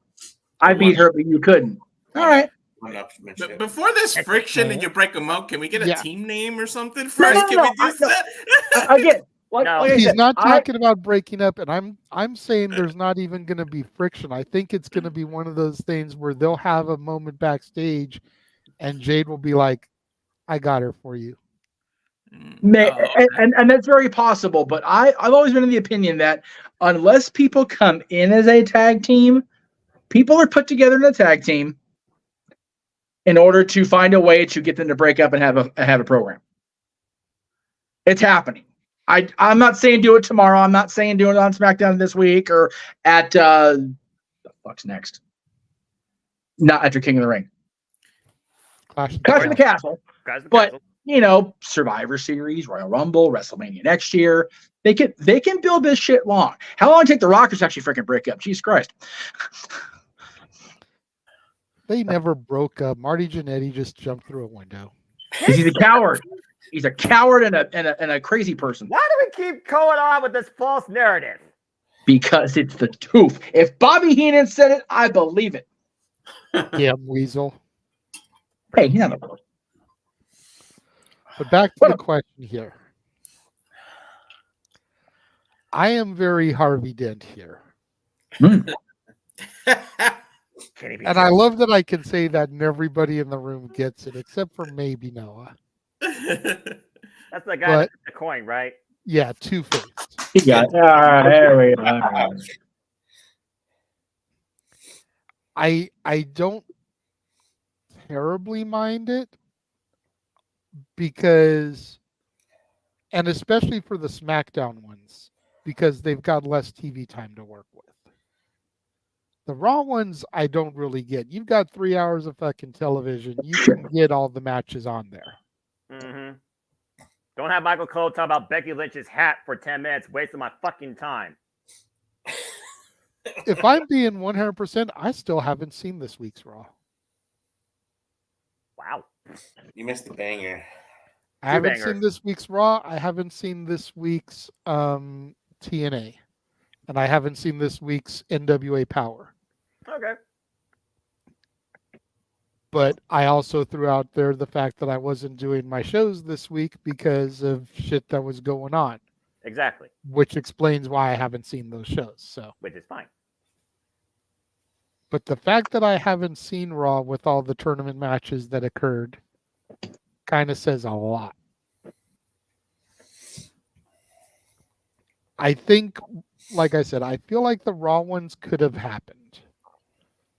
Speaker 13: I beat her, but you couldn't. All right.
Speaker 15: But before this friction and you break them up, can we get a team name or something
Speaker 13: No,
Speaker 15: first?
Speaker 13: no,
Speaker 15: Can
Speaker 13: no,
Speaker 15: we do that?
Speaker 13: Again, like I
Speaker 3: he's
Speaker 13: said,
Speaker 3: not talking about breaking up, and I'm saying there's not even going to be friction. I think it's going to be one of those things where they'll have a moment backstage, and Jade will be like, "I got her for you."
Speaker 13: And that's very possible, but I've always been in the opinion that unless people come in as a tag team, people are put together in a tag team in order to find a way to get them to break up and have a program. It's happening. I'm not saying do it tomorrow. I'm not saying do it on SmackDown this week or at the fuck's next. Not after King of the Ring. Clash of the Castle. But Survivor Series, Royal Rumble, WrestleMania next year. They can build this shit long. How long did it take the Rockers to actually freaking break up? Jesus Christ.
Speaker 3: They never broke up. Marty Jannetty just jumped through a window.
Speaker 13: He's a coward. He's a coward and a crazy person.
Speaker 2: Why do we keep going on with this false narrative?
Speaker 13: Because it's the truth. If Bobby Heenan said it, I believe it.
Speaker 3: Yeah, Weasel.
Speaker 13: Hey, he's not a person.
Speaker 3: But back to the question here. I am very Harvey Dent here. And I love that I can say that and everybody in the room gets it, except for maybe Noah.
Speaker 2: That's the guy with the coin, right?
Speaker 3: Yeah, Two-Faced.
Speaker 13: He got it. All right, there we go.
Speaker 3: I don't terribly mind it because, and especially for the SmackDown ones, because they've got less TV time to work with. The Raw ones, I don't really get. You've got 3 hours of fucking television. You can get all the matches on there.
Speaker 2: Mm-hmm. Don't have Michael Cole talk about Becky Lynch's hat for 10 minutes, wasting my fucking time.
Speaker 3: If I'm being 100%, I still haven't seen this week's Raw.
Speaker 2: Wow.
Speaker 7: You missed the banger.
Speaker 3: I haven't seen this week's Raw. I haven't seen this week's TNA. And I haven't seen this week's NWA Power.
Speaker 2: Okay.
Speaker 3: But I also threw out there the fact that I wasn't doing my shows this week because of shit that was going on.
Speaker 2: Exactly.
Speaker 3: Which explains why I haven't seen those shows. So,
Speaker 2: which is fine.
Speaker 3: But the fact that I haven't seen Raw with all the tournament matches that occurred kind of says a lot. I think, like I said, I feel like the Raw ones could have happened.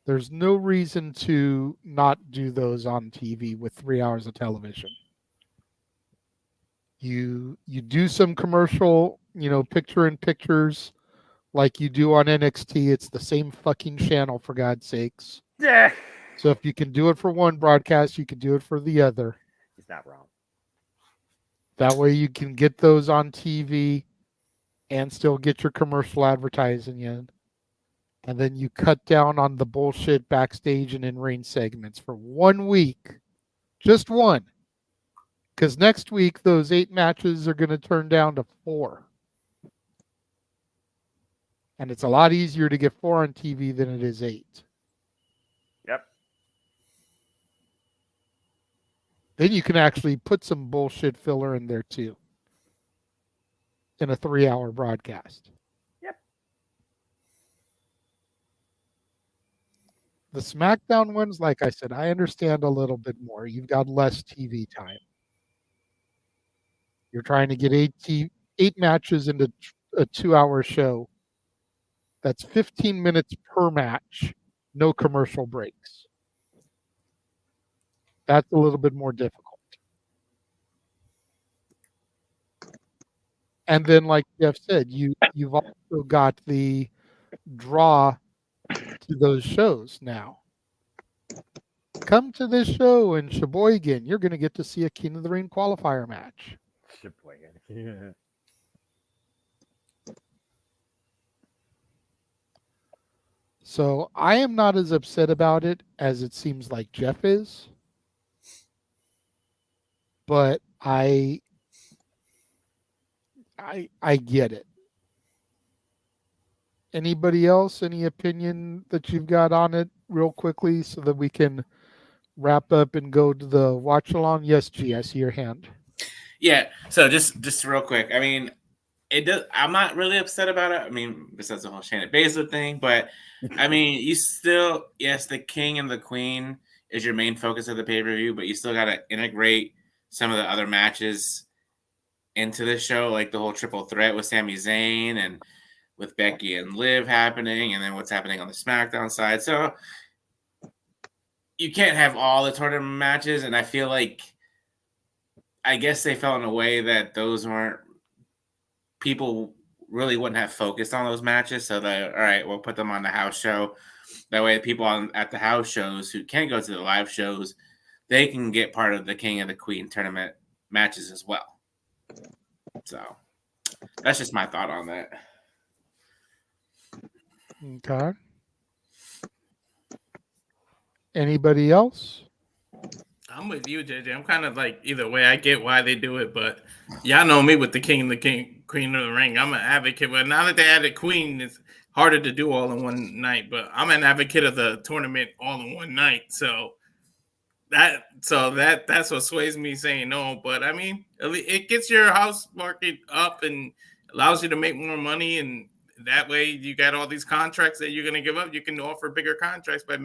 Speaker 3: There's no reason to not do those on TV with 3 hours of television. You do some commercial, picture in pictures like you do on NXT. It's the same fucking channel, for God's sakes.
Speaker 2: Yeah.
Speaker 3: So if you can do it for one broadcast, you can do it for the other.
Speaker 2: He's not wrong.
Speaker 3: That way you can get those on TV and still get your commercial advertising in. And then you cut down on the bullshit backstage and in-ring segments for 1 week. Just one. Because next week, those 8 matches are going to turn down to 4. And it's a lot easier to get 4 on TV than it is 8.
Speaker 2: Yep.
Speaker 3: Then you can actually put some bullshit filler in there too. In a 3-hour broadcast.
Speaker 2: Yep.
Speaker 3: The SmackDown ones, like I said, I understand a little bit more. You've got less TV time. You're trying to get 8 matches into a 2-hour show. That's 15 minutes per match, no commercial breaks. That's a little bit more difficult. And then, like Jeff said, you've also got the draw to those shows now. Come to this show in Sheboygan. You're going to get to see a King of the Ring qualifier match.
Speaker 2: Sheboygan. Yeah.
Speaker 3: So I am not as upset about it as it seems like Jeff is. But I get it. Anybody else? Any opinion that you've got on it real quickly so that we can wrap up and go to the watch along? Yes, G, I see your hand.
Speaker 14: Yeah. So just real quick. I mean, it does. I'm not really upset about it. I mean, besides the whole Shayna Baszler thing, but I mean, you still, yes, the king and the queen is your main focus of the pay-per-view, but you still got to integrate some of the other matches into the show, like the whole triple threat with Sami Zayn and with Becky and Liv happening, and then what's happening on the SmackDown side. So you can't have all the tournament matches, and I feel like, I guess they felt in a way that those weren't, people really wouldn't have focused on those matches. So that, all right, we'll put them on the house show. That way people at the house shows who can't go to the live shows, they can get part of the King and the Queen tournament matches as well. So that's just my thought on that.
Speaker 3: Okay. Anybody else?
Speaker 15: I'm with you, JJ. I'm kind of like either way. I get why they do it, but y'all know me with the King and the Queen of the Ring. I'm an advocate, but now that they added Queen, it's harder to do all in one night. But I'm an advocate of the tournament all in one night. So that's what sways me saying no. But I mean, it gets your house market up and allows you to make more money, and that way you got all these contracts that you're going to give up. You can offer bigger contracts by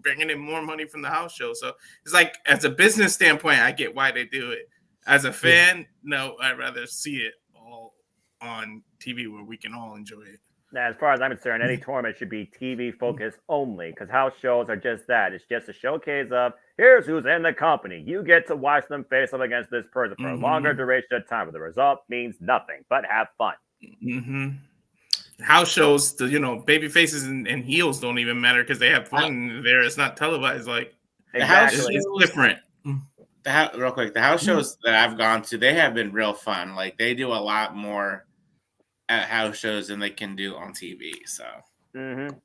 Speaker 15: bringing in more money from the house show. So it's like, as a business standpoint, I get why they do it. As a fan, no, I'd rather see it all on TV where we can all enjoy it.
Speaker 2: Now, as far as I'm concerned, any tournament should be TV focused only, because house shows are just that. It's just a showcase of here's who's in the company. You get to watch them face up against this person for a longer duration of time, but the result means nothing. But have fun.
Speaker 15: House shows, baby faces and heels don't even matter because they have fun there. It's not televised. Like
Speaker 2: Exactly.
Speaker 15: It's different.
Speaker 14: Real quick, the house shows that I've gone to, they have been real fun. Like they do a lot more at house shows than they can do on TV. So
Speaker 2: I'm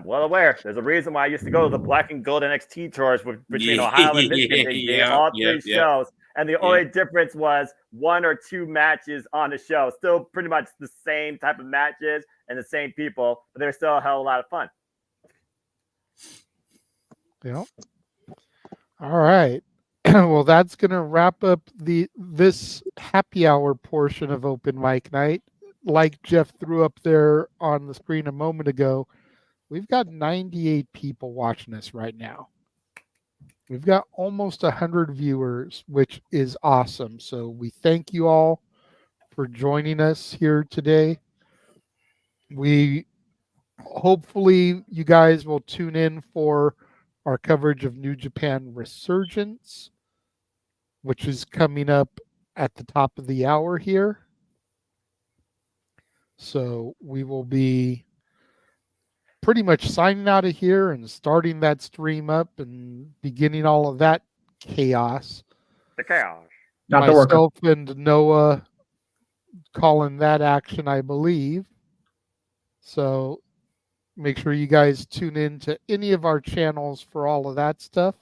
Speaker 2: well aware. There's a reason why I used to go to the Black and Gold NXT tours between Ohio and Michigan, all three shows. And the only difference was 1 or 2 matches on the show. Still pretty much the same type of matches and the same people, but they were still a hell of a lot of fun.
Speaker 3: Yep. All right. Well, that's going to wrap up this happy hour portion of Open Mic Night. Like Jeff threw up there on the screen a moment ago, we've got 98 people watching us right now. We've got almost 100 viewers, which is awesome. So we thank you all for joining us here today. Hopefully you guys will tune in for our coverage of New Japan Resurgence, which is coming up at the top of the hour here. So we will be pretty much signing out of here and starting that stream up and beginning all of that chaos.
Speaker 2: The chaos.
Speaker 3: Myself and Noah calling that action, I believe. So make sure you guys tune in to any of our channels for all of that stuff.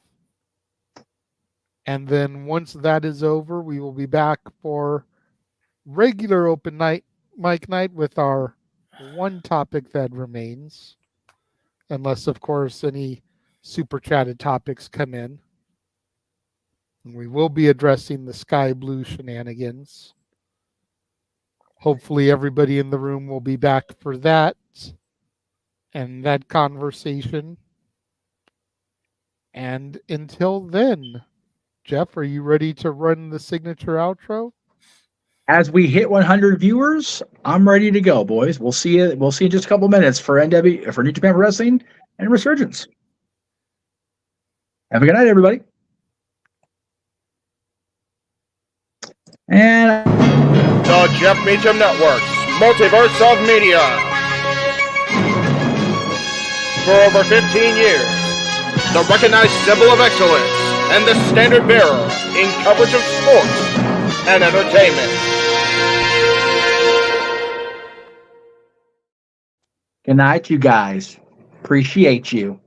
Speaker 3: And then once that is over, we will be back for regular Open Mic Night with our one topic that remains. Unless, of course, any super chatted topics come in. And we will be addressing the Sky Blue shenanigans. Hopefully everybody in the room will be back for that and that conversation. And until then, Jeff, are you ready to run the signature outro?
Speaker 13: As we hit 100 viewers, I'm ready to go, boys. We'll see you. We'll see you in just a couple minutes for New Japan Wrestling and Resurgence. Have a good night, everybody. And
Speaker 8: the Jeff Meacham Network's Multiverse of Media. For over 15 years, the recognized symbol of excellence and the standard bearer in coverage of sports and entertainment.
Speaker 13: Good night, you guys. Appreciate you.